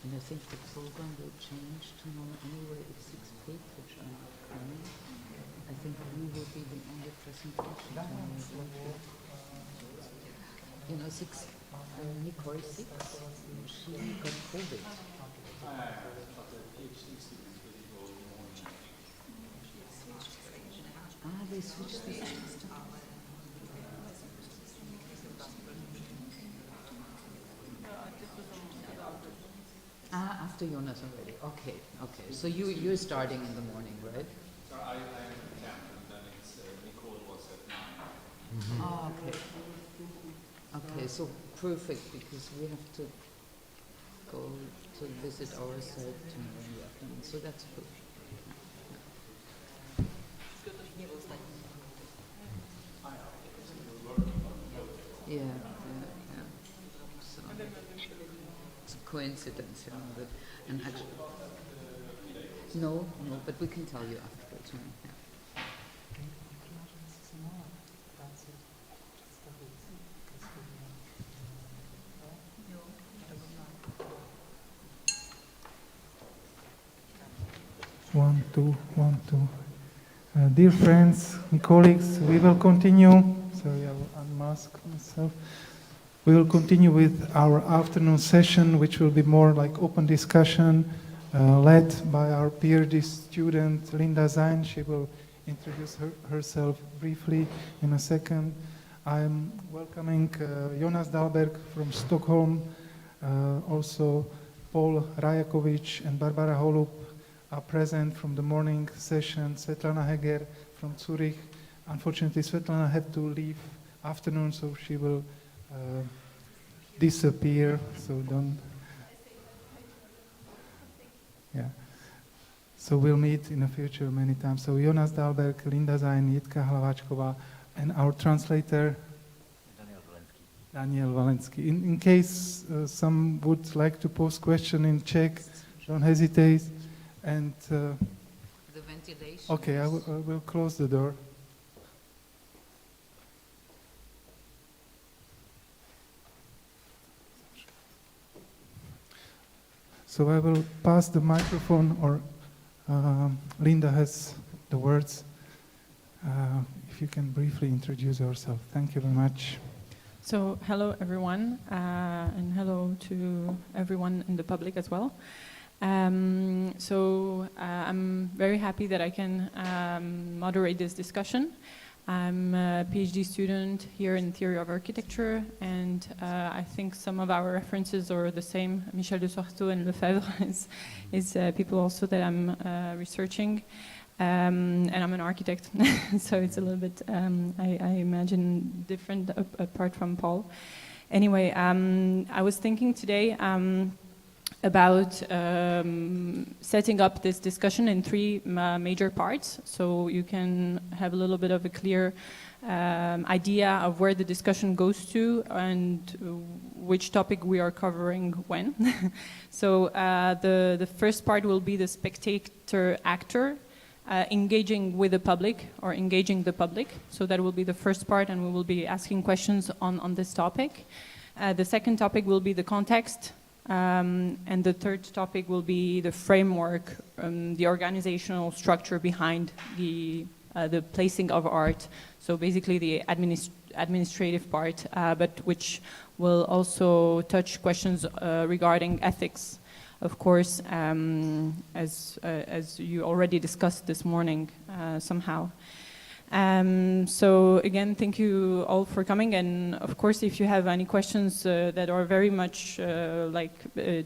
Speaker 1: And I think the program will change tomorrow anyway if 6 papers are not coming. I think we will be the only presentation tomorrow. You know, Nicole 6, she got COVID. They switched the system. After Jonas already. Okay. So you're starting in the morning, right?
Speaker 12: So I am at 10, and then it's Nicole was at 9.
Speaker 1: Okay. Okay, so perfect, because we have to go to visit our site tomorrow in the afternoon. So that's perfect. Yeah. So it's a coincidence, you know, that, and actually, no, but we can tell you afterwards. Yeah.
Speaker 3: One, two. Dear friends and colleagues, we will continue. Sorry, I will unmask myself. We will continue with our afternoon session, which will be more like open discussion, led by our PhD student, Linda Zain. She will introduce herself briefly in a second. I am welcoming Jonas Dahlberg from Stockholm, also Paul Rajakovic and Barbara Holub are present from the morning session. Svetlana Heger from Zurich. Unfortunately, Svetlana had to leave afternoon, so she will disappear. So don't. Yeah. So we'll meet in the future many times. So Jonas Dahlberg, Linda Zain, Jitka Hlavačková, and our translator Daniel Valensky. In case some would like to pose question in Czech, don't hesitate. And
Speaker 1: the ventilation.
Speaker 3: okay, I will close the door. So I will pass the microphone, or Linda has the words. If you can briefly introduce yourself. Thank you very much.
Speaker 13: So hello everyone, and hello to everyone in the public as well. I'm very happy that I can moderate this discussion. I'm a PhD student here in theory of architecture, and I think some of our references are the same. Michel de Soarteau and Lefebvre is people also that I'm researching. And I'm an architect, so it's a little bit, I imagine, different apart from Paul. Anyway, I was thinking today about setting up this discussion in three major parts, so you can have a little bit of a clear idea of where the discussion goes to and which topic we are covering when. So the first part will be the spectator actor engaging with the public or engaging the public. So that will be the first part, and we will be asking questions on this topic. The second topic will be the context, and the third topic will be the framework, the organizational structure behind the placing of art. So basically the administrative part, but which will also touch questions regarding ethics, of course, as you already discussed this morning somehow. So again, thank you all for coming, and of course, if you have any questions that are very much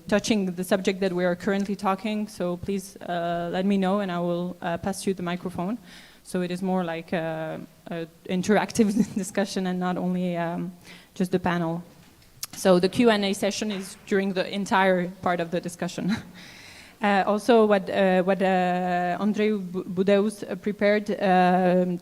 Speaker 13: touching the subject that we are currently talking, so please let me know and I will pass you the microphone. So it is more like an interactive discussion and not only just the panel. So the Q&A session is during the entire part of the discussion. Also, what Andrei Budeus prepared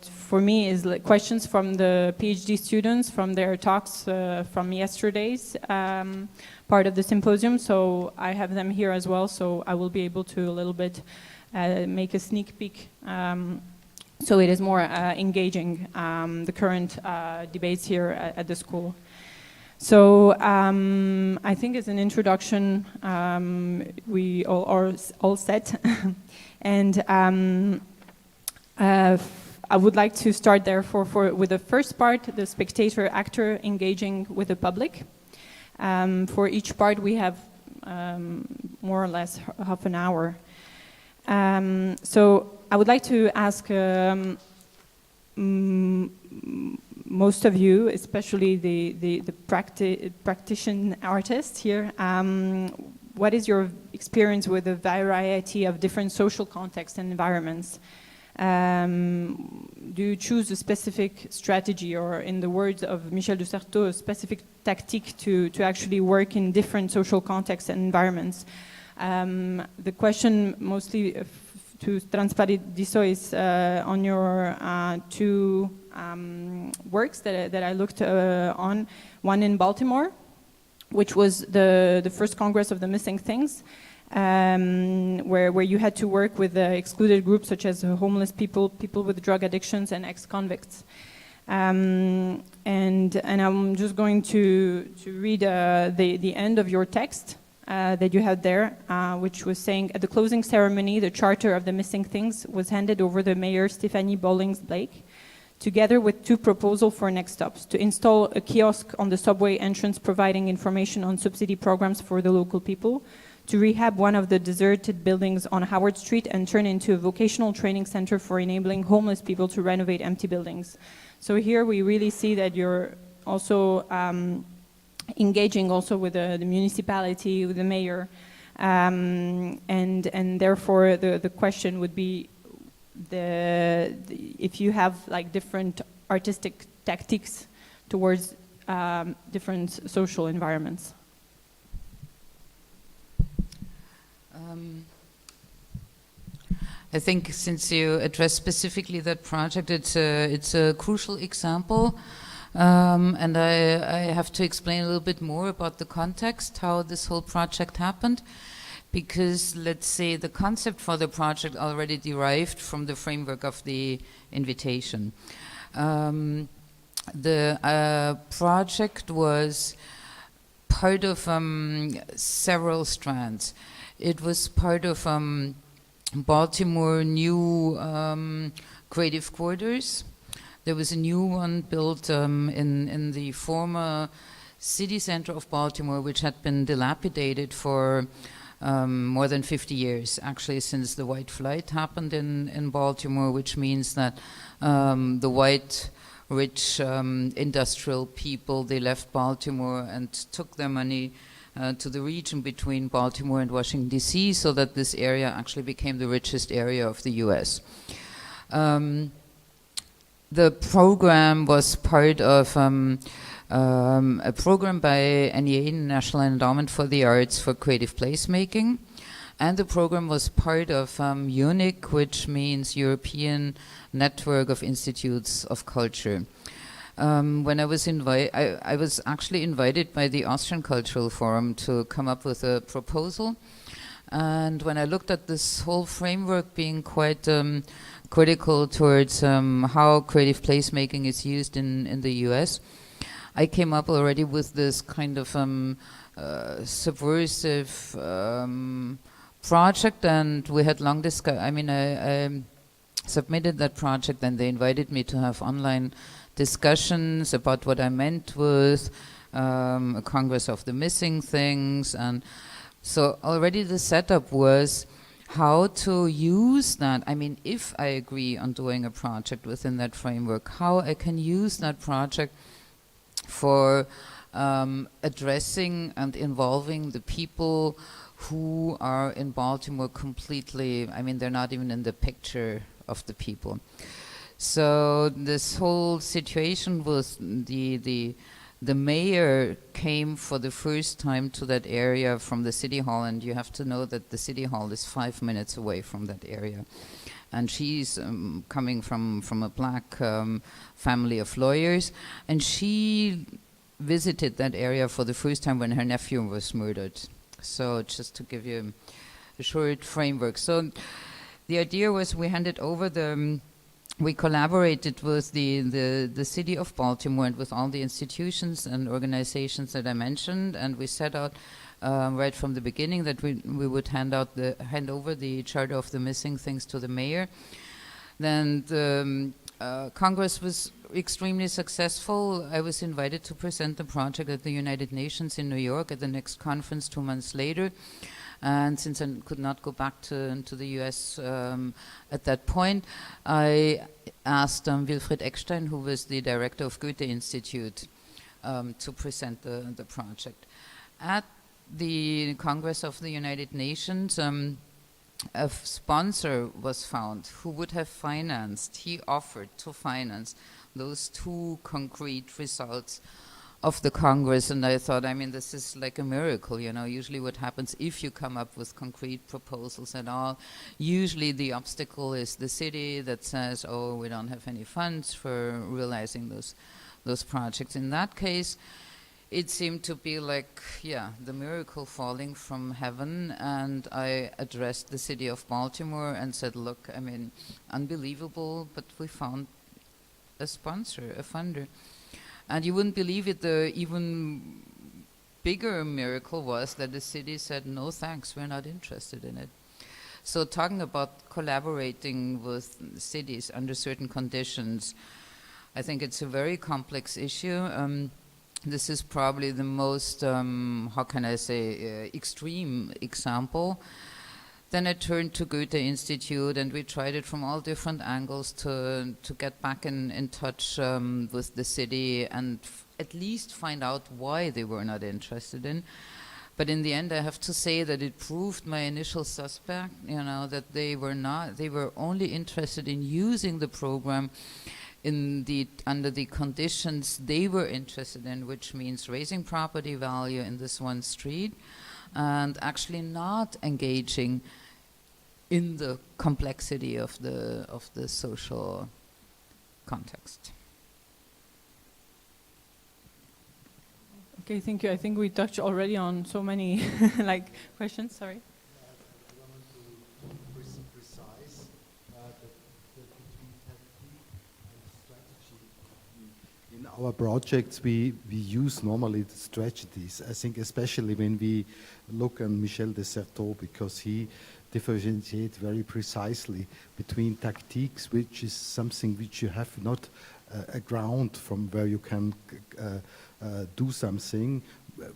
Speaker 13: for me is questions from the PhD students from their talks from yesterday's part of the symposium. So I have them here as well, so I will be able to a little bit make a sneak peek. So it is more engaging the current debates here at the school. So I think as an introduction, we are all set. And I would like to start therefore with the first part, the spectator actor engaging with the public. For each part we have more or less half an hour. So I would like to ask most of you, especially the practitioner artists here, what is your experience with a variety of different social contexts and environments? Do you choose a specific strategy, or in the words of Michel de Certeau, a specific tactique to actually work in different social contexts and environments? The question mostly to Transparadiso is on your two works that I looked on. One in Baltimore, which was the first Congress of the Missing Things, where you had to work with excluded groups such as homeless people, people with drug addictions, and ex-convicts. And I'm just going to read the end of your text that you had there, which was saying, at the closing ceremony, the Charter of the Missing Things was handed over to Mayor Stephanie Bowlings-Blake, together with two proposals for next steps: to install a kiosk on the subway entrance providing information on subsidy programs for the local people, to rehab one of the deserted buildings on Howard Street and turn into a vocational training center for enabling homeless people to renovate empty buildings. So here we really see that you're also engaging also with the municipality, with the mayor, and therefore the question would be, if you have like different artistic tactics towards different social environments.
Speaker 1: I think since you addressed specifically that project, it's a crucial example, and I have to explain a little bit more about the context, how this whole project happened. Because, let's say, the concept for the project already derived from the framework of the invitation. The project was part of several strands. It was part of Baltimore new creative quarters. There was a new one built in the former city center of Baltimore, which had been dilapidated for more than 50 years, actually, since the white flight happened in Baltimore, which means that the white, rich industrial people, they left Baltimore and took their money to the region between Baltimore and Washington, D.C., so that this area actually became the richest area of the U.S. The program was part of a program by NEA, National Endowment for the Arts, for creative placemaking. And the program was part of UNIC, which means European Network of Institutes of Culture. When I was I was actually invited by the Austrian Cultural Forum to come up with a proposal. And when I looked at this whole framework being quite critical towards how creative placemaking is used in the US, I came up already with this kind of subversive project, and we had long discussion. I mean, I submitted that project, and they invited me to have online discussions about what I meant with a Congress of the Missing Things. And so already the setup was how to use that. I mean, if I agree on doing a project within that framework, how I can use that project for addressing and involving the people who are in Baltimore completely. I mean, they're not even in the picture of the people. So this whole situation was the mayor came for the first time to that area from the city hall, and you have to know that the city hall is 5 minutes away from that area. And she's coming from a black family of lawyers, and she visited that area for the first time when her nephew was murdered. So just to give you a short framework. So the idea was we handed over we collaborated with the city of Baltimore and with all the institutions and organizations that I mentioned, and we set out right from the beginning that we would hand over the Charter of the Missing Things to the mayor. Then the Congress was extremely successful. I was invited to present the project at the United Nations in New York at the next conference 2 months later. And since I could not go back to the US at that point, I asked Wilfried Eckstein, who was the director of Goethe Institute, to present the project. At the Congress of the United Nations, a sponsor was found who would have financed, he offered to finance those 2 concrete results of the Congress. And I thought, I mean, this is like a miracle, you know. Usually what happens if you come up with concrete proposals at all, usually the obstacle is the city that says, oh, we don't have any funds for realizing those projects. In that case, it seemed to be like, yeah, the miracle falling from heaven. And I addressed the city of Baltimore and said, look, I mean, unbelievable, but we found a sponsor, a funder. And you wouldn't believe it, the even bigger miracle was that the city said, no thanks, we're not interested in it. So talking about collaborating with cities under certain conditions, I think it's a very complex issue. This is probably the most, how can I say, extreme example. Then I turned to Goethe Institute, and we tried it from all different angles to get back in touch with the city and at least find out why they were not interested in. But in the end, I have to say that it proved my initial suspect, you know, that they were only interested in using the program under the conditions they were interested in, which means raising property value in this one street and actually not engaging in the complexity of the social context.
Speaker 13: Okay, thank you. I think we touched already on so many questions. Sorry.
Speaker 2: In our projects, we use normally the strategies. I think especially when we look at Michel de Certeau, because he differentiates very precisely between tactiques, which is something which you have not a ground from where you can do something,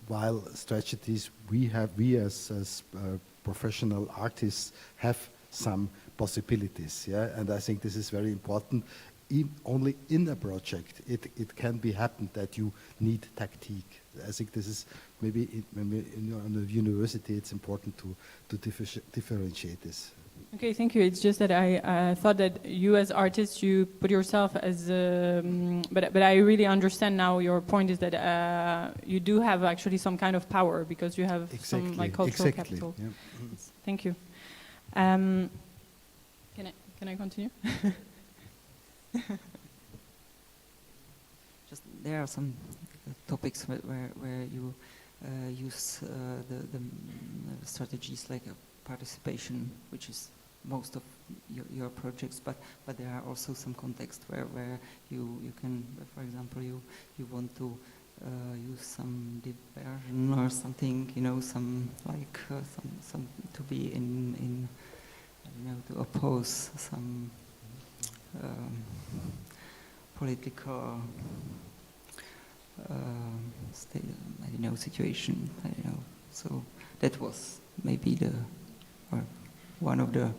Speaker 2: while strategies we as professional artists have some possibilities. Yeah, and I think this is very important. only in a project it can be happened that you need tactique. I think this is maybe on a university it's important to differentiate this.
Speaker 13: Okay, thank you. It's just that I thought that you as artists, you put yourself as, but I really understand now your point is that you do have actually some kind of power because you have some like cultural capital.
Speaker 2: Yeah.
Speaker 13: Thank you. Can I continue?
Speaker 4: Just there are some topics where you use the strategies like participation, which is most of your projects, but there are also some contexts where you can, for example, you want to use some diversion or something, some like some to be in to oppose some political situation. So that was maybe one of the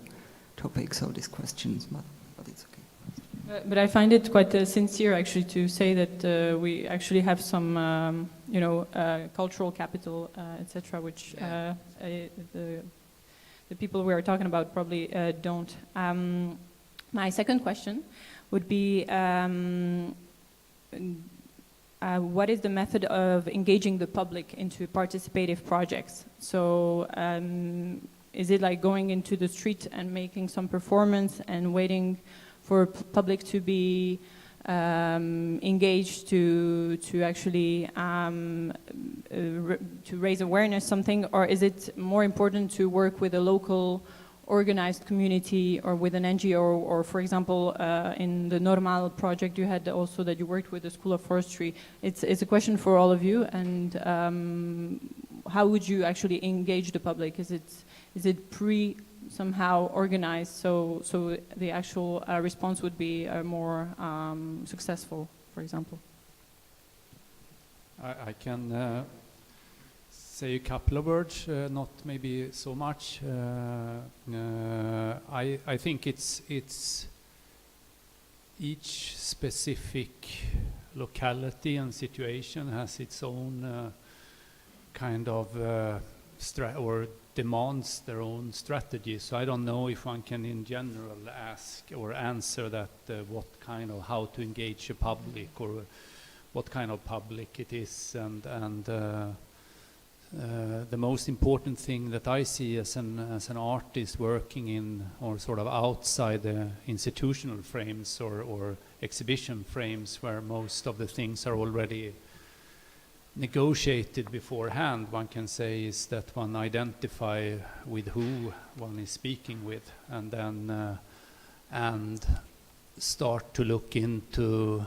Speaker 4: topics of these questions, but it's okay.
Speaker 13: But I find it quite sincere actually to say that we actually have some, cultural capital, etc., which the people we are talking about probably don't. My second question would be, what is the method of engaging the public into participative projects? So is it like going into the street and making some performance and waiting for public to be engaged to actually to raise awareness something, or is it more important to work with a local organized community or with an NGO, or for example in the Normal project you had also that you worked with the School of Forestry? It's a question for all of you, and how would you actually engage the public? Is it somehow organized so the actual response would be more successful, for example?
Speaker 14: I can say a couple of words, not maybe so much. I think it's each specific locality and situation has its own kind of or demands their own strategy. So I don't know if one can in general ask or answer that how to engage a public or what kind of public it is, and the most important thing that I see as an artist working in or sort of outside the institutional frames or exhibition frames where most of the things are already negotiated beforehand, one can say, is that one identify with who one is speaking with, and then and start to look into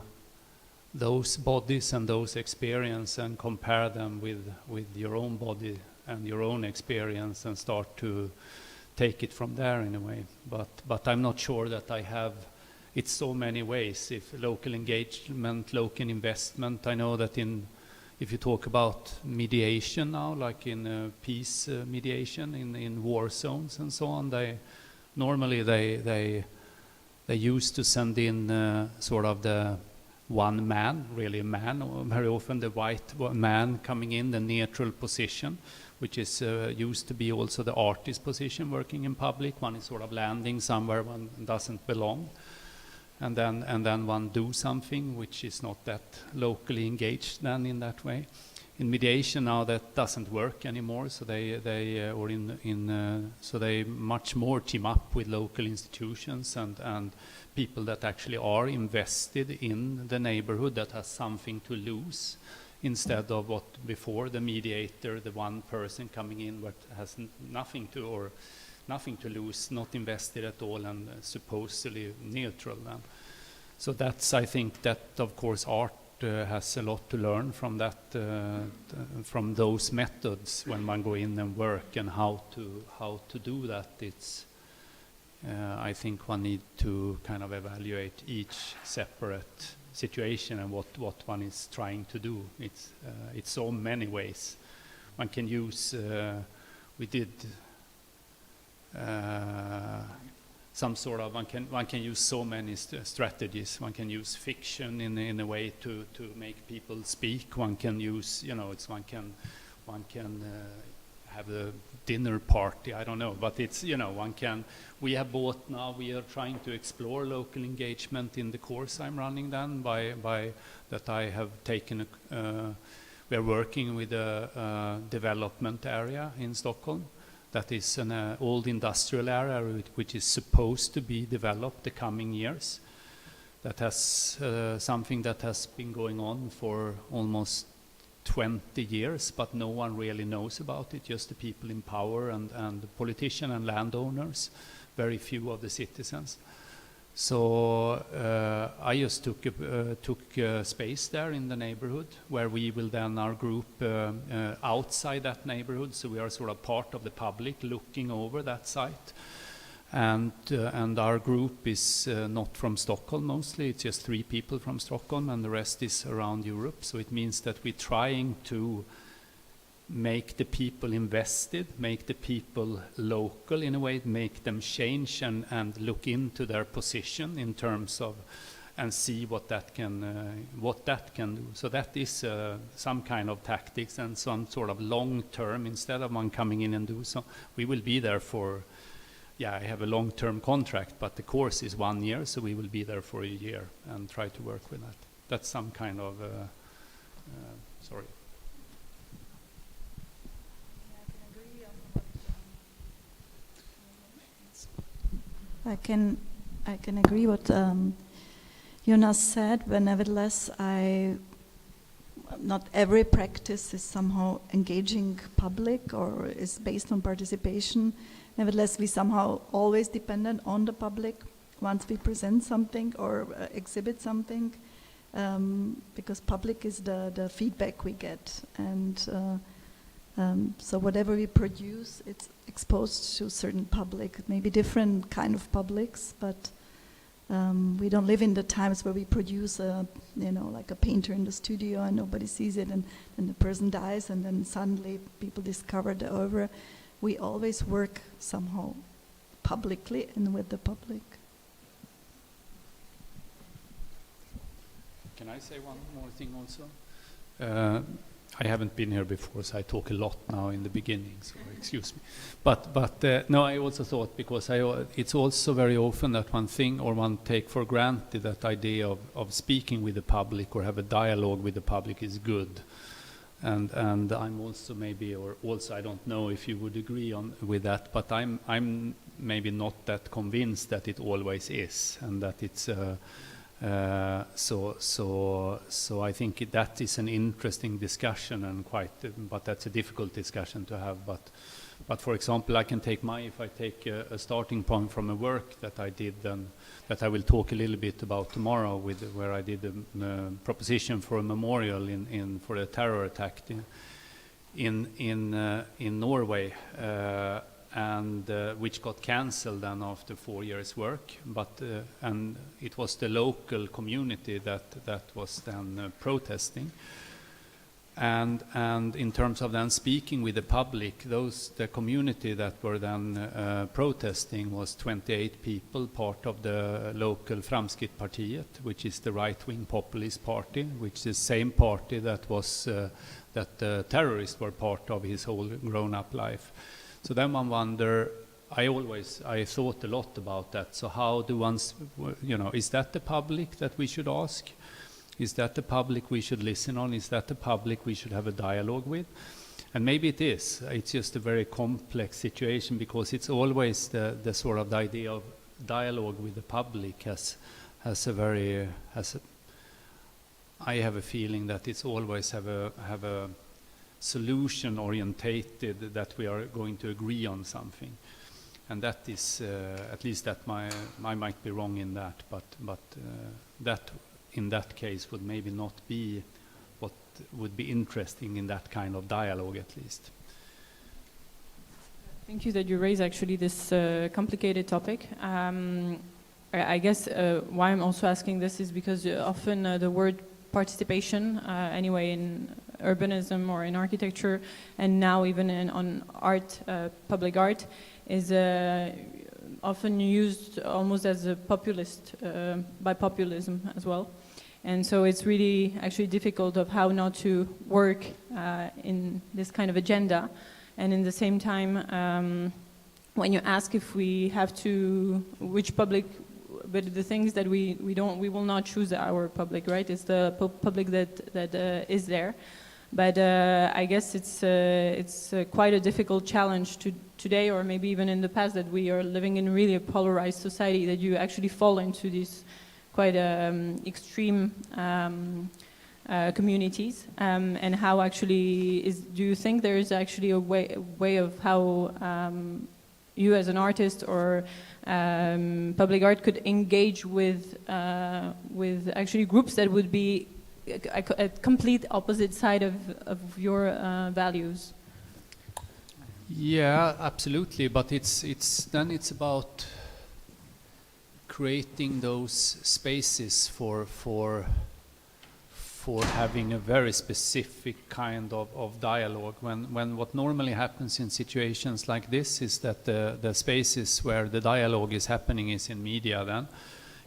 Speaker 14: those bodies and those experience and compare them with your own body and your own experience and start to take it from there in a way. But I'm not sure that I have. It's so many ways. If local engagement, local investment. I know that if you talk about mediation now, like in peace mediation in war zones and so on, they used to send in sort of the one man, really a man, or very often the white man coming in the neutral position, which is used to be also the artist position working in public. One is sort of landing somewhere one doesn't belong, and then one do something which is not that locally engaged then in that way. In mediation now that doesn't work anymore, so they much more team up with local institutions and people that actually are invested in the neighborhood, that has something to lose, instead of what before the mediator, the one person coming in but has nothing to lose, not invested at all, and supposedly neutral then. So that's, I think that of course art has a lot to learn from that, from those methods when one go in and work, and how to do that. It's I think one need to kind of evaluate each separate situation and what one is trying to do. It's so many ways one can use. We did some sort of, one can use so many strategies. One can use fiction in a way to make people speak. One can use, you know, one can have a dinner party, I don't know, but it's, you know, we have bought now, we are trying to explore local engagement in the course I'm running then by that I have taken, we are working with a development area in Stockholm that is an old industrial area which is supposed to be developed the coming years. That has something that has been going on for almost 20 years, but no one really knows about it, just the people in power and the politicians and landowners, very few of the citizens. So I just took space there in the neighborhood where we will then, our group outside that neighborhood, so we are sort of part of the public looking over that site. And our group is not from Stockholm mostly, it's just 3 people from Stockholm and the rest is around Europe. So it means that we're trying to make the people invested, make the people local in a way, make them change and look into their position in terms of, and see what that can do. So that is some kind of tactics and some sort of long term, instead of one coming in and do so. We will be there for, yeah, I have a long-term contract, but the course is 1 year, so we will be there for a year and try to work with that. That's some kind of, sorry.
Speaker 5: I can agree what Jonas said, but nevertheless, not every practice is somehow engaging public or is based on participation. Nevertheless, we somehow always dependent on the public once we present something or exhibit something, because public is the feedback we get. And so whatever we produce, it's exposed to certain public, maybe different kind of publics, but we don't live in the times where we produce like a painter in the studio and nobody sees it and the person dies and then suddenly people discover the oeuvre. We always work somehow publicly and with the public.
Speaker 14: Can I say one more thing also? I haven't been here before, so I talk a lot now in the beginning, so excuse me. But no, I also thought, because it's also very often that one take for granted that idea of speaking with the public or have a dialogue with the public is good. And I'm also maybe, or also I don't know if you would agree with that, but I'm maybe not that convinced that it always is, and that it's so I think that is an interesting discussion and but that's a difficult discussion to have. But for example, I can take if I take a starting point from a work that I did that I will talk a little bit about tomorrow, where I did a proposition for a memorial for a terror attack in Norway, and which got cancelled then after 4 years' work. But and it was the local community that was then protesting. And in terms of then speaking with the public, the community that were then protesting was 28 people, part of the local Framskrittspartiet, which is the right-wing populist party, which is the same party that that the terrorists were part of his whole grown-up life. So then one wonder, I thought a lot about that. So how do is that the public that we should ask? Is that the public we should listen on? Is that the public we should have a dialogue with? And maybe it is. It's just a very complex situation, because it's always the sort of the idea of dialogue with the public I have a feeling that it's always have a solution orientated, that we are going to agree on something. And that is, at least that I might be wrong in that, but that in that case would maybe not be what would be interesting in that kind of dialogue, at least.
Speaker 13: Thank you that you raise actually this complicated topic. I guess why I'm also asking this is because often the word participation, anyway, in urbanism or in architecture, and now even on art, public art, is often used almost as a populist, by populism as well. And so it's really actually difficult of how not to work in this kind of agenda. And in the same time, when you ask if we have to, which public, but the things that we will not choose our public, right? It's the public that is there. But I guess it's quite a difficult challenge today, or maybe even in the past, that we are living in really a polarized society, that you actually fall into these quite extreme communities, and how actually do you think there is actually a way of how you as an artist or public art could engage with actually groups that would be a complete opposite side of your values?
Speaker 14: Yeah, absolutely. But it's about creating those spaces for having a very specific kind of dialogue. When what normally happens in situations like this is that the spaces where the dialogue is happening is in media, then,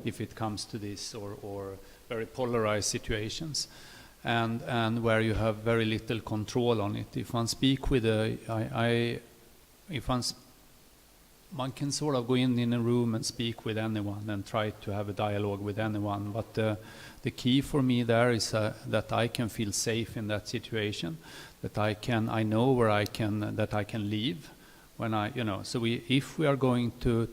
Speaker 14: if it comes to this, or very polarized situations, and where you have very little control on it. If one speak with one can sort of go in a room and speak with anyone and try to have a dialogue with anyone, but the key for me there is that I can feel safe in that situation, that I know where that I can leave when so if we are going to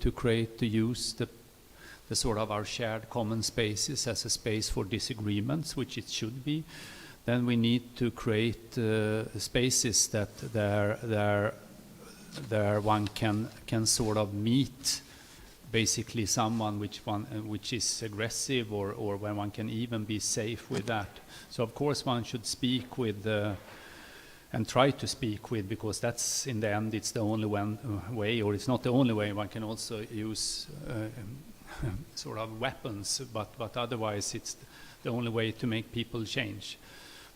Speaker 14: use the sort of our shared common spaces as a space for disagreements, which it should be, then we need to create spaces that there one can sort of meet basically someone which is aggressive, or when one can even be safe with that. So of course one should speak with and try to speak with, because that's in the end it's the only way, or it's not the only way. One can also use sort of weapons, but otherwise it's the only way to make people change.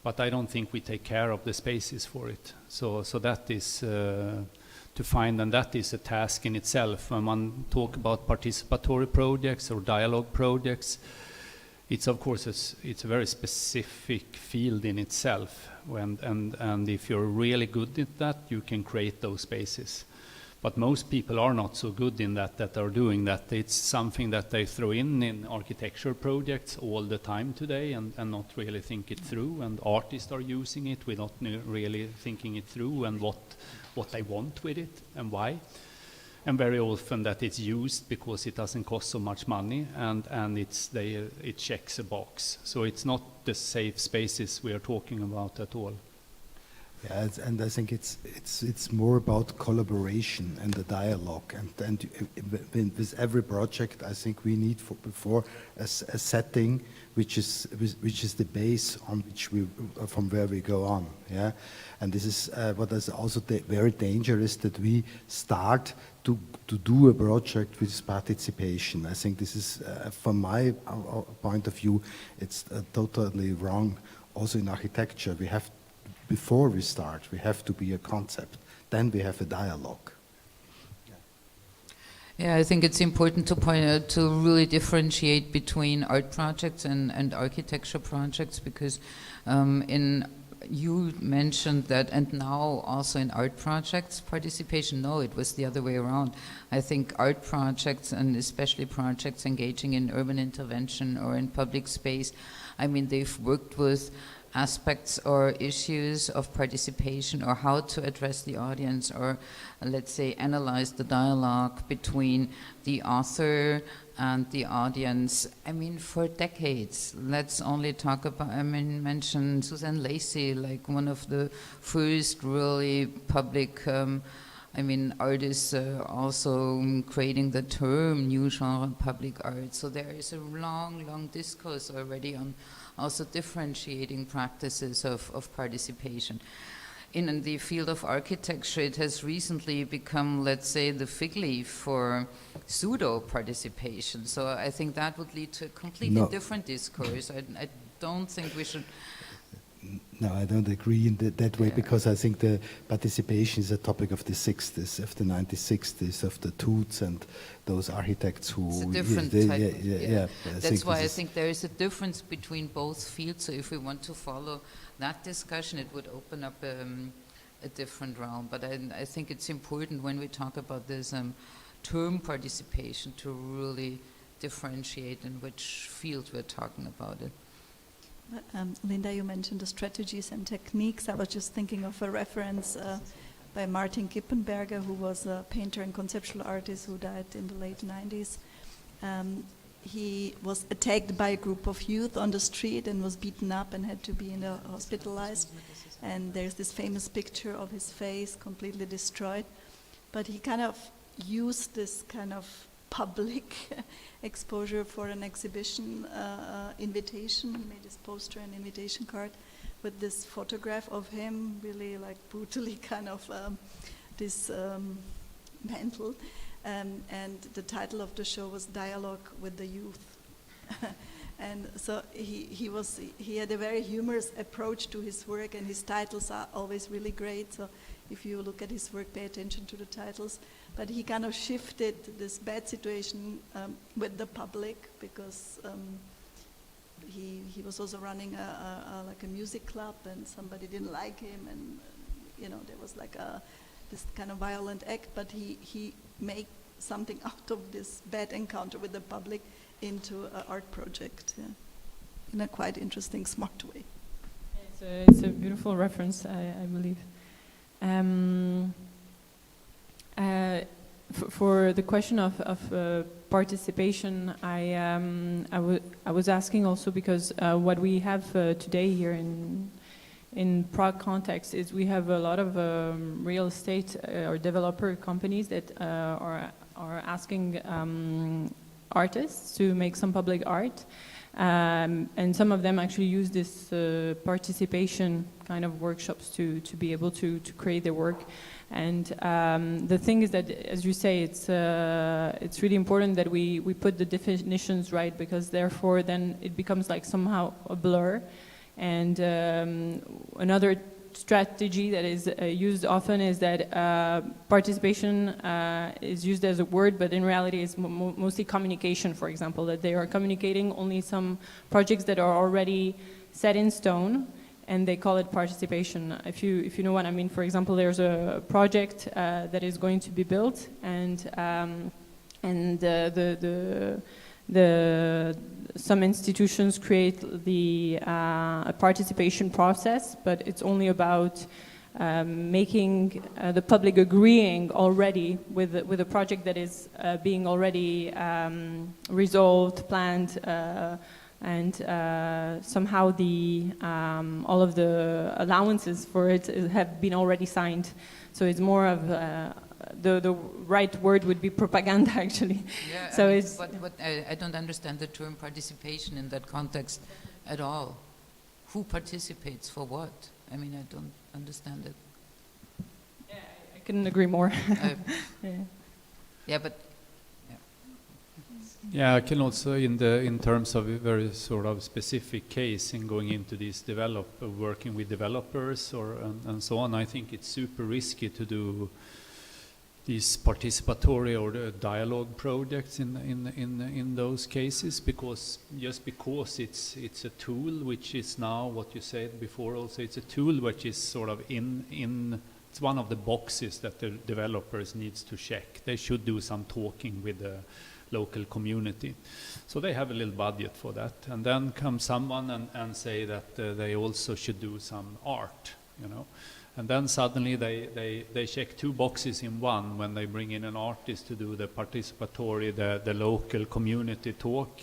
Speaker 14: But I don't think we take care of the spaces for it. So that is to find, and that is a task in itself. When one talk about participatory projects or dialogue projects, it's of course it's a very specific field in itself. And if you're really good at that, you can create those spaces. But most people are not so good in that are doing that. It's something that they throw in architecture projects all the time today, and not really think it through. And artists are using it without really thinking it through, and what they want with it and why. And very often that it's used because it doesn't cost so much money, and it checks a box. So it's not the safe spaces we are talking about at all.
Speaker 2: Yeah, and I think it's more about collaboration and the dialogue, and with every project, I think we need before a setting which is the base on which from where we go on. Yeah, and this is what is also very dangerous, that we start to do a project with participation. I think this is from my point of view, it's totally wrong. Also in architecture, before we start, we have to be a concept. Then we have a dialogue.
Speaker 1: Yeah, I think it's important to point out, to really differentiate between art projects and architecture projects, because you mentioned that, and now also in art projects, participation, no, it was the other way around. I think art projects, and especially projects engaging in urban intervention or in public space, I mean, they've worked with aspects or issues of participation, or how to address the audience, or let's say analyze the dialogue between the author and the audience. I mean, for decades. Let's only talk about, mention Susan Lacey, like one of the first really public artists also creating the term new genre public art. So there is a long discourse already on also differentiating practices of participation. In the field of architecture, it has recently become, let's say, the fig leaf for pseudo-participation. So I think that would lead to a completely different discourse. I don't think we should
Speaker 2: No, I don't agree in that way,
Speaker 1: Yeah.
Speaker 2: because I think the participation is a topic of the 60s, of the 1960s, of the Toots and those architects who...
Speaker 1: It's a different
Speaker 2: they-
Speaker 1: type
Speaker 2: yeah,
Speaker 1: of,
Speaker 2: yeah,
Speaker 1: yeah.
Speaker 2: yeah.
Speaker 1: That's why I
Speaker 2: this is-
Speaker 1: think there is a difference between both fields. So if we want to follow that discussion, it would open up a different realm. But I think it's important when we talk about this term participation to really differentiate in which field we're talking about it.
Speaker 5: Linda, you mentioned the strategies and techniques. I was just thinking of a reference by Martin Kippenberger, who was a painter and conceptual artist who died in the late 90s. He was attacked by a group of youth on the street and was beaten up and had to be hospitalized. And there's this famous picture of his face completely destroyed. But he kind of used this kind of public exposure for an exhibition invitation. He made this poster and invitation card with this photograph of him, really like brutally kind of dismantled. And the title of the show was Dialogue with the Youth. And so he had a very humorous approach to his work, and his titles are always really great. So if you look at his work, pay attention to the titles. But he kind of shifted this bad situation with the public, because he was also running like a music club, and somebody didn't like him, and there was like this kind of violent act. But he made something out of this bad encounter with the public into an art project, in a quite interesting, smart way.
Speaker 13: It's a beautiful reference, I believe. For the question of participation, I was asking also because what we have today here in Prague context is we have a lot of real estate or developer companies that are asking artists to make some public art. And some of them actually use this participation kind of workshops to be able to create their work. And the thing is that, as you say, it's really important that we put the definitions right, because therefore then it becomes like somehow a blur. And another strategy that is used often is that participation is used as a word, but in reality it's mostly communication, for example, that they are communicating only some projects that are already set in stone, and they call it participation. If you know what I mean, for example, there's a project that is going to be built, and some institutions create a participation process, but it's only about making the public agreeing already with a project that is being already resolved, planned, and somehow all of the allowances for it have been already signed. So it's more of the right word would be propaganda, actually.
Speaker 1: Yeah,
Speaker 13: so it's.
Speaker 1: But I don't understand the term participation in that context at all. Who participates for what? I mean, I don't understand it.
Speaker 13: Yeah, I couldn't agree more.
Speaker 1: Yeah, but.
Speaker 14: Yeah, I can also, in terms of a very sort of specific case in going into these working with developers and so on, I think it's super risky to do these participatory or the dialogue projects in those cases, because it's a tool which is now what you said before. Also, it's a tool which is sort of it's one of the boxes that the developers needs to check. They should do some talking with the local community. So they have a little budget for that. And then comes someone and say that they also should do some art, And then suddenly they check two boxes in one when they bring in an artist to do the participatory, the local community talk.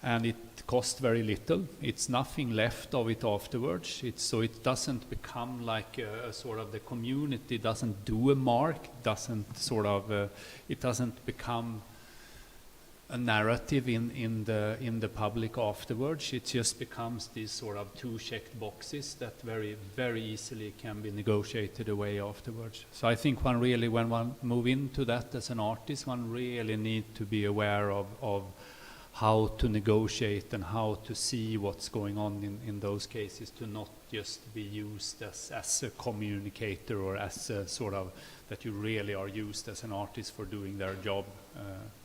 Speaker 14: And it costs very little. It's nothing left of it afterwards. So it doesn't become like a sort of, the community doesn't do a mark, it doesn't become a narrative in the public afterwards. It just becomes these sort of two checked boxes that very, very easily can be negotiated away afterwards. So I think when one move into that as an artist, one really need to be aware of how to negotiate and how to see what's going on in those cases, to not just be used as a communicator or as a sort of that you really are used as an artist for doing their job.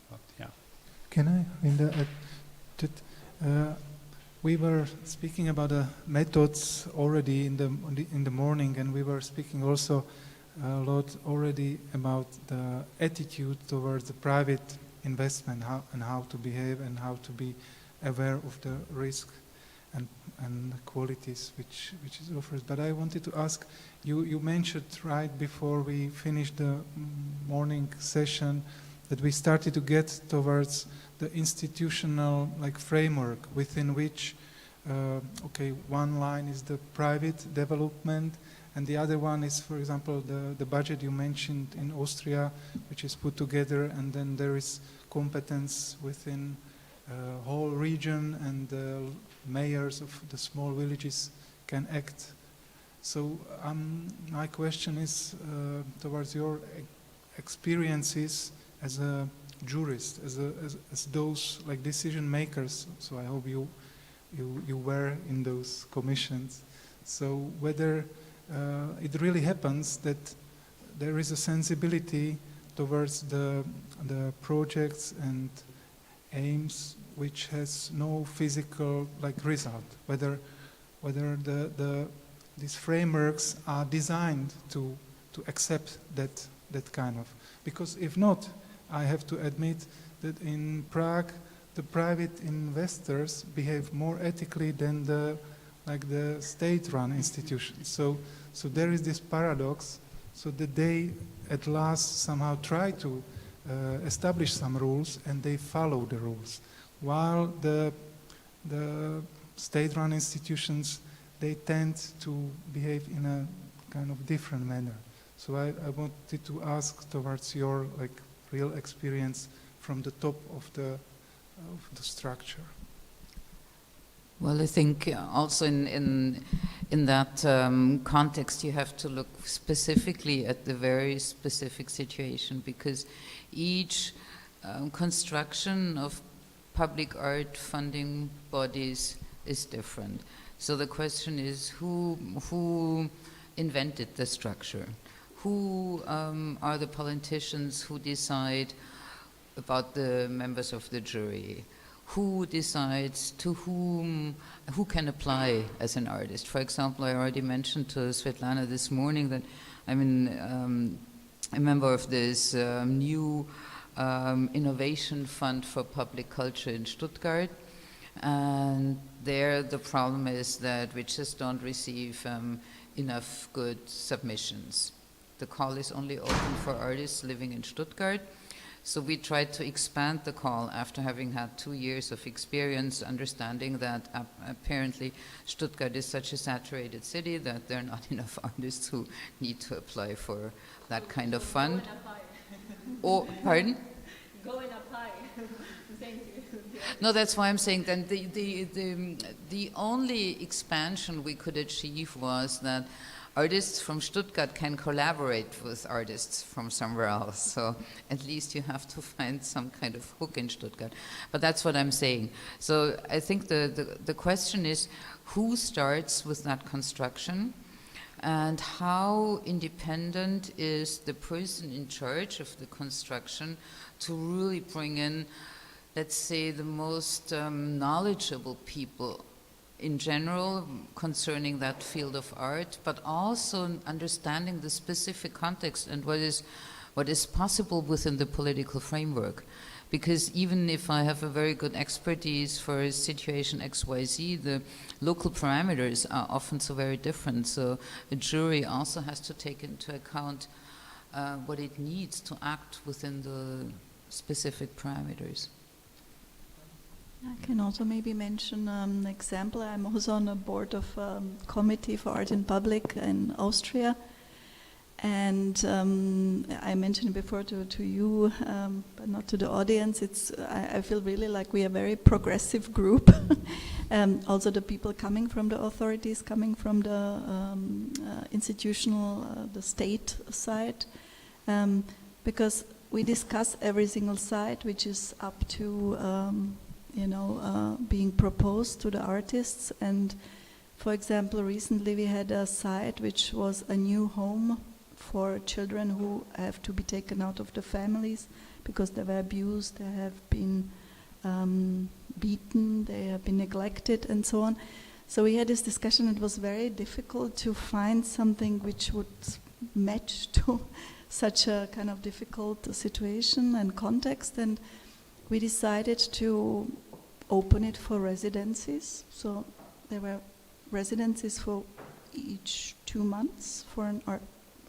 Speaker 14: But yeah.
Speaker 3: Can I, Linda, add that we were speaking about the methods already in the morning, and we were speaking also a lot already about the attitude towards the private investment, how to behave and how to be aware of the risk and qualities which is offered. But I wanted to ask, you mentioned right before we finished the morning session that we started to get towards the institutional framework within which, one line is the private development, and the other one is, for example, the budget you mentioned in Austria, which is put together, and then there is competence within whole region, and the mayors of the small villages can act. So my question is towards your experiences as a jurist, as those decision makers. So I hope you were in those commissions. So whether it really happens that there is a sensibility towards the projects and aims which has no physical result, whether these frameworks are designed to accept that kind of, because if not, I have to admit that in Prague the private investors behave more ethically than the state-run institutions. So there is this paradox, so that they at last somehow try to establish some rules and they follow the rules, while the state-run institutions, they tend to behave in a kind of different manner. So I wanted to ask towards your real experience from the top of the structure.
Speaker 1: Well, I think also in that context, you have to look specifically at the very specific situation, because each construction of public art funding bodies is different. So the question is, who invented the structure? Who are the politicians who decide about the members of the jury? Who decides to who can apply as an artist? For example, I already mentioned to Svetlana this morning that I'm a member of this new innovation fund for public culture in Stuttgart. And there the problem is that we just don't receive enough good submissions. The call is only open for artists living in Stuttgart. So we tried to expand the call after having had 2 years of experience, understanding that apparently Stuttgart is such a saturated city that there are not enough artists who need to apply for that kind of fund. Oh, pardon?
Speaker 11: Go and apply. Thank you.
Speaker 1: No, that's why I'm saying that the only expansion we could achieve was that artists from Stuttgart can collaborate with artists from somewhere else. So at least you have to find some kind of hook in Stuttgart. But that's what I'm saying. So I think the question is, who starts with that construction? And how independent is the person in charge of the construction to really bring in, let's say, the most knowledgeable people in general concerning that field of art, but also understanding the specific context and what is possible within the political framework. Because even if I have a very good expertise for a situation XYZ, the local parameters are often so very different. So a jury also has to take into account what it needs to act within the specific parameters.
Speaker 5: I can also maybe mention an example. I'm also on a board of Committee for Art in Public in Austria. And I mentioned it before to you, but not to the audience. I feel really like we are a very progressive group. Also the people coming from the authorities, coming from the institutional, the state side. Because we discuss every single side, which is up to being proposed to the artists. And for example, recently we had a site which was a new home for children who have to be taken out of the families because they were abused, they have been beaten, they have been neglected, and so on. So we had this discussion. It was very difficult to find something which would match to such a kind of difficult situation and context, and we decided to open it for residencies. So there were residencies for each 2 months for an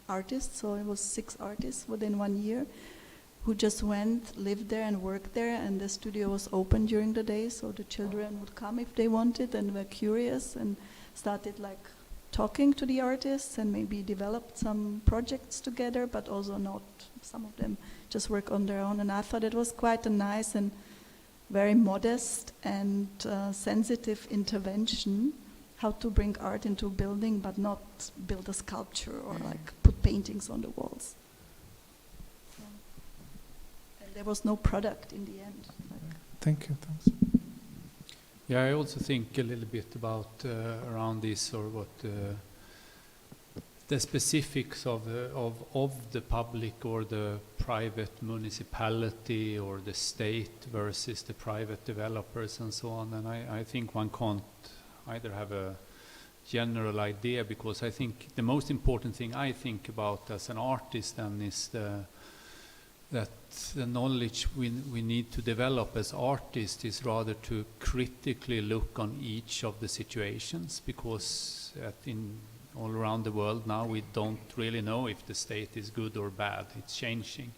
Speaker 5: artist. So it was 6 artists within 1 year who just went, lived there and worked there, and the studio was open during the day, so the children would come if they wanted and were curious and started like talking to the artists and maybe developed some projects together, but also not, some of them just work on their own. And I thought it was quite a nice and very modest and sensitive intervention, how to bring art into a building but not build a sculpture or like put paintings on the walls. There was no product in the end.
Speaker 3: Thank you. Thanks.
Speaker 14: Yeah, I also think a little bit about around this, or what the specifics of the public or the private municipality or the state versus the private developers and so on. And I think one can't either have a general idea, because I think the most important thing I think about as an artist then is that the knowledge we need to develop as artists is rather to critically look on each of the situations, because all around the world now we don't really know if the state is good or bad. It's changing.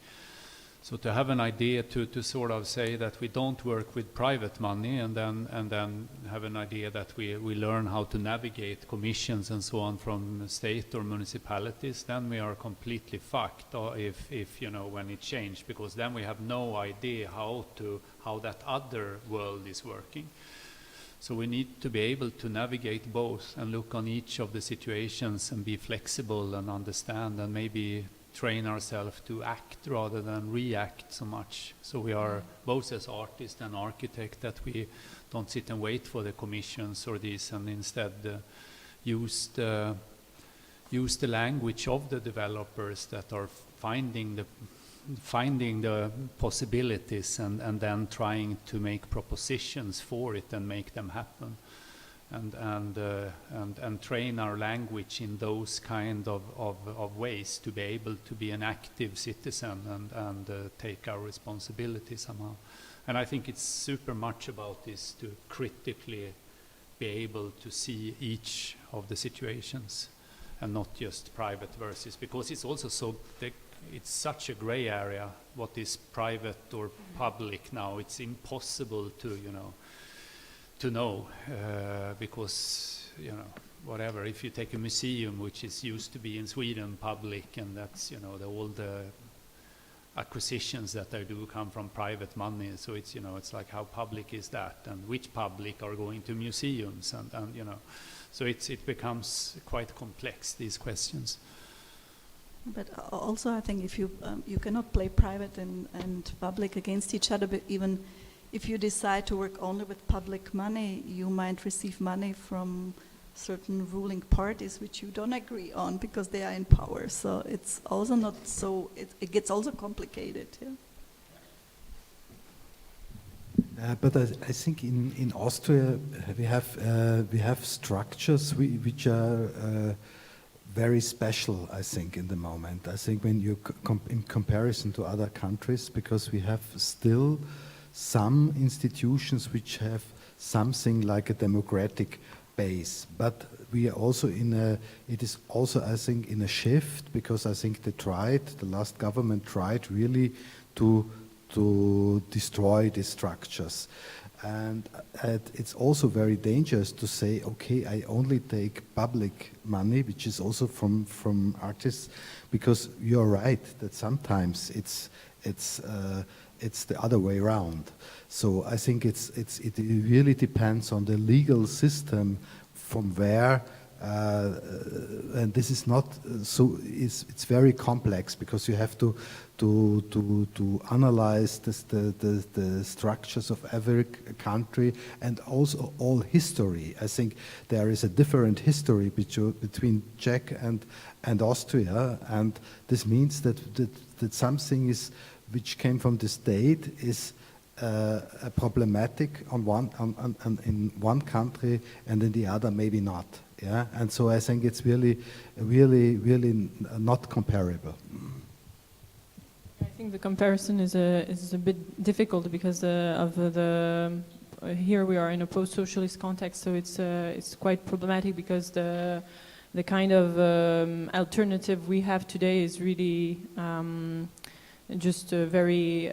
Speaker 14: So to have an idea to sort of say that we don't work with private money and then have an idea that we learn how to navigate commissions and so on from state or municipalities, then we are completely fucked, or if when it changed, because then we have no idea how that other world is working. So we need to be able to navigate both and look on each of the situations and be flexible and understand, and maybe train ourselves to act rather than react so much. So we are both as artists and architect, that we don't sit and wait for the commissions or these, and instead use the language of the developers that are finding the possibilities and then trying to make propositions for it and make them happen. And train our language in those kind of ways to be able to be an active citizen and take our responsibility somehow. And I think it's super much about this, to critically be able to see each of the situations and not just private versus, because it's also it's such a gray area what is private or public now. It's impossible to know, because whatever, if you take a museum which is used to be in Sweden public, and that's all the acquisitions that they do come from private money, so it's it's like, how public is that, and which public are going to museums, and so it becomes quite complex, these questions.
Speaker 5: But also I think if you cannot play private and public against each other, but even if you decide to work only with public money, you might receive money from certain ruling parties which you don't agree on because they are in power. So it's also not so, it gets also complicated. Yeah?
Speaker 2: But I think in Austria we have structures which are very special, I think, in the moment. I think when you in comparison to other countries, because we have still some institutions which have something like a democratic base, but we are also it is also, I think, in a shift, because I think the last government tried really to destroy these structures. And it's also very dangerous to say, okay, I only take public money, which is also from artists, because you're right that sometimes it's the other way around. So I think it really depends on the legal system from where, and this is not so. It's very complex, because you have to to analyze the structures of every country and also all history. I think there is a different history between Czech and Austria, and this means that something is which came from the state is problematic in one country and in the other maybe not. Yeah, and so I think it's really not comparable.
Speaker 13: I think the comparison is a bit difficult because here we are in a post-socialist context, so it's quite problematic because the kind of alternative we have today is really just a very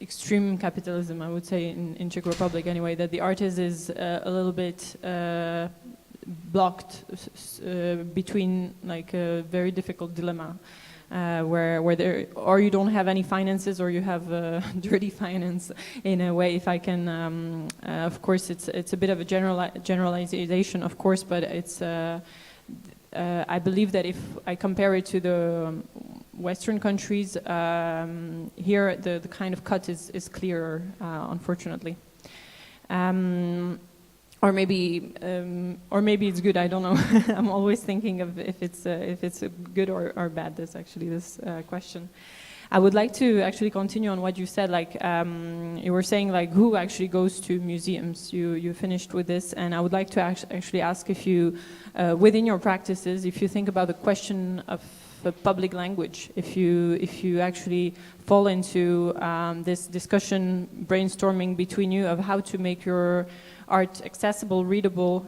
Speaker 13: extreme capitalism, I would say, in Czech Republic anyway, that the artist is a little bit blocked between like a very difficult dilemma. Where there, or you don't have any finances, or you have dirty finance in a way. If I can, of course, it's a bit of a generalization, of course, but it's. I believe that if I compare it to the Western countries, here the kind of cut is clearer, unfortunately. Or maybe it's good. I don't know. I'm always thinking of if it's good or bad. That's actually this question. I would like to actually continue on what you said. Like you were saying, like who actually goes to museums? You finished with this, and I would like to actually ask if you, within your practices, if you think about the question of the public language, if you actually fall into this discussion, brainstorming between you of how to make your art accessible, readable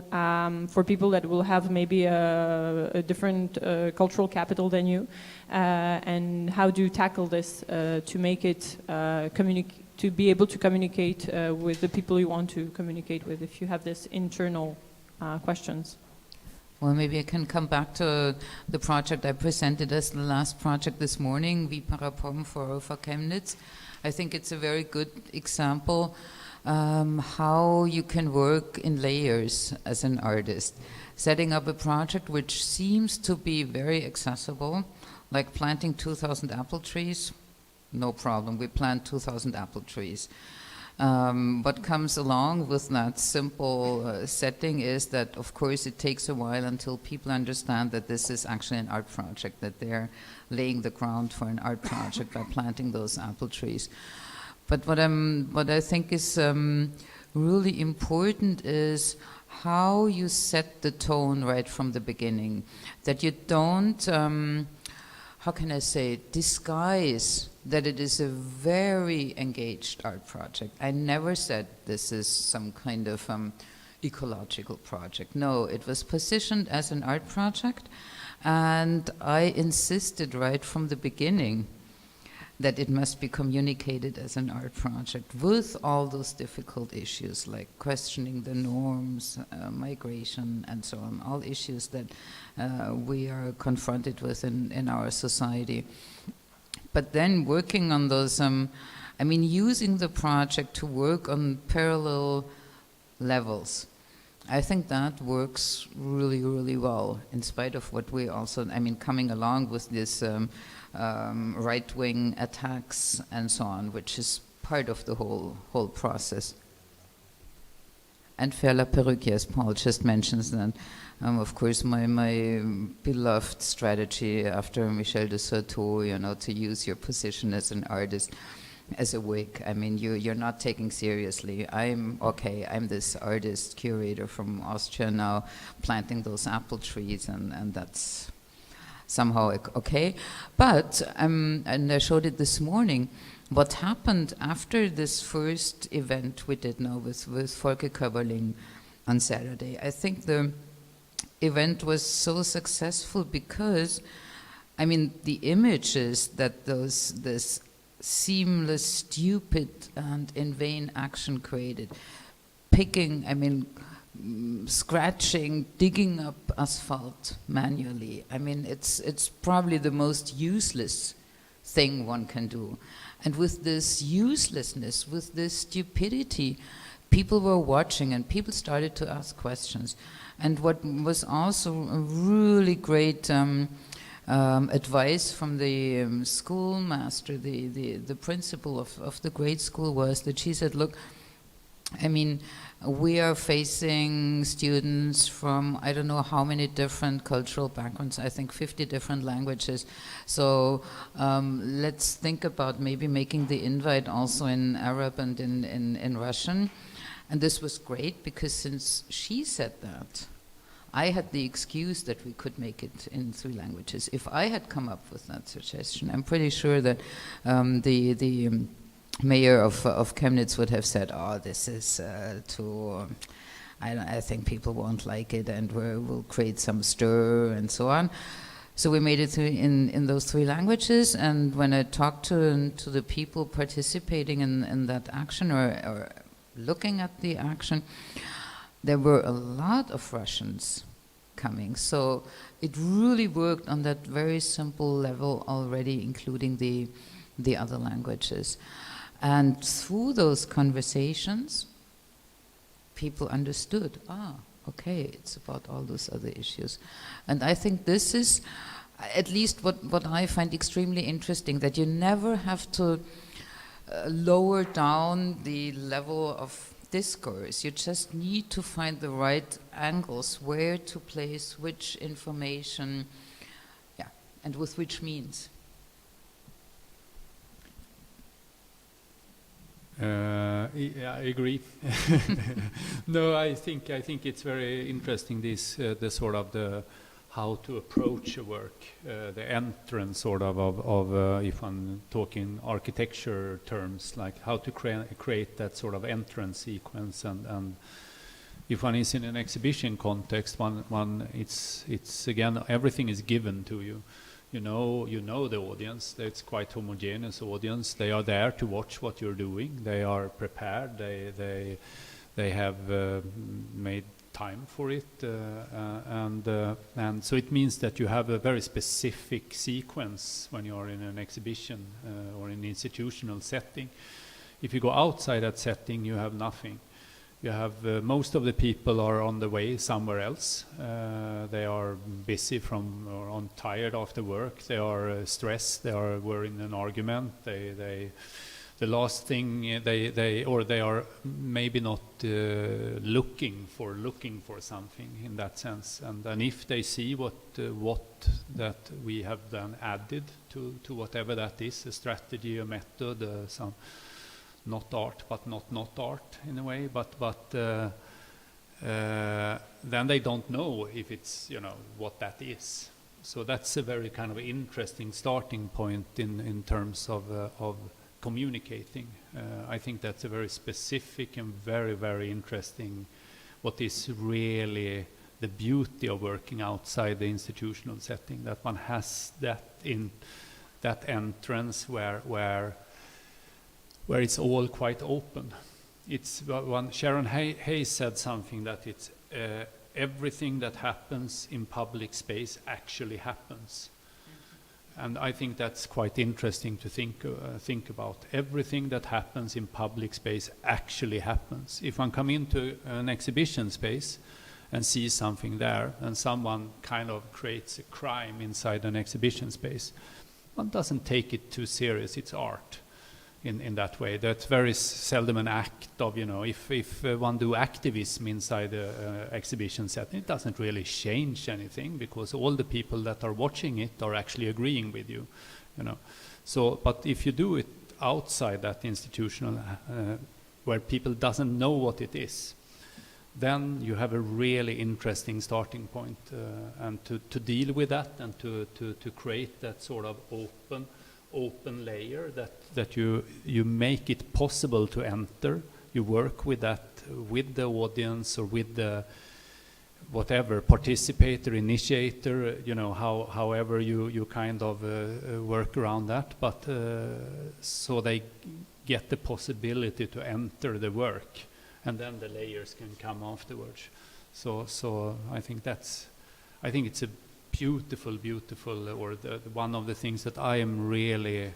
Speaker 13: for people that will have maybe a different cultural capital than you, and how do you tackle this to make it to be able to communicate with the people you want to communicate with, if you have this internal questions?
Speaker 1: Well, maybe I can come back to the project I presented as the last project this morning, Viparapom for Chemnitz. I think it's a very good example how you can work in layers as an artist. Setting up a project which seems to be very accessible, like planting 2,000 apple trees, no problem, we plant 2,000 apple trees. What comes along with that simple setting is that, of course, it takes a while until people understand that this is actually an art project, that they're laying the ground for an art project by planting those apple trees. But what I think is really important is how you set the tone right from the beginning, that you don't, how can I say, disguise that it is a very engaged art project. I never said this is some kind of ecological project. No, it was positioned as an art project, and I insisted right from the beginning that it must be communicated as an art project with all those difficult issues like questioning the norms, migration, and so on, all issues that we are confronted with in our society. But then working on those, I mean, using the project to work on parallel levels. I think that works really, really well, in spite of what we also, I mean, coming along with this right-wing attacks and so on, which is part of the whole process. And Faire la perruque, yes, Paul just mentions that. Of course, my beloved strategy after Michel de Certeau, you know, to use your position as an artist as a wig. I mean, you're not taking seriously. I'm this artist curator from Austria now, planting those apple trees, and that's somehow okay. But, and I showed it this morning, what happened after this first event we did now with Volker Köberling on Saturday, I think the event was so successful because, I mean, the images that this seamless, stupid, and in vain action created, picking, I mean, scratching, digging up asphalt manually. I mean, it's probably the most useless thing one can do. And with this uselessness, with this stupidity, people were watching and people started to ask questions. And what was also a really great advice from the schoolmaster, the principal of the grade school, was that she said, look, I mean, we are facing students from I don't know how many different cultural backgrounds, I think 50 different languages. So let's think about maybe making the invite also in Arab and in Russian. And this was great because since she said that, I had the excuse that we could make it in 3 languages. If I had come up with that suggestion, I'm pretty sure that the mayor of Chemnitz would have said, "Oh, this is too. I think people won't like it, and we'll create some stir and so on." So we made it in those 3 languages. And when I talked to the people participating in that action or looking at the action, there were a lot of Russians coming. So it really worked on that very simple level already, including the other languages. And through those conversations, people understood, okay, it's about all those other issues. And I think this is at least what I find extremely interesting, that you never have to lower down the level of discourse. You just need to find the right angles, where to place which information, and with which means.
Speaker 14: I agree. No, I think it's very interesting, this the sort of the how to approach a work, the entrance sort of if I'm talking architecture terms, like how to create that sort of entrance sequence, and if one is in an exhibition context, one it's again, everything is given to you. You know the audience. It's quite homogeneous audience. They are there to watch what you're doing. They are prepared. They have made time for it, and so it means that you have a very specific sequence when you are in an exhibition or in an institutional setting. If you go outside that setting, you have nothing. You have most of the people are on the way somewhere else. They are busy or tired after work. They are stressed. Were in an argument. The last thing they are maybe not looking for something in that sense. And if they see what that we have then added to whatever that is, a strategy, a method, some. Not art, but not art in a way, but then they don't know if it's what that is. So that's a very kind of interesting starting point in terms of communicating. I think that's a very specific and very, very interesting. What is really the beauty of working outside the institutional setting, that one has that in that entrance where it's all quite open. It's Sharon Hayes said something, that it's everything that happens in public space actually happens. And I think that's quite interesting to think about. Everything that happens in public space actually happens. If one come into an exhibition space and sees something there, and someone kind of creates a crime inside an exhibition space, one doesn't take it too serious. It's art. In that way, that's very seldom an act of, if one do activism inside the exhibition setting, it doesn't really change anything, because all the people that are watching it are actually agreeing with you, So, but if you do it outside that institutional, where people doesn't know what it is, then you have a really interesting starting point, and to deal with that, and to create that sort of open layer that you make it possible to enter. You work with that, with the audience, or with the whatever participator, initiator, however you kind of work around that, but so they get the possibility to enter the work, and then the layers can come afterwards. So I think it's a beautiful, or one of the things that I am really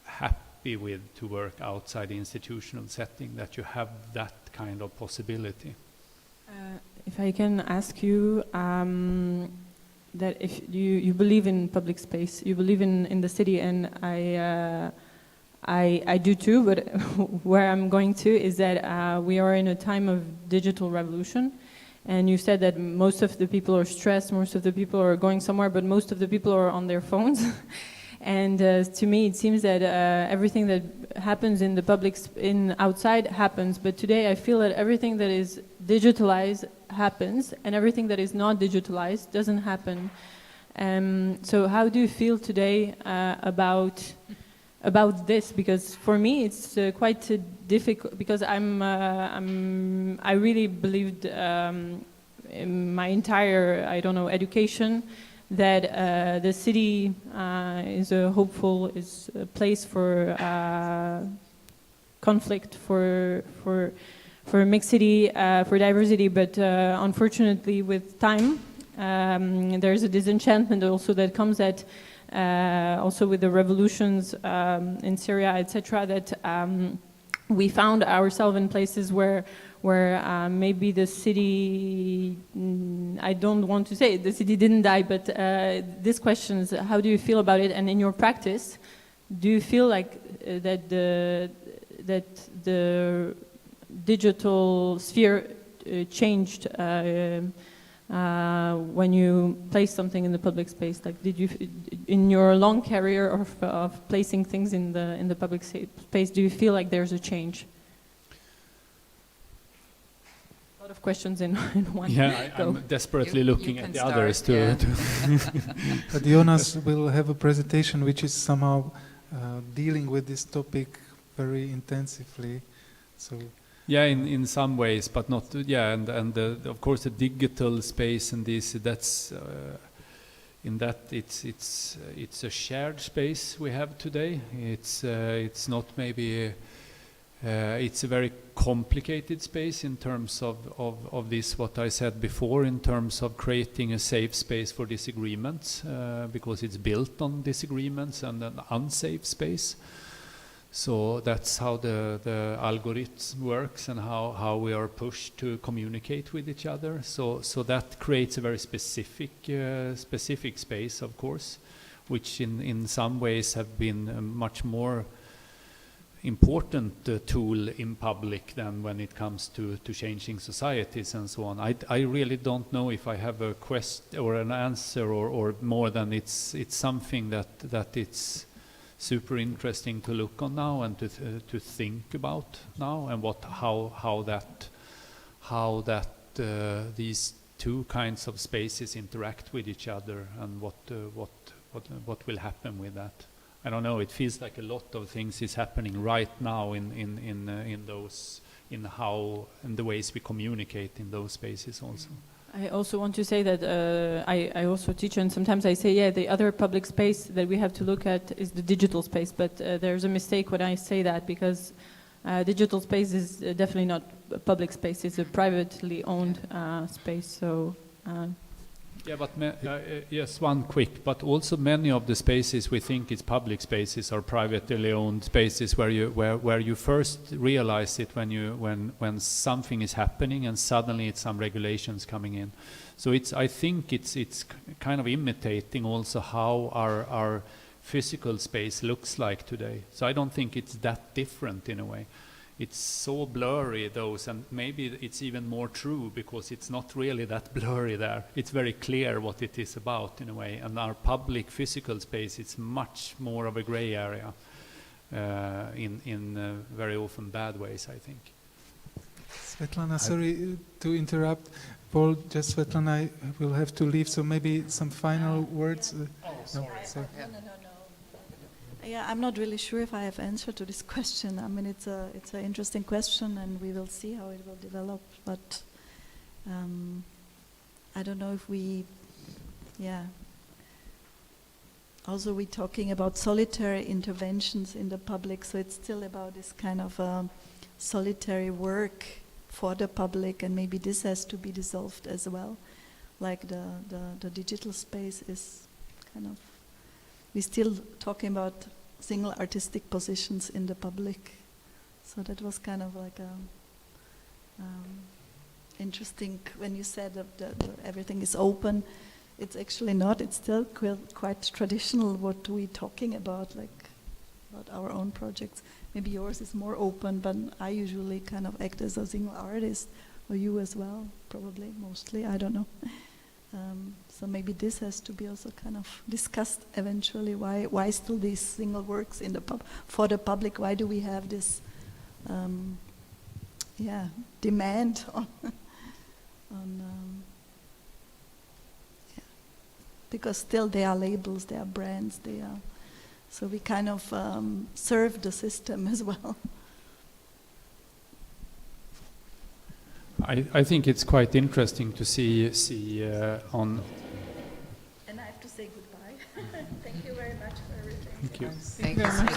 Speaker 14: happy with, to work outside the institutional setting, that you have that kind of possibility.
Speaker 13: If I can ask you, that if you believe in public space, you believe in the city, and I do too, but where I'm going to is that we are in a time of digital revolution. And you said that most of the people are stressed, most of the people are going somewhere, but most of the people are on their phones. And to me, it seems that everything that happens in the public, outside happens. But today, I feel that everything that is digitalized happens, and everything that is not digitalized doesn't happen. So, how do you feel today about this? Because for me, it's quite difficult. Because I really believed in my entire, education, that the city is a place for conflict, for mixity, for diversity. But unfortunately, with time, there's a disenchantment also that comes at also with the revolutions in Syria, etc. That we found ourselves in places where maybe the city, I don't want to say it, the city didn't die, but this question is, how do you feel about it? And in your practice, do you feel like that the digital sphere changed when you place something in the public space? Like, did you, in your long career of placing things in the public space, do you feel like there's a change? A lot of questions in one.
Speaker 14: Yeah, I'm desperately looking at the others too.
Speaker 3: But Jonas will have a presentation which is somehow dealing with this topic very intensively. So.
Speaker 14: Yeah, in some ways, but not. Yeah, and of course the digital space and that's in that it's a shared space we have today. It's not maybe. It's a very complicated space in terms of this, what I said before, in terms of creating a safe space for disagreements, because it's built on disagreements and an unsafe space. So that's how the algorithm works and how we are pushed to communicate with each other. So that creates a very specific space, of course, which in some ways have been a much more important tool in public than when it comes to changing societies and so on. I really don't know if I have a question or an answer or more than it's something that it's super interesting to look on now and to think about now, and how that these two kinds of spaces interact with each other, and what will happen with that. I don't know. It feels like a lot of things is happening right now in the ways we communicate in those spaces also.
Speaker 13: I also want to say that I also teach, and sometimes I say, yeah, the other public space that we have to look at is the digital space, but there's a mistake when I say that, because digital space is definitely not a public space, it's a privately owned space, so...
Speaker 14: Yeah, but yes, one quick, but also many of the spaces we think is public spaces are privately owned spaces where you first realize it when something is happening and suddenly it's some regulations coming in. So I think it's kind of imitating also how our physical space looks like today. So I don't think it's that different in a way. It's so blurry, those, and maybe it's even more true because it's not really that blurry there. It's very clear what it is about in a way, and our public physical space is much more of a gray area in very often bad ways, I think.
Speaker 3: Svetlana, sorry to interrupt. Paul, just Svetlana, I will have to leave, so maybe some final words.
Speaker 5: No. Yeah, I'm not really sure if I have answered to this question. I mean, it's an interesting question, and we will see how it will develop. But I don't know if we, Also, we're talking about solitary interventions in the public, so it's still about this kind of solitary work for the public, and maybe this has to be dissolved as well. Like the digital space is kind of. We're still talking about single artistic positions in the public. So that was kind of like interesting when you said that everything is open. it's actually not. It's still quite traditional what we're talking about, like about our own projects. Maybe yours is more open, but I usually kind of act as a single artist, or you as well, probably, mostly, I don't know. So maybe this has to be also kind of discussed eventually. Why still these single works in the for the public? Why do we have this, demand on, because still they are labels, they are brands, they are. So we kind of serve the system as well.
Speaker 14: I think it's quite interesting to see on.
Speaker 5: And I have to say goodbye. Thank you very much for everything.
Speaker 14: Thank you.
Speaker 13: Thank you very much.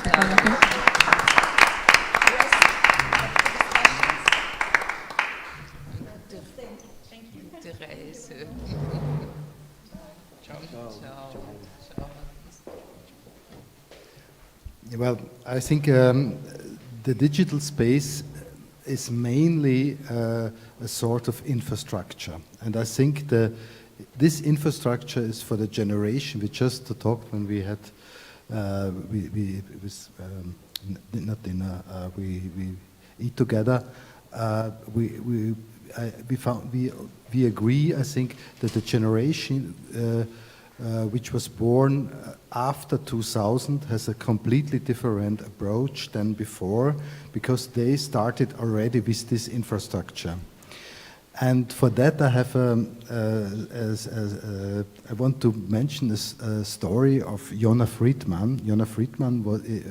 Speaker 2: Well, I think the digital space is mainly a sort of infrastructure, and I think this infrastructure is for the generation. We just talked when we had we was not dinner. We eat together. We agree. I think that the generation which was born after 2000 has a completely different approach than before, because they started already with this infrastructure. And for that I have I want to mention a story of Jonna Friedman. Jonna Friedman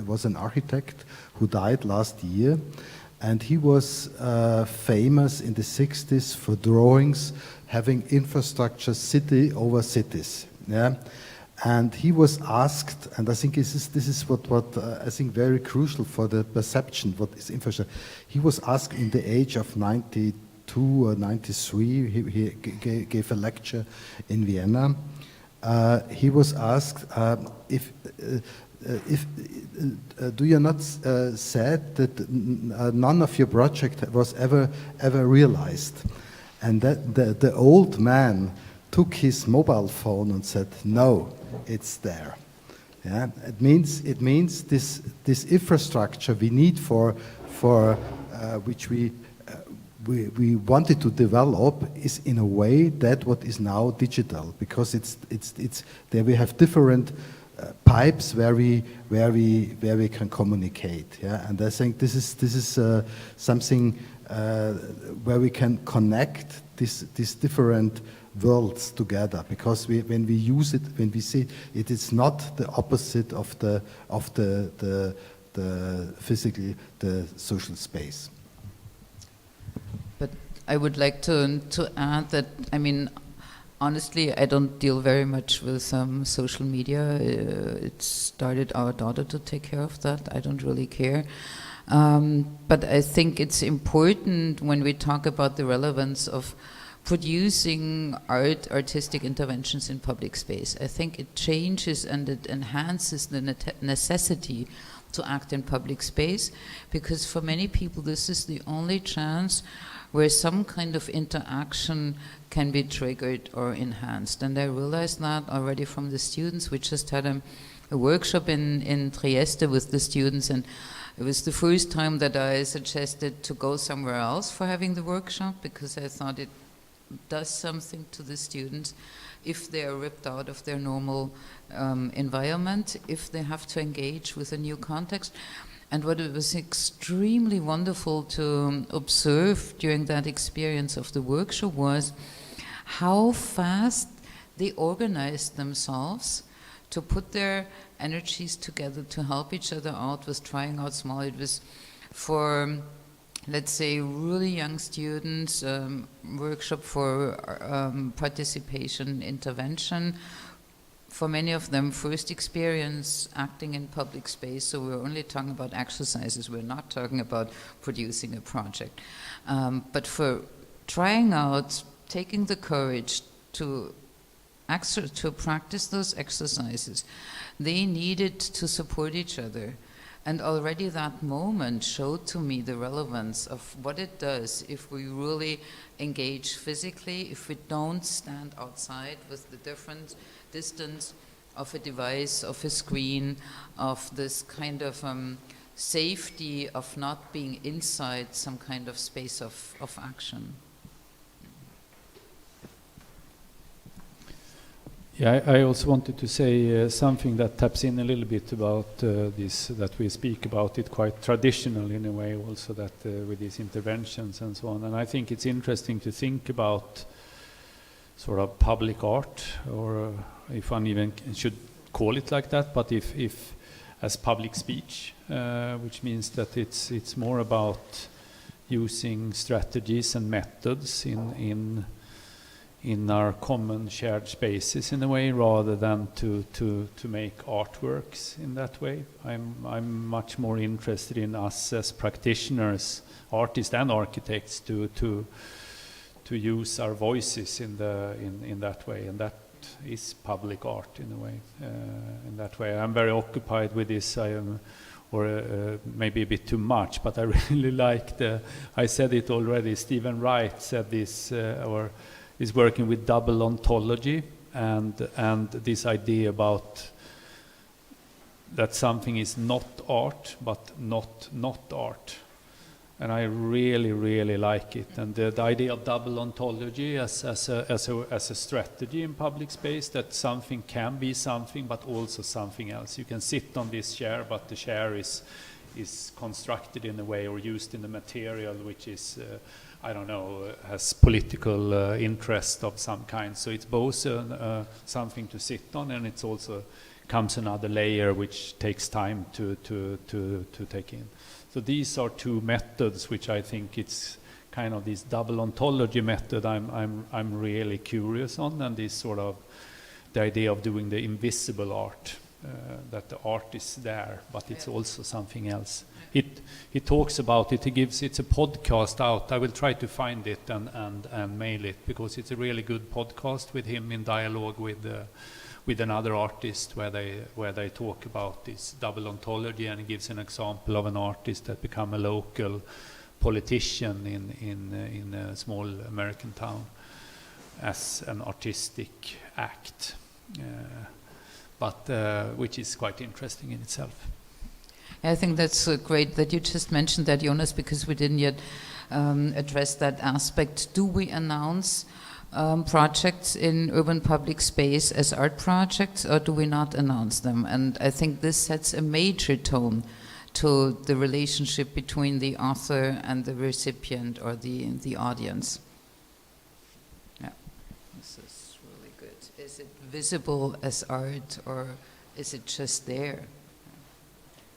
Speaker 2: was an architect who died last year, and he was famous in the 60s for drawings having infrastructure city over cities. Yeah, and he was asked, and I think this is what I think very crucial for the perception what is infrastructure. He was asked in the age of 92 or 93. He gave a lecture in Vienna. He was asked if do you not said that none of your project was ever realized, and that the old man took his mobile phone and said, "No, it's there." Yeah, it means this infrastructure we need for which we wanted to develop is in a way that what is now digital, because it's there we have different pipes where we can communicate. Yeah, and I think this is something where we can connect these different worlds together, because when we use it, when we see it, it is not the opposite of the physical, the social space.
Speaker 1: But I would like to add that, I mean, honestly, I don't deal very much with social media. It started our daughter to take care of that. I don't really care. But I think it's important when we talk about the relevance of producing artistic interventions in public space. I think it changes and it enhances the necessity to act in public space, because for many people this is the only chance where some kind of interaction can be triggered or enhanced. And I realized that already from the students. We just had a workshop in Trieste with the students, and it was the first time that I suggested to go somewhere else for having the workshop, because I thought it does something to the students if they are ripped out of their normal environment, if they have to engage with a new context. And what it was extremely wonderful to observe during that experience of the workshop was how fast they organized themselves to put their energies together to help each other out with trying out small. It was for, let's say, really young students, workshop for participation intervention. For many of them, first experience acting in public space, so we're only talking about exercises, we're not talking about producing a project. But for trying out, taking the courage to practice those exercises, they needed to support each other, And already that moment showed to me the relevance of what it does if we really engage physically, if we don't stand outside with the different distance of a device, of a screen, of this kind of safety of not being inside some kind of space of action.
Speaker 14: Yeah, I also wanted to say something that taps in a little bit about this, that we speak about it quite traditional in a way also, that with these interventions and so on. And I think it's interesting to think about sort of public art, or if one even should call it like that, but if as public speech, which means that it's more about using strategies and methods in our common shared spaces in a way, rather than to make artworks in that way. I'm much more interested in us as practitioners, artists and architects, to use our voices in that way, and that is public art in a way. In that way, I'm very occupied with this. I am, or maybe a bit too much, but I really like I said it already. Stephen Wright said this, or is working with double ontology, and this idea about that something is not art, but not art. And I really, really like it. And the idea of double ontology as a strategy in public space, that something can be something, but also something else. You can sit on this chair, but the chair is constructed in a way, or used in a material which is I don't know, has political interest of some kind. So it's both something to sit on, and it's also comes another layer which takes time to take in. So these are two methods which I think it's kind of this double ontology method I'm really curious on, and this sort of the idea of doing the invisible art, that the art is there, but it's also something else. He talks about it. It's a podcast out. I will try to find it and mail it, because it's a really good podcast with him in dialogue with another artist, where they talk about this double ontology, and he gives an example of an artist that become a local politician in a small American town as an artistic act, but which is quite interesting in itself.
Speaker 1: I think that's great that you just mentioned that, Jonas, because we didn't yet address that aspect. Do we announce projects in urban public space as art projects, or do we not announce them? And I think this sets a major tone to the relationship between the author and the recipient, or the audience. Yeah, this is really good. Is it visible as art, or is it just there?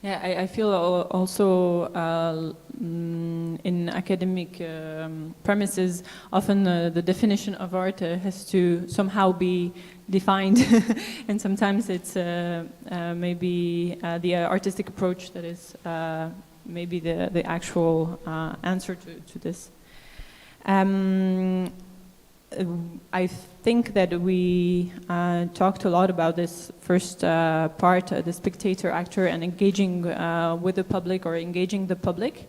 Speaker 13: Yeah, I feel also in academic premises, often the definition of art has to somehow be defined, and sometimes it's maybe the artistic approach that is maybe the actual answer to this. I think that we talked a lot about this first part, the spectator, actor, and engaging with the public, or engaging the public.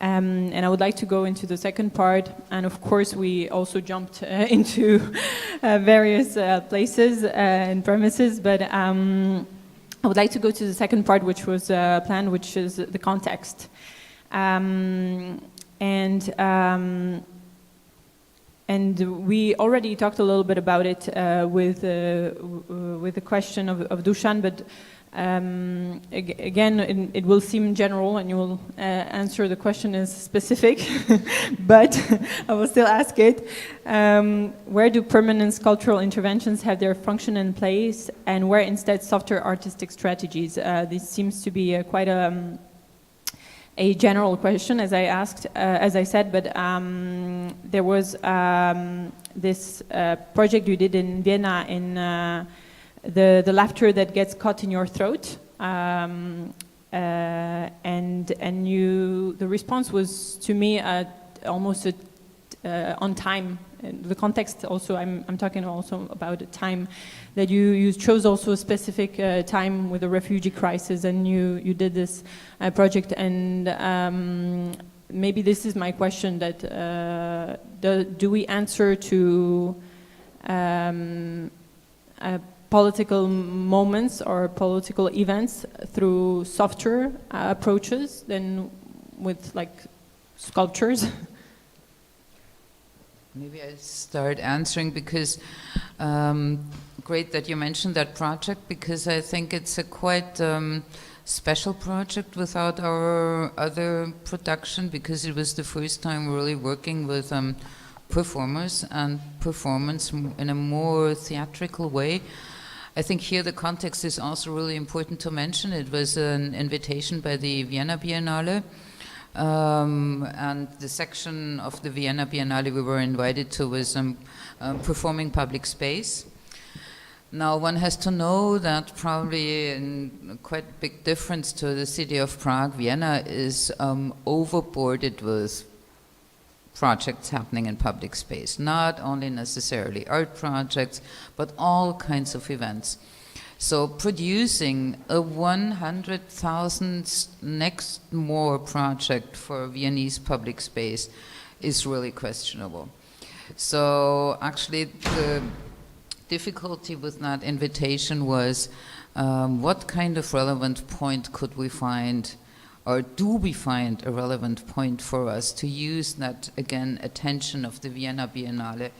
Speaker 13: And I would like to go into the second part. And of course, we also jumped into various places and premises. But I would like to go to the second part, which was planned, which is the context. And we already talked a little bit about it with the question of Dusan, but again, it will seem general, and you will answer the question as specific, but I will still ask it. Where do permanent cultural interventions have their function and place, and where instead softer artistic strategies? This seems to be quite a general question, as I asked, as I said, but there was this project you did in Vienna in the laughter that gets caught in your throat, and the response was to me almost on time, and the context also, I'm talking also about the time that you chose also a specific time with the refugee crisis, and you did this project, and maybe this is my question, that do we answer to political moments or political events through softer approaches than with like sculptures?
Speaker 1: Maybe I start answering, because great that you mentioned that project, because I think it's a quite special project without our other production, because it was the first time really working with performers and performance in a more theatrical way. I think here the context is also really important to mention. It was an invitation by the Vienna Biennale, and the section of the Vienna Biennale we were invited to was performing public space. Now one has to know that probably in quite a big difference to the city of Prague, Vienna is overboarded with projects happening in public space, not only necessarily art projects, but all kinds of events. So producing a 100,000 next more project for Viennese public space is really questionable. So actually the difficulty with that invitation was what kind of relevant point could we find, or do we find a relevant point for us to use that, again, attention of the Vienna Biennale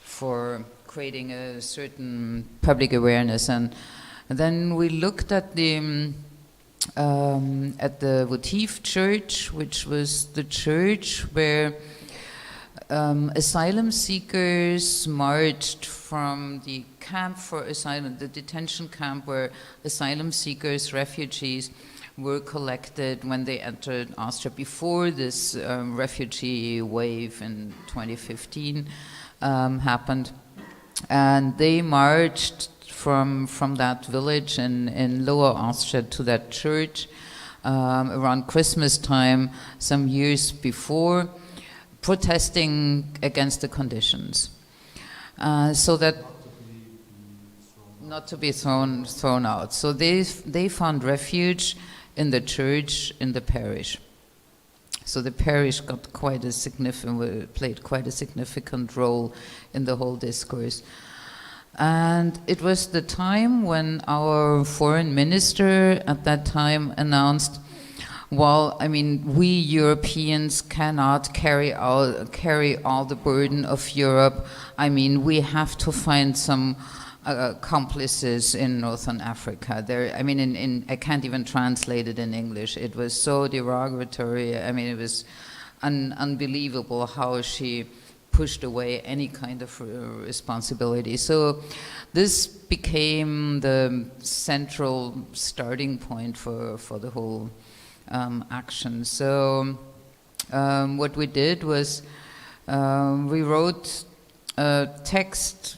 Speaker 1: for creating a certain public awareness. And then we looked at the Votive Church, which was the church where asylum seekers marched from the camp for asylum, the detention camp where asylum seekers, refugees, were collected when they entered Austria before this refugee wave in 2015 happened. And they marched from that village in Lower Austria to that church around Christmas time some years before, protesting against the conditions. So that not to be thrown out. So they found refuge in the church, in the parish. So the parish got played quite a significant role in the whole discourse. And it was the time when our foreign minister at that time announced, well, I mean, we Europeans cannot carry all the burden of Europe. I mean, we have to find some accomplices in Northern Africa. I mean, I can't even translate it in English. It was so derogatory. I mean, it was unbelievable how she pushed away any kind of responsibility. So this became the central starting point for the whole action. So what we did was we wrote a text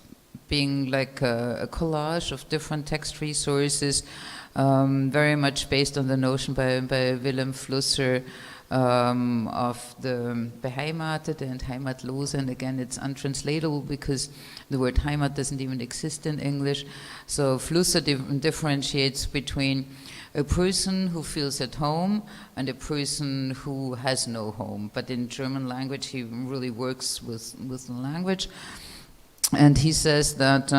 Speaker 1: being like a collage of different text resources, very much based on the notion by Willem Flusser of the Beheimatete and Heimatlose, and again it's untranslatable because the word Heimat doesn't even exist in English. So Flusser differentiates between a person who feels at home and a person who has no home. But in German language he really works with the language. And he says that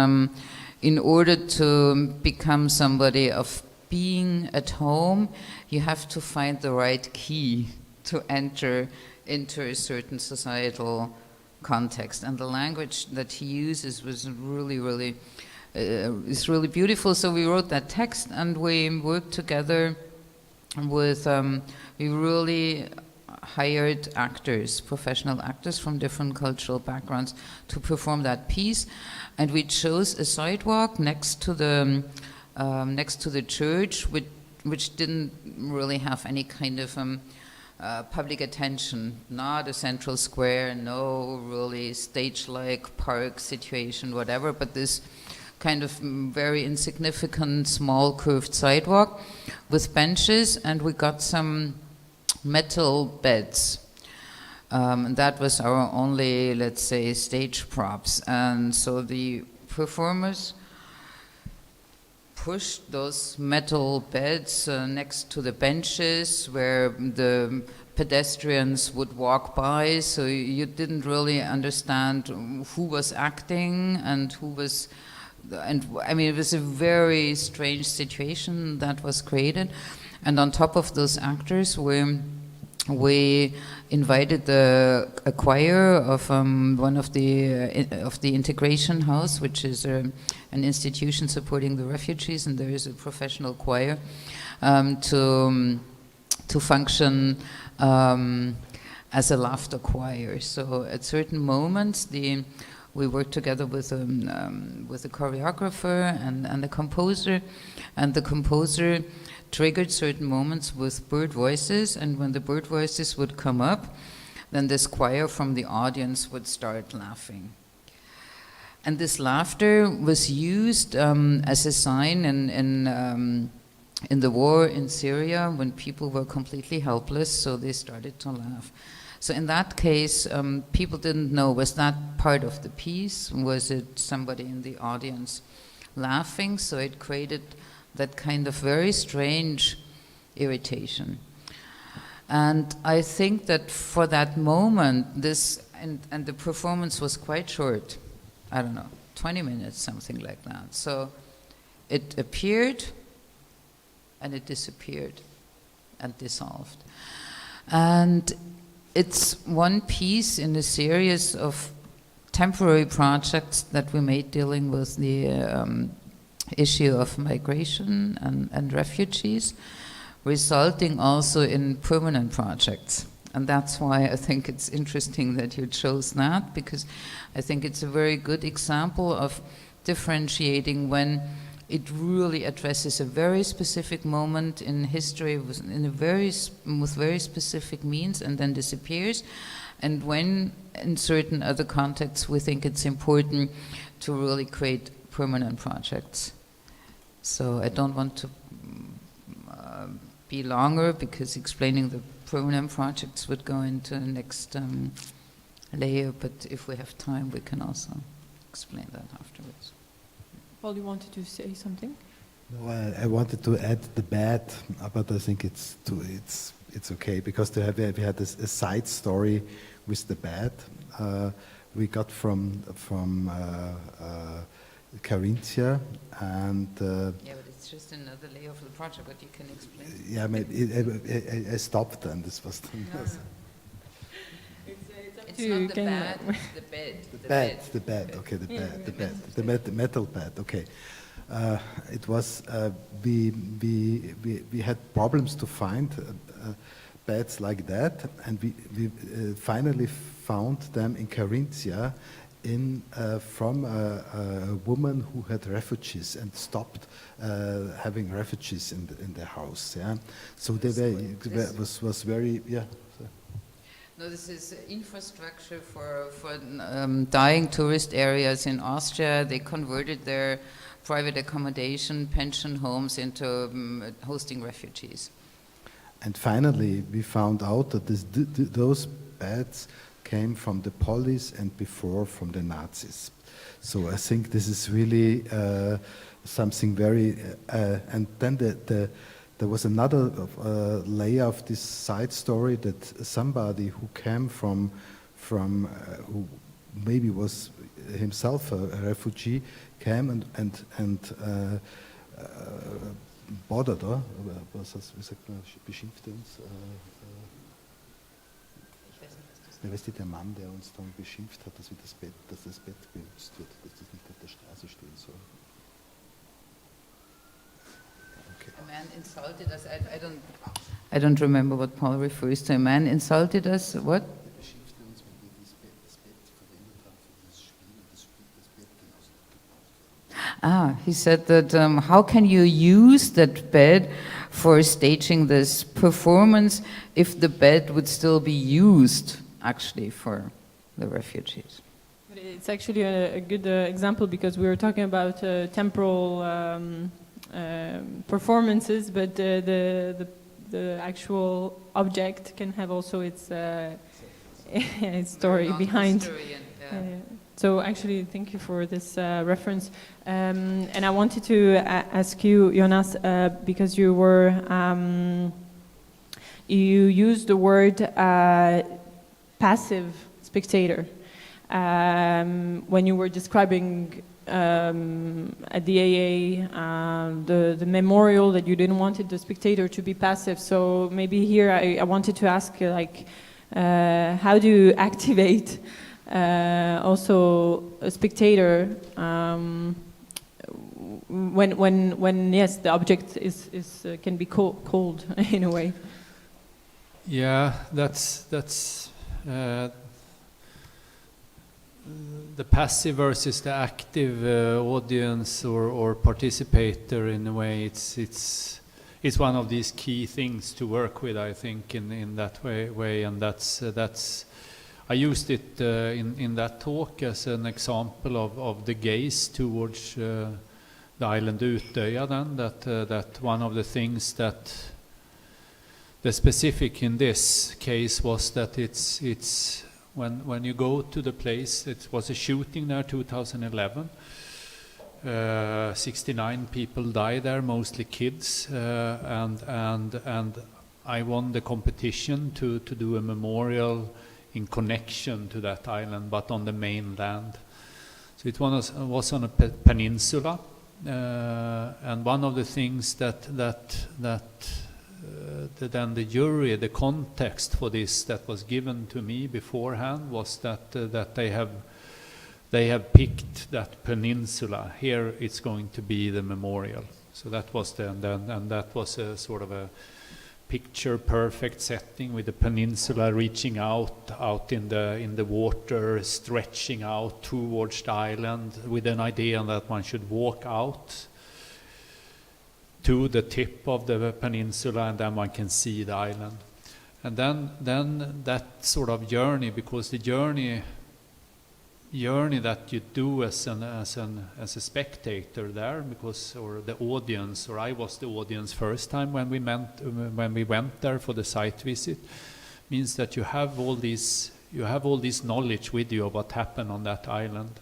Speaker 1: in order to become somebody of being at home, you have to find the right key to enter into a certain societal context. And the language that he uses was really is really beautiful. So we wrote that text and we worked together with, we really hired actors, professional actors from different cultural backgrounds to perform that piece. And we chose a sidewalk next to the church, which didn't really have any kind of public attention, not a central square, no really stage-like park situation, whatever, but this kind of very insignificant small curved sidewalk with benches, and we got some metal beds That was our only, let's say, stage props. And so the performers pushed those metal beds next to the benches where the pedestrians would walk by, so you didn't really understand who was acting and who was, and I mean, it was a very strange situation that was created. And on top of those actors, we invited a choir of one of the Integration House, which is an institution supporting the refugees, and there is a professional choir to function as a laughter choir. So at certain moments, we worked together with a choreographer and a composer, and the composer triggered certain moments with bird voices, and when the bird voices would come up, then this choir from the audience would start laughing. And this laughter was used as a sign in the war in Syria when people were completely helpless, so they started to laugh. So in that case, people didn't know, was that part of the piece? Was it somebody in the audience laughing? So it created that kind of very strange irritation. And I think that for that moment, and the performance was quite short, I don't know, 20 minutes, something like that. So it appeared, and it disappeared and dissolved. And it's one piece in a series of temporary projects that we made dealing with the issue of migration and refugees, resulting also in permanent projects. And that's why I think it's interesting that you chose that, because I think it's a very good example of differentiating when it really addresses a very specific moment in history with very specific means and then disappears, and when in certain other contexts we think it's important to really create permanent projects. So I don't want to be longer, because explaining the permanent projects would go into the next layer, but if we have time we can also explain that afterwards.
Speaker 13: Paul, you wanted to say something?
Speaker 2: No, I wanted to add the bed, but I think it's okay, because we had a side story with the bed. We got from Carinthia, and
Speaker 1: yeah, but it's just another layer of the project, but you can explain.
Speaker 2: Yeah, maybe I stopped, and this was
Speaker 1: It's not the bed, it's the bed.
Speaker 2: The bed. Okay, the bed, the metal bed. Okay, it was we had problems to find beds like that, and we finally found them in Carinthia, from a woman who had refugees and stopped having refugees in the house. Yeah, so was very yeah.
Speaker 1: No, this is infrastructure for dying tourist areas in Austria. They converted their private accommodation, pension homes into hosting refugees.
Speaker 2: And finally, we found out that those beds came from the police and before from the Nazis. So I think this is really something very... and then there was another layer of this side story, that somebody who came from who maybe was himself a refugee, came and bothered, was das, wie sagt man, beschimpfte uns. Weißt du, der Mann, der uns dann beschimpft hat, dass das Bett benutzt wird, dass das nicht auf der Straße stehen soll. Okay.
Speaker 1: A man insulted us. I don't remember what Paul refers to. A man insulted us. What?
Speaker 2: Beschimpfte uns, wenn wir das Bett verwendet haben für dieses Spiel, und das Bett genauso gebraucht wird.
Speaker 1: He said that how can you use that bed for staging this performance if the bed would still be used actually for the refugees?
Speaker 13: It's actually a good example, because we were talking about temporal performances, but the actual object can have also its story
Speaker 1: long
Speaker 13: behind.
Speaker 1: history and, yeah.
Speaker 13: So actually, thank you for this reference. And I wanted to ask you, Jonas, because you were you used the word passive spectator when you were describing at the AA the memorial, that you didn't want the spectator to be passive. So maybe here I wanted to ask you, like, how do you activate also a spectator when yes, the object is can be cold in a way.
Speaker 14: Yeah, that's the passive versus the active audience or participator. In a way, it's one of these key things to work with, I think, in that way, and that's I used it in that talk as an example of the gaze towards the island Utöya. Then that one of the things that the specific in this case was that it's when you go to the place. It was a shooting there, 2011. 69 people died there, mostly kids, and I won the competition to do a memorial in connection to that island, but on the mainland. So it was on a peninsula, and one of the things that then the jury, the context for this that was given to me beforehand was that they have picked that peninsula. Here it's going to be the memorial. So that was and that was a sort of a picture perfect setting with the peninsula reaching out in the water, stretching out towards the island, with an idea that one should walk out to the tip of the peninsula, and then one can see the island. And then that sort of journey, because the journey that you do as a spectator there, because or the audience, or I was the audience first time when we went there for the site visit, means that you have all this knowledge with you of what happened on that island.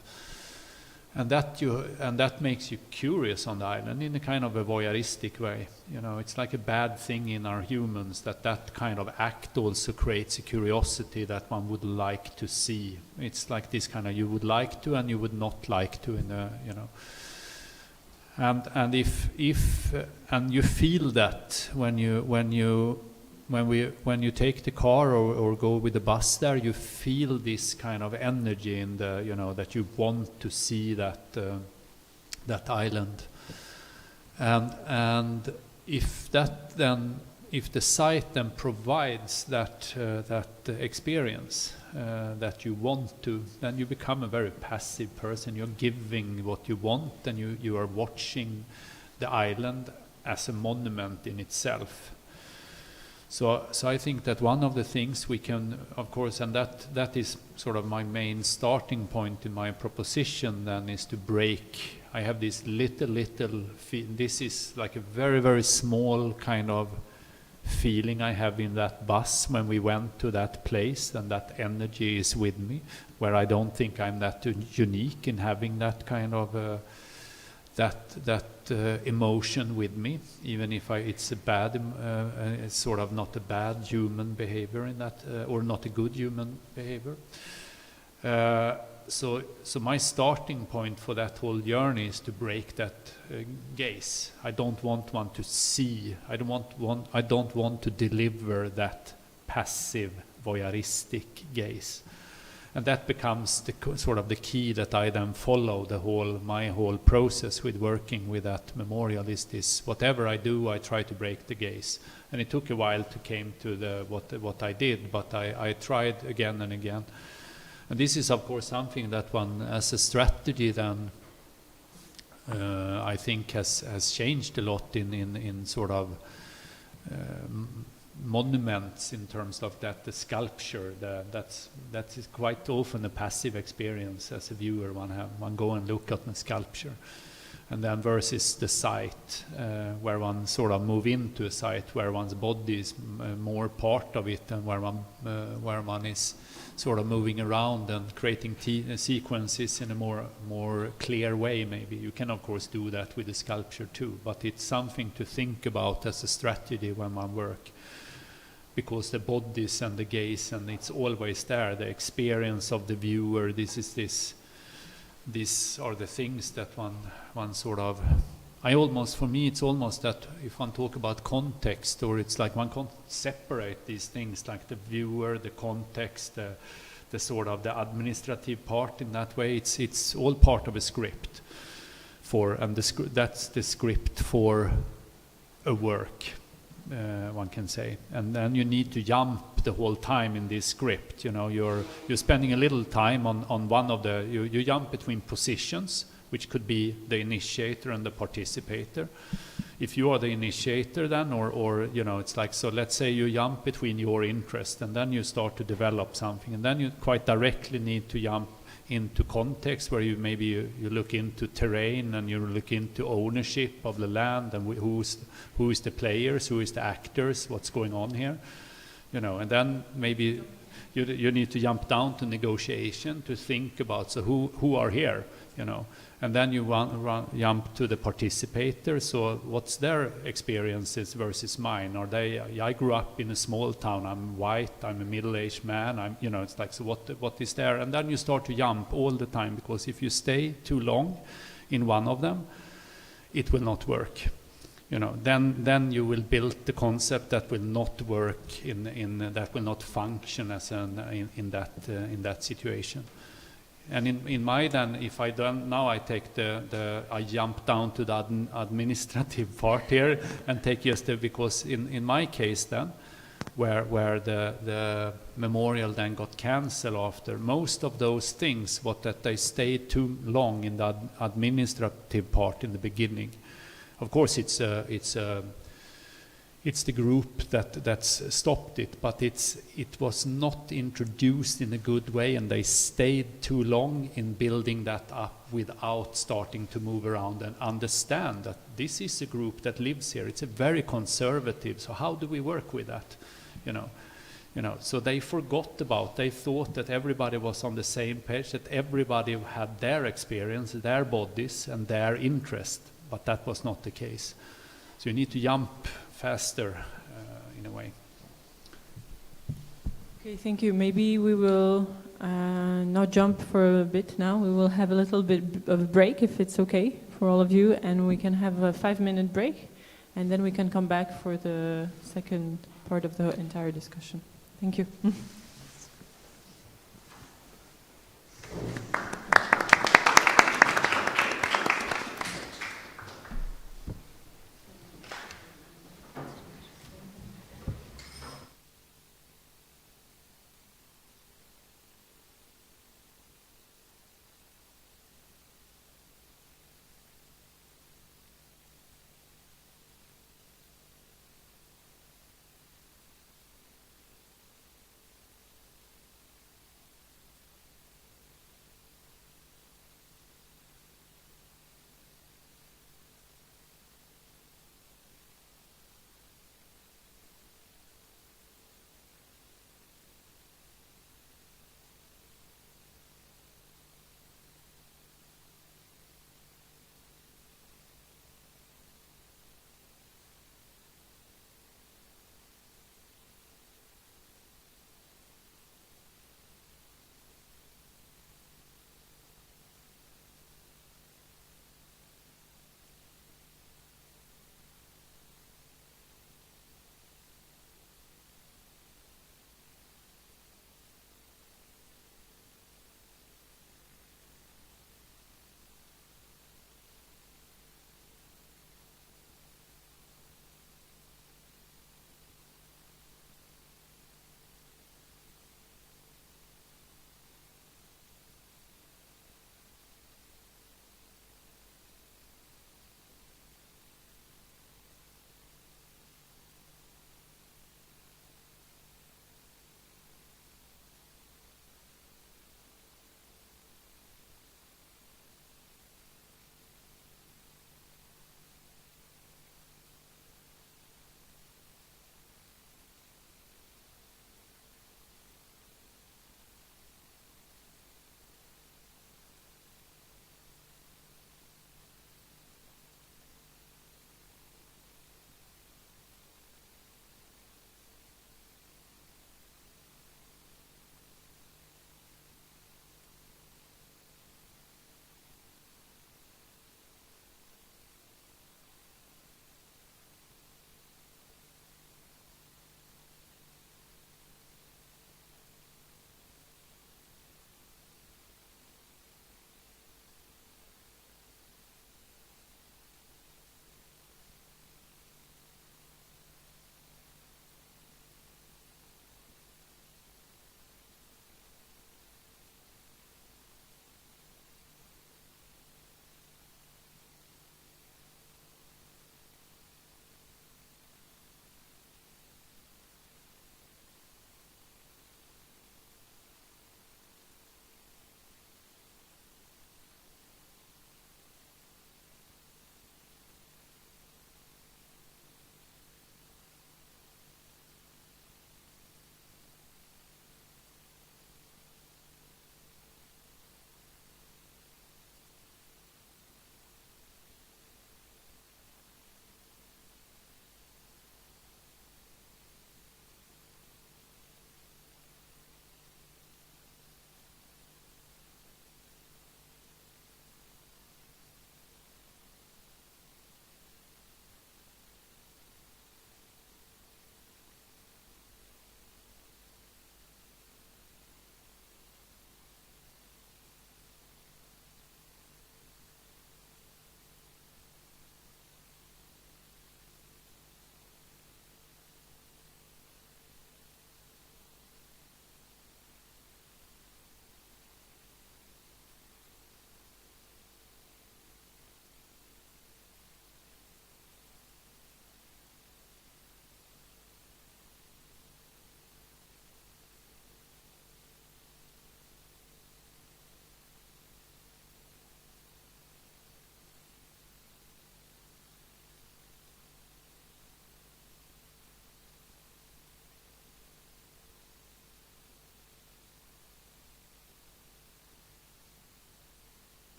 Speaker 14: And that makes you curious on the island in a kind of a voyeuristic way. You know, it's like a bad thing in our humans that kind of act also creates a curiosity that one would like to see. It's like this kind of you would like to and you would not like to, and if you feel that when you take the car or go with the bus there, you feel this kind of energy in the, that you want to see that island. And if the site then provides that experience that you want to, then you become a very passive person. You're giving what you want, and you are watching the island as a monument in itself. So I think that one of the things we can, of course, and that is sort of my main starting point in my proposition then, is to break. I have this little, this is like a very, very small kind of feeling I have in that bus when we went to that place, and that energy is with me, where I don't think I'm that unique in having that kind of emotion with me, even if it's a bad, it's sort of not a bad human behavior in that, or not a good human behavior. So my starting point for that whole journey is to break that gaze. I don't want one to see. I don't want to deliver that passive voyeuristic gaze. And that becomes the sort of the key that I then follow my whole process with working with that memorial. Is this, whatever I do, I try to break the gaze. And it took a while to came to what I did, but I tried again and again. And this is of course something that one, as a strategy then, I think has changed a lot in sort of monuments, in terms of that the sculpture, that is quite often a passive experience as a viewer. One go and look at the sculpture, And then versus the site, where one sort of move into a site where one's body is more part of it, and where one is sort of moving around and creating sequences in a more clear way. Maybe you can of course do that with the sculpture too, but it's something to think about as a strategy when one work, because the bodies and the gaze, and it's always there, the experience of the viewer. These are the things that one sort of, for me it's almost that if one talk about context, or it's like one can't separate these things, like the viewer, the context, the sort of the administrative part in that way. It's all part of a script that's the script for a work, one can say. And then you need to jump the whole time in this script. You're spending a little time on one of the, you jump between positions, which could be the initiator and the participator. If you are the initiator then, or it's like, so let's say you jump between your interest, and then you start to develop something, and then you quite directly need to jump into context, where you look into terrain, and you look into ownership of the land, and who is the players, who is the actors, what's going on here, and then maybe you need to jump down to negotiation, to think about, so who are here, and then you jump to the participator. So what's their experiences versus mine? I grew up in a small town, I'm white, I'm a middle-aged man, it's like, so what is there? And then you start to jump all the time, because if you stay too long in one of them, it will not work. Then you will build the concept that will not work that will not function as in that situation. And in my then, if I don't, now I take I jump down to the administrative part here and take just because in my case then, where the memorial then got cancelled after, most of those things, that they stayed too long in the administrative part in the beginning. Of course, it's the group that's stopped it, but it was not introduced in a good way, and they stayed too long in building that up without starting to move around and understand that this is a group that lives here. It's a very conservative. So how do we work with that? So they they thought that everybody was on the same page, that everybody had their experience, their bodies, and their interest, but that was not the case. So you need to jump faster in a way.
Speaker 13: Okay, thank you. Maybe we will not jump for a bit now. We will have a little bit of a break, if it's okay for all of you, and we can have a 5-minute break, and then we can come back for the second part of the entire discussion. Thank you.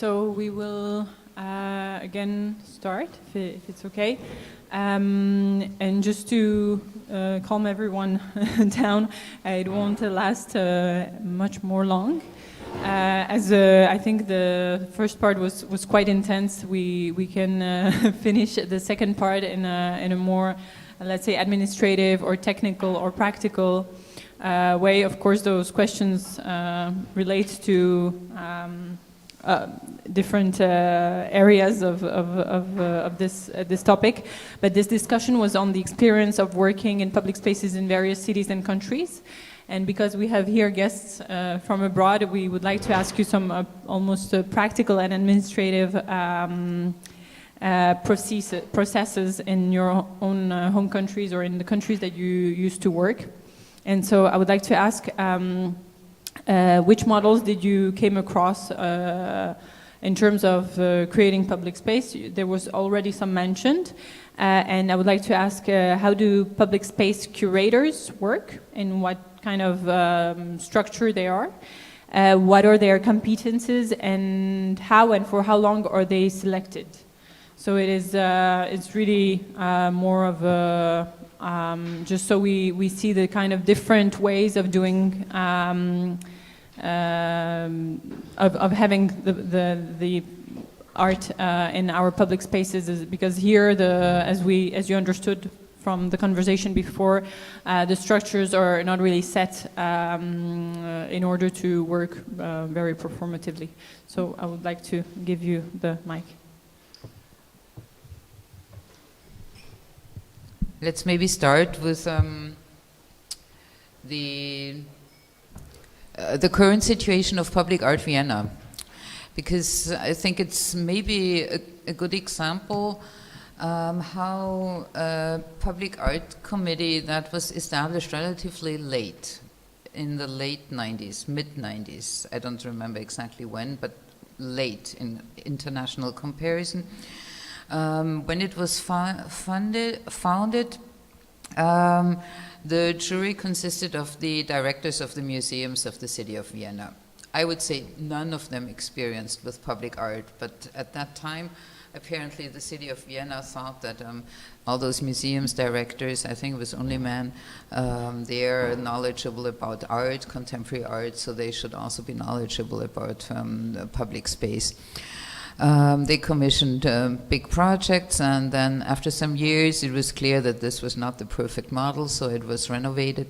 Speaker 13: so we will again start, if it's okay. And just to calm everyone down, it won't last much more long. As I think the first part was quite intense, we can finish the second part in a more, let's say, administrative or technical or practical way. Of course, those questions relate to different areas of this topic, but this discussion was on the experience of working in public spaces in various cities and countries. And because we have here guests from abroad, we would like to ask you some almost practical and administrative processes in your own home countries or in the countries that you used to work. And so I would like to ask, which models did you came across in terms of creating public space? There was already some mentioned. And I would like to ask, how do public space curators work? In what kind of structure they are? What are their competences, and how and for how long are they selected? So it is, it's really more of a, just so we see the kind of different ways of doing, of having the art in our public spaces, because here, as you understood from the conversation before, the structures are not really set in order to work very performatively. So I would like to give you the mic.
Speaker 1: Let's maybe start with the current situation of Public Art Vienna, because I think it's maybe a good example how a public art committee that was established relatively late, in the late 90s, mid-90s, I don't remember exactly when, but late in international comparison. When it was founded, the jury consisted of the directors of the museums of the city of Vienna. I would say none of them experienced with public art, but at that time, apparently the city of Vienna thought that all those museums directors, I think it was only men, they're knowledgeable about art, contemporary art, so they should also be knowledgeable about the public space. They commissioned big projects, and then after some years it was clear that this was not the perfect model, so it was renovated,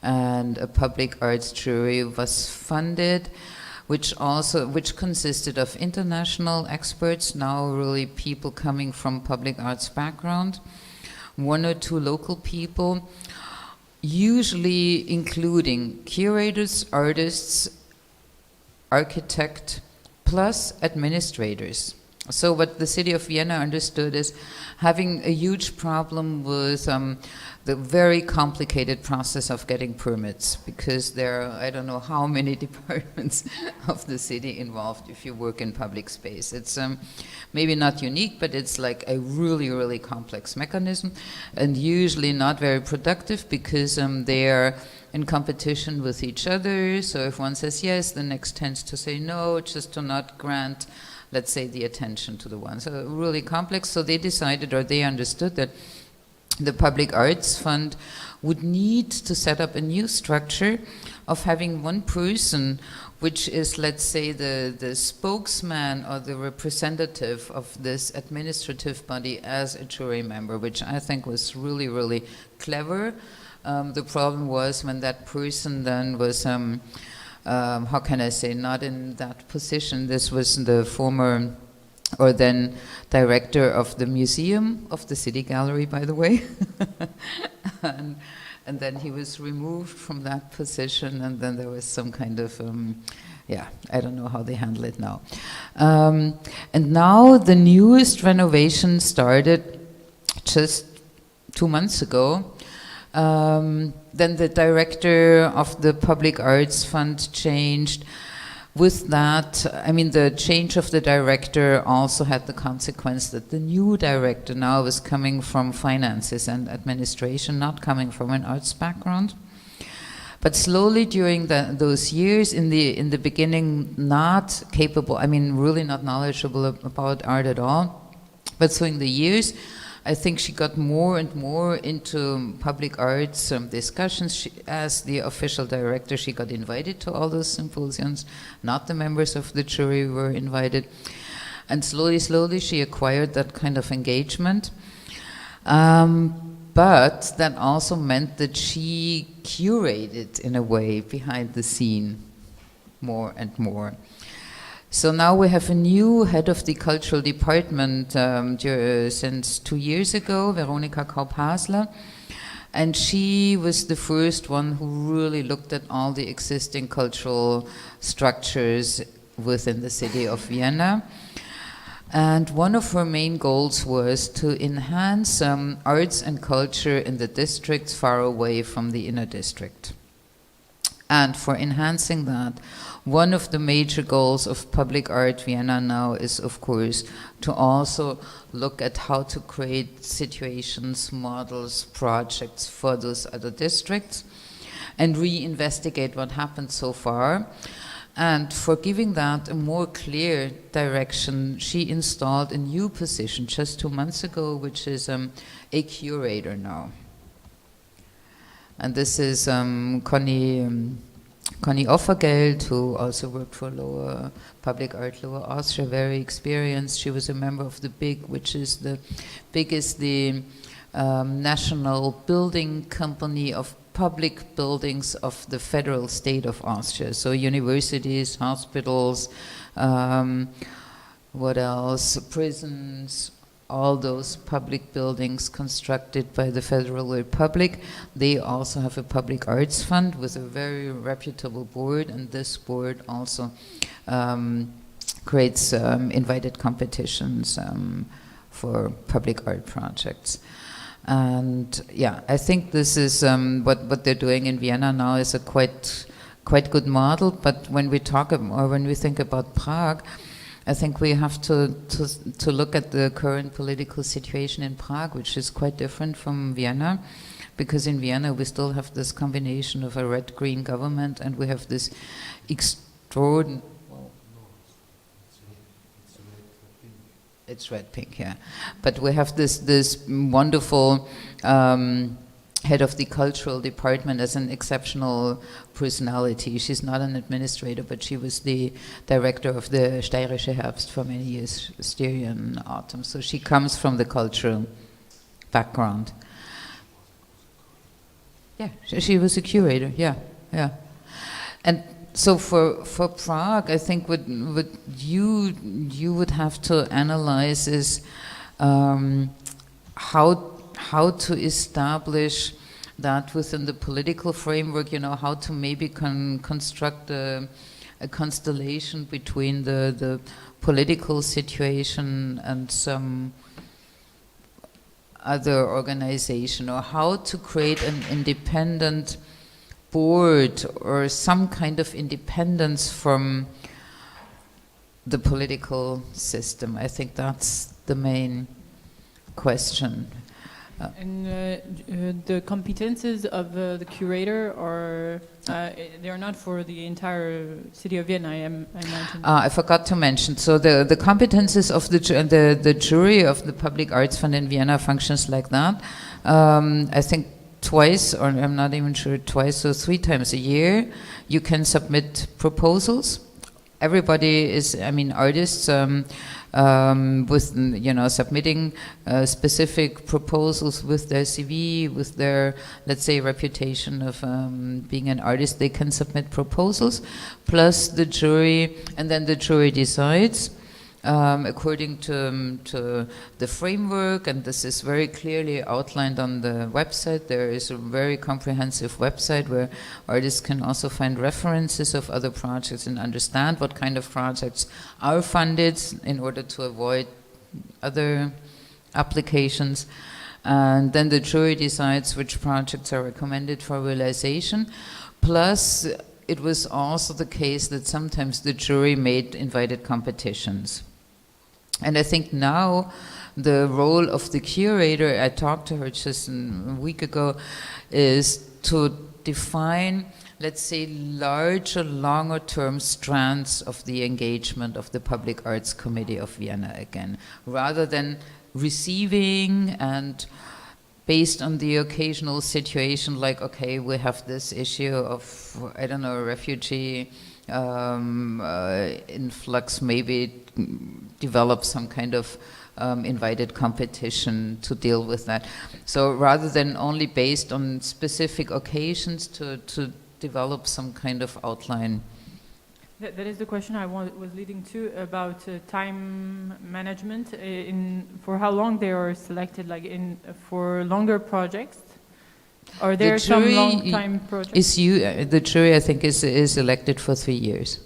Speaker 1: and a public arts jury was funded, which consisted of international experts, now really people coming from public arts background, one or two local people, usually including curators, artists, architect, plus administrators. So what the city of Vienna understood is having a huge problem with the very complicated process of getting permits, because there are, I don't know how many departments of the city involved if you work in public space. It's maybe not unique, but it's like a really, really complex mechanism, and usually not very productive, because they are in competition with each other. So if one says yes, the next tends to say no, just to not grant, let's say, the attention to the one. So really complex. So they decided, or they understood, that the Public Arts Fund would need to set up a new structure of having one person which is, let's say, the spokesman or the representative of this administrative body as a jury member, which I think was really, really clever. The problem was when that person then was, how can I say, not in that position. This was the former, or then director of the museum of the City Gallery, by the way. and then he was removed from that position, and then there was some kind of, yeah, I don't know how they handle it now. And now the newest renovation started just 2 months ago. Then the director of the Public Arts Fund changed. With that, I mean, the change of the director also had the consequence that the new director now was coming from finances and administration, not coming from an arts background. But slowly during those years, in the beginning, not capable, I mean, really not knowledgeable about art at all. But so in the years, I think she got more and more into public arts discussions. As the official director, she got invited to all those symposiums. Not the members of the jury were invited. And slowly, slowly, she acquired that kind of engagement. But that also meant that she curated, in a way, behind the scene more and more. So now we have a new head of the cultural department since 2 years ago, Veronika Kaup-Hasler. And she was the first one who really looked at all the existing cultural structures within the city of Vienna. And one of her main goals was to enhance arts and culture in the districts far away from the inner district. And for enhancing that, one of the major goals of Public Art Vienna now is, of course, to also look at how to create situations, models, projects for those other districts, and reinvestigate what happened so far. And for giving that a more clear direction, she installed a new position just 2 months ago, which is a curator now. And this is Conny Offergeld, who also worked for Public Art Lower Austria, very experienced. She was a member of the BIG, which is the biggest, national building company of public buildings of the federal state of Austria. So universities, hospitals, what else? Prisons, all those public buildings constructed by the Federal Republic. They also have a public arts fund with a very reputable board, and this board also creates invited competitions for public art projects. And yeah, I think this is what they're doing in Vienna now is a quite good model. But when we talk or when we think about Prague, I think we have to look at the current political situation in Prague, which is quite different from Vienna, because in Vienna we still have this combination of a red-green government, and we have this extraordinary. It's red-pink, yeah. But we have this wonderful head of the cultural department as an exceptional personality. She's not an administrator, but she was the director of the Steirische Herbst for many years, Styrian Autumn. So she comes from the cultural background. Yeah, she was a curator, yeah. And so for Prague, I think what you would have to analyze is how to establish that within the political framework, how to maybe construct a constellation between the political situation and some other organization, or how to create an independent board or some kind of independence from the political system. I think that's the main question.
Speaker 13: And the competences of the curator they are not for the entire city of Vienna, I imagine.
Speaker 1: I forgot to mention. So the competences of the jury of the Public Arts Fund in Vienna functions like that. I think twice, or I'm not even sure, twice or 3 times a year, you can submit proposals. Everybody is, artists with, submitting specific proposals with their CV, with their, let's say, reputation of being an artist. They can submit proposals, plus the jury, and then the jury decides according to the framework, and this is very clearly outlined on the website. There is a very comprehensive website where artists can also find references of other projects and understand what kind of projects are funded in order to avoid other applications. And then the jury decides which projects are recommended for realization. Plus, it was also the case that sometimes the jury made invited competitions. And I think now the role of the curator, I talked to her just a week ago, is to define let's say, larger, longer-term strands of the engagement of the Public Arts Committee of Vienna again, rather than receiving and based on the occasional situation, like, okay, we have this issue of, I don't know, refugee influx, maybe develop some kind of invited competition to deal with that. So rather than only based on specific occasions to develop some kind of outline.
Speaker 13: That is the question I was leading to about time management. For how long they are selected, like for longer projects? Are there some long time projects?
Speaker 1: The jury, I think, is elected for 3 years.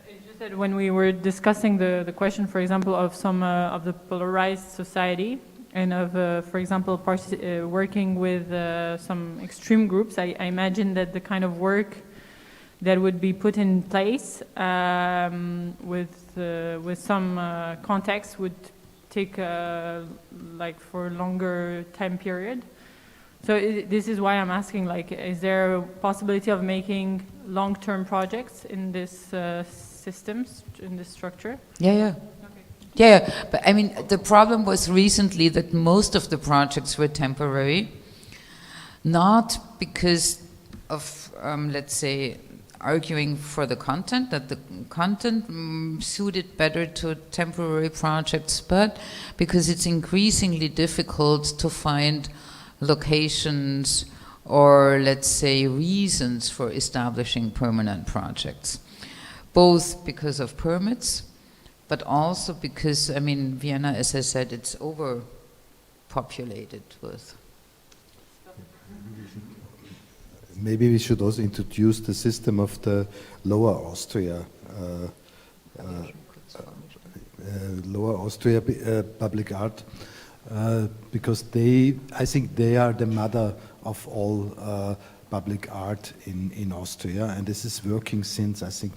Speaker 13: It's just that when we were discussing the question, for example, of some of the polarized society and of, for example, working with some extreme groups, I imagine that the kind of work that would be put in place with some context would take like for a longer time period. So this is why I'm asking, like, is there a possibility of making long-term projects in this systems, in this structure?
Speaker 1: Yeah. Okay. Yeah, but I mean, the problem was recently that most of the projects were temporary, not because of, let's say, arguing for the content, that the content suited better to temporary projects, but because it's increasingly difficult to find locations or, let's say, reasons for establishing permanent projects. Both because of permits, but also because, I mean, Vienna, as I said, it's overpopulated with.
Speaker 2: Maybe we should also introduce the system of the Lower Austria, public art, because I think they are the mother of all public art in Austria, and this is working since, I think,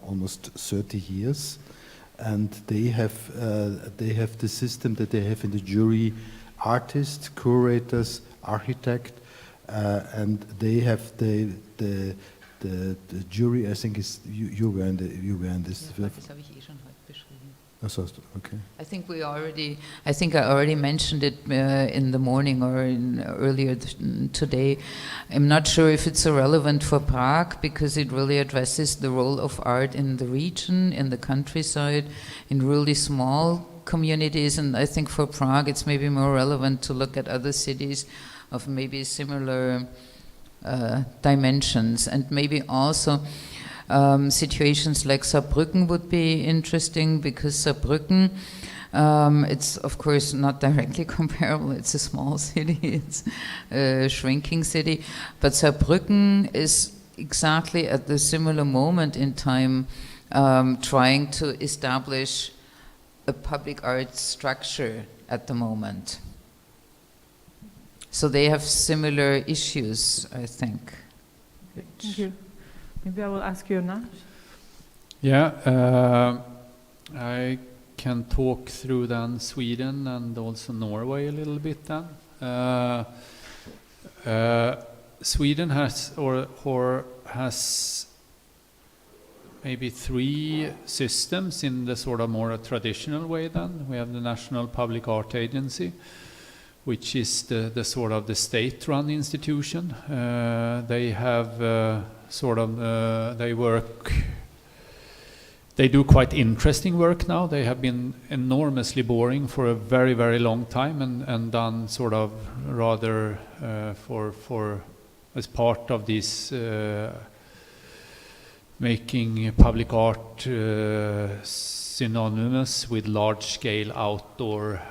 Speaker 2: almost 30 years, and they have the system that they have in the jury: artists, curators, architect. And they have the jury. I think is you were in this.
Speaker 1: Ja, das habe ich schon heute beschrieben.
Speaker 2: Okay.
Speaker 1: I think I already mentioned it in the morning or earlier today. I'm not sure if it's relevant for Prague because it really addresses the role of art in the region, in the countryside, in really small communities. And I think for Prague, it's maybe more relevant to look at other cities of maybe similar dimensions, and maybe also situations like Saarbrücken would be interesting, because Saarbrücken, it's of course not directly comparable, it's a small city, it's a shrinking city, but Saarbrücken is exactly at the similar moment in time trying to establish a public arts structure at the moment. So they have similar issues, I think.
Speaker 13: Thank you. Maybe I will ask you now.
Speaker 14: Yeah, I can talk through then Sweden and also Norway a little bit then. Sweden has has maybe 3 systems in the sort of more traditional way then. We have the National Public Art Agency, which is the sort of the state-run institution. They have they do quite interesting work now. They have been enormously boring for a very, very long time and done sort of rather for as part of this making public art synonymous with large-scale outdoor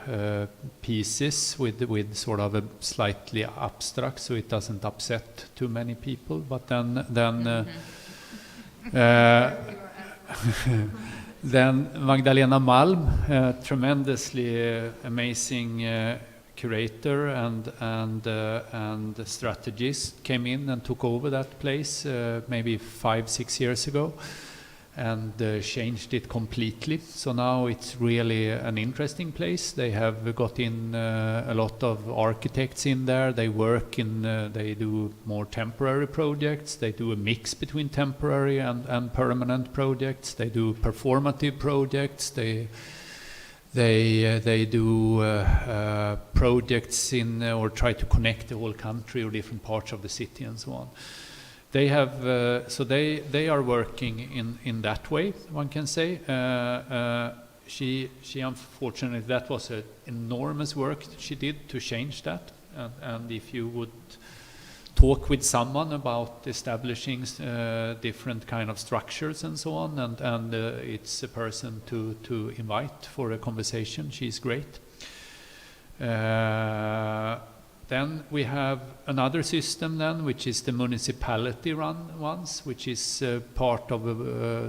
Speaker 14: pieces with sort of a slightly abstract, so it doesn't upset too many people. But then then Magdalena Malm, a tremendously amazing curator and strategist, came in and took over that place maybe 5-6 years ago. changed it completely. So now it's really an interesting place. They have got in a lot of architects in there. They work in, they do more temporary projects. They do a mix between temporary and permanent projects. They do performative projects. They do projects in or try to connect the whole country or different parts of the city and so on. They have so they are working in that way, one can say. She unfortunately, that was an enormous work she did to change that. And if you would talk with someone about establishing different kind of structures and so on, and it's a person to invite for a conversation. She's great. Then we have another system then, which is the municipality run ones, which is part of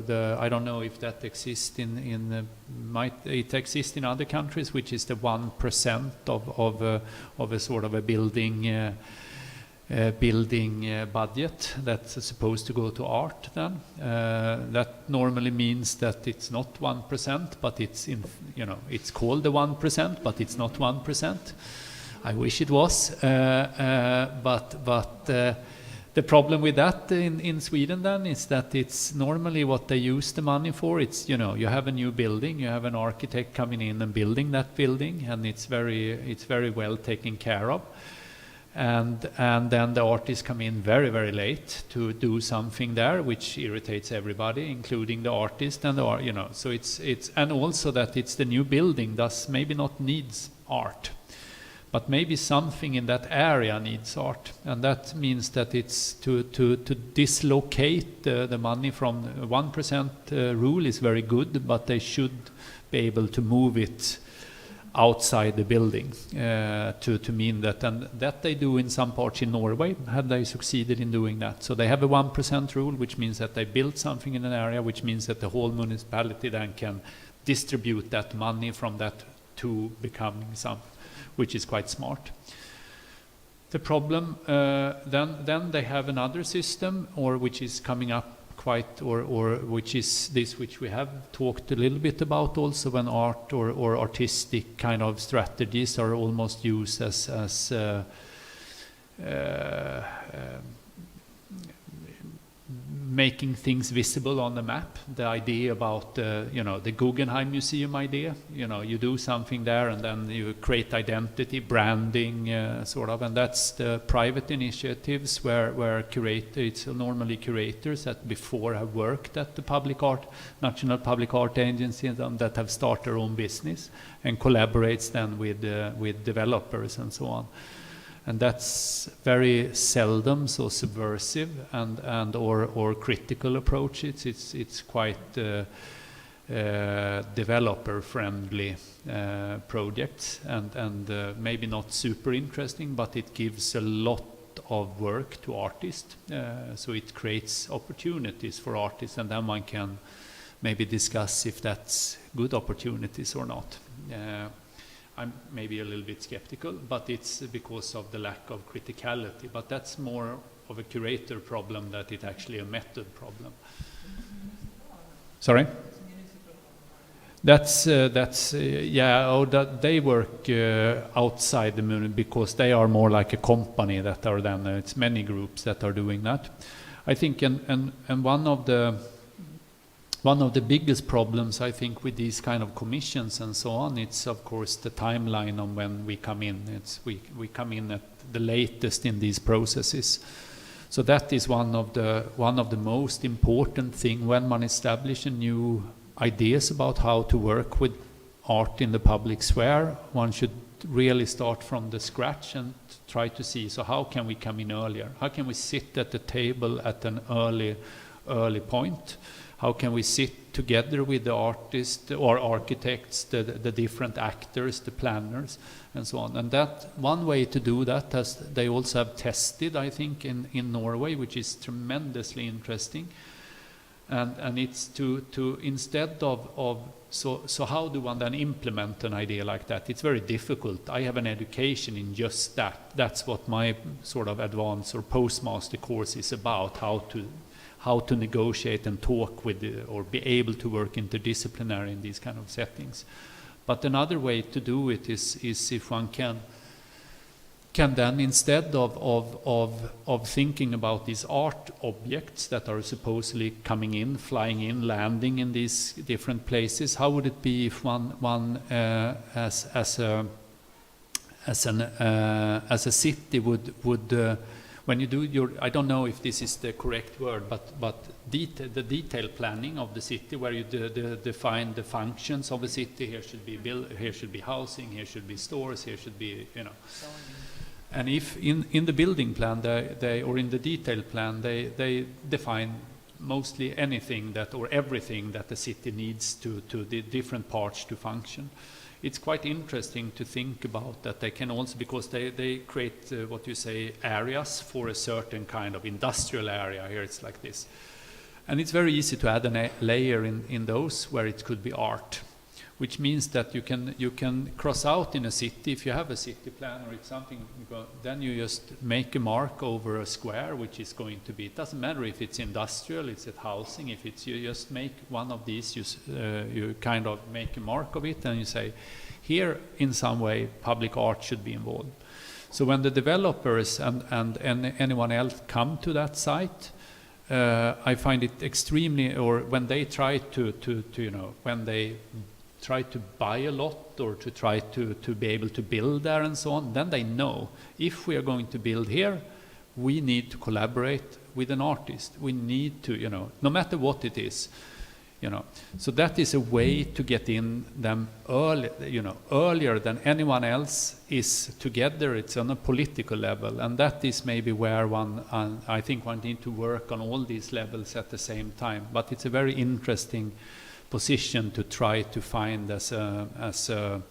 Speaker 14: the, I don't know if that exists it exists in other countries, which is the 1% of a sort of a building budget that's supposed to go to art then. That normally means that it's not 1%, but it's it's called the 1%, but it's not 1%. I wish it was, but the problem with that in Sweden then is that it's normally what they use the money for. It's, you have a new building, you have an architect coming in and building that building, and it's very well taken care of. And then the artists come in very, very late to do something there, which irritates everybody, including the artist and so it's and also that it's the new building, thus maybe not needs art. But maybe something in that area needs art, and that means that it's to dislocate the money from 1% rule is very good, but they should be able to move it outside the building to mean that, and that they do in some parts in Norway. Have they succeeded in doing that? So they have a 1% rule, which means that they built something in an area, which means that the whole municipality then can distribute that money from that to becoming some, which is quite smart. The problem, then they have another system, or which is coming up quite, or which is this, which we have talked a little bit about also, when art or artistic kind of strategies are almost used as making things visible on the map. The idea about the Guggenheim Museum idea, you do something there and then you create identity, branding, sort of, and that's the private initiatives where it's normally curators that before have worked at the National Public Art Agency, and that have started their own business and collaborates then with developers and so on. And that's very seldom so subversive and or critical approach. It's quite developer friendly projects and maybe not super interesting, but it gives a lot of work to artists. So it creates opportunities for artists, and then one can maybe discuss if that's good opportunities or not. I'm maybe a little bit skeptical, but it's because of the lack of criticality. But that's more of a curator problem than it actually a method problem. Sorry? That's they work outside the moon because they are more like a company that are then it's many groups that are doing that. I think and one of the biggest problems, I think, with these kind of commissions and so on, it's of course the timeline on when we come in. We come in at the latest in these processes. So that is one of the most important thing when one establishes new ideas about how to work with art in the public sphere. One should really start from the scratch and try to see, so how can we come in earlier? How can we sit at the table at an early point? How can we sit together with the artists or architects, the different actors, the planners, and so on? And that one way to do that, as they also have tested, I think, in Norway, which is tremendously interesting. And it's to instead of so how do one then implement an idea like that? It's very difficult. I have an education in just that. That's what my sort of advanced or postmaster course is about, how to negotiate and talk with or be able to work interdisciplinary in these kind of settings. But another way to do it is if one can then, instead of thinking about these art objects that are supposedly coming in, flying in, landing in these different places, how would it be if one as a city would when you do your, I don't know if this is the correct word, but the detail planning of the city, where you define the functions of a city. Here should be here should be housing, here should be stores, here should be, you know. And if in the building plan or in the detail plan they define mostly anything that or everything that the city needs to the different parts to function. It's quite interesting to think about that they can also, because they create what you say areas for a certain kind of industrial area. Here it's like this, and it's very easy to add a layer in those where it could be art, which means that you can cross out in a city. If you have a city plan or it's something, then you just make a mark over a square, which is going to be, it doesn't matter if it's industrial, it's at housing, if it's, you just make one of these, you kind of make a mark of it and you say, here in some way public art should be involved. So when the developers and anyone else come to that site, I find it extremely, or when they try to you know, when they try to buy a lot or to try to be able to build there and so on, then they know if we are going to build here, we need to collaborate with an artist. We need to, you know, no matter what it is, you know. So that is a way to get in them early, you know, earlier than anyone else is together. It's on a political level, and that is maybe where I think one need to work on all these levels at the same time. But it's a very interesting position to try to find as a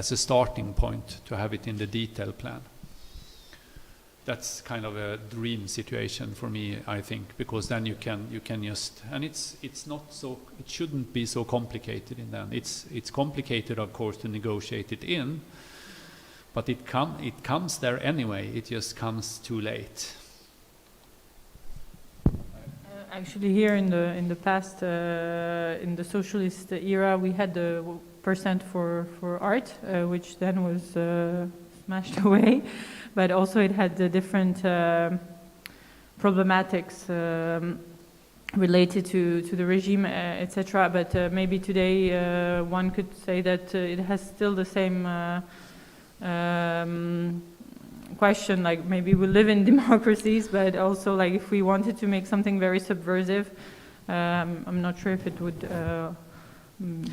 Speaker 14: starting point to have it in the detail plan. That's kind of a dream situation for me, I think, because then you can just, and it's not so, it shouldn't be so complicated in then. It's complicated, of course, to negotiate it in, but it comes there anyway. It just comes too late.
Speaker 13: Actually, here in the past, in the socialist era, we had the % for art, which then was smashed away. But also it had the different problematics related to the regime, etc. But maybe today one could say that it has still the same question, like maybe we live in democracies, but also like if we wanted to make something very subversive, I'm not sure if it would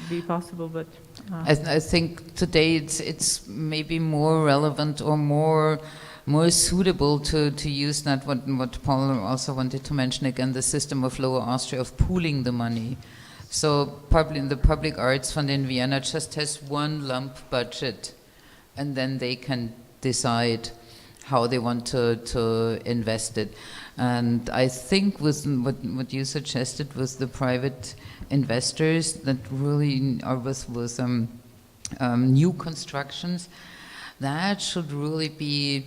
Speaker 13: be possible, but
Speaker 1: I think today it's maybe more relevant or more suitable to use that what Paul also wanted to mention again, the system of Lower Austria of pooling the money. So the Public Arts Fund in Vienna just has one lump budget, and then they can decide how they want to invest it. And I think with what you suggested was the private investors that really are with new constructions, that should really be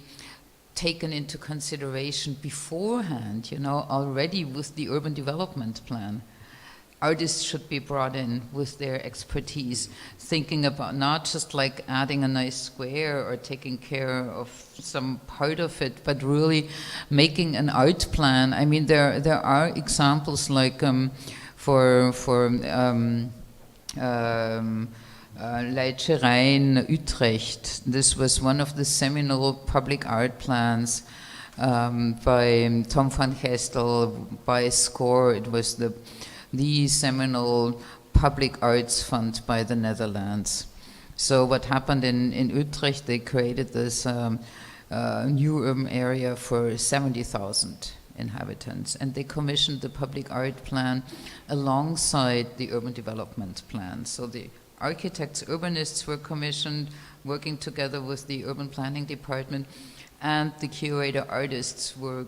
Speaker 1: taken into consideration beforehand, you know, already with the urban development plan. Artists should be brought in with their expertise, thinking about not just like adding a nice square or taking care of some part of it, but really making an art plan. I mean, there are examples like for Leitscherein, Utrecht. This was one of the seminal public art plans by Tom van Gestel, by SCORE. It was the seminal public arts fund by the Netherlands. So what happened in Utrecht, they created this new urban area for 70,000 inhabitants, and they commissioned the public art plan alongside the urban development plan. So the architects, urbanists were commissioned, working together with the urban planning department, and the curator artists were,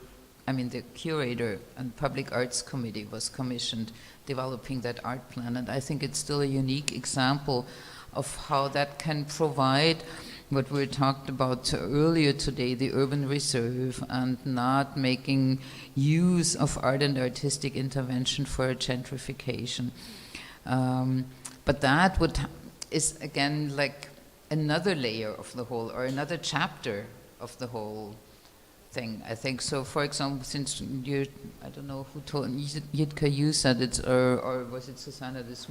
Speaker 1: I mean, the curator and public arts committee was commissioned developing that art plan. And I think it's still a unique example of how that can provide what we talked about earlier today, the urban reserve, and not making use of art and artistic intervention for gentrification. But that is again like another layer of the whole, or another chapter of the whole thing, I think. So, for example, since you, I don't know who told, Jitka, you said it, or was it Susanna this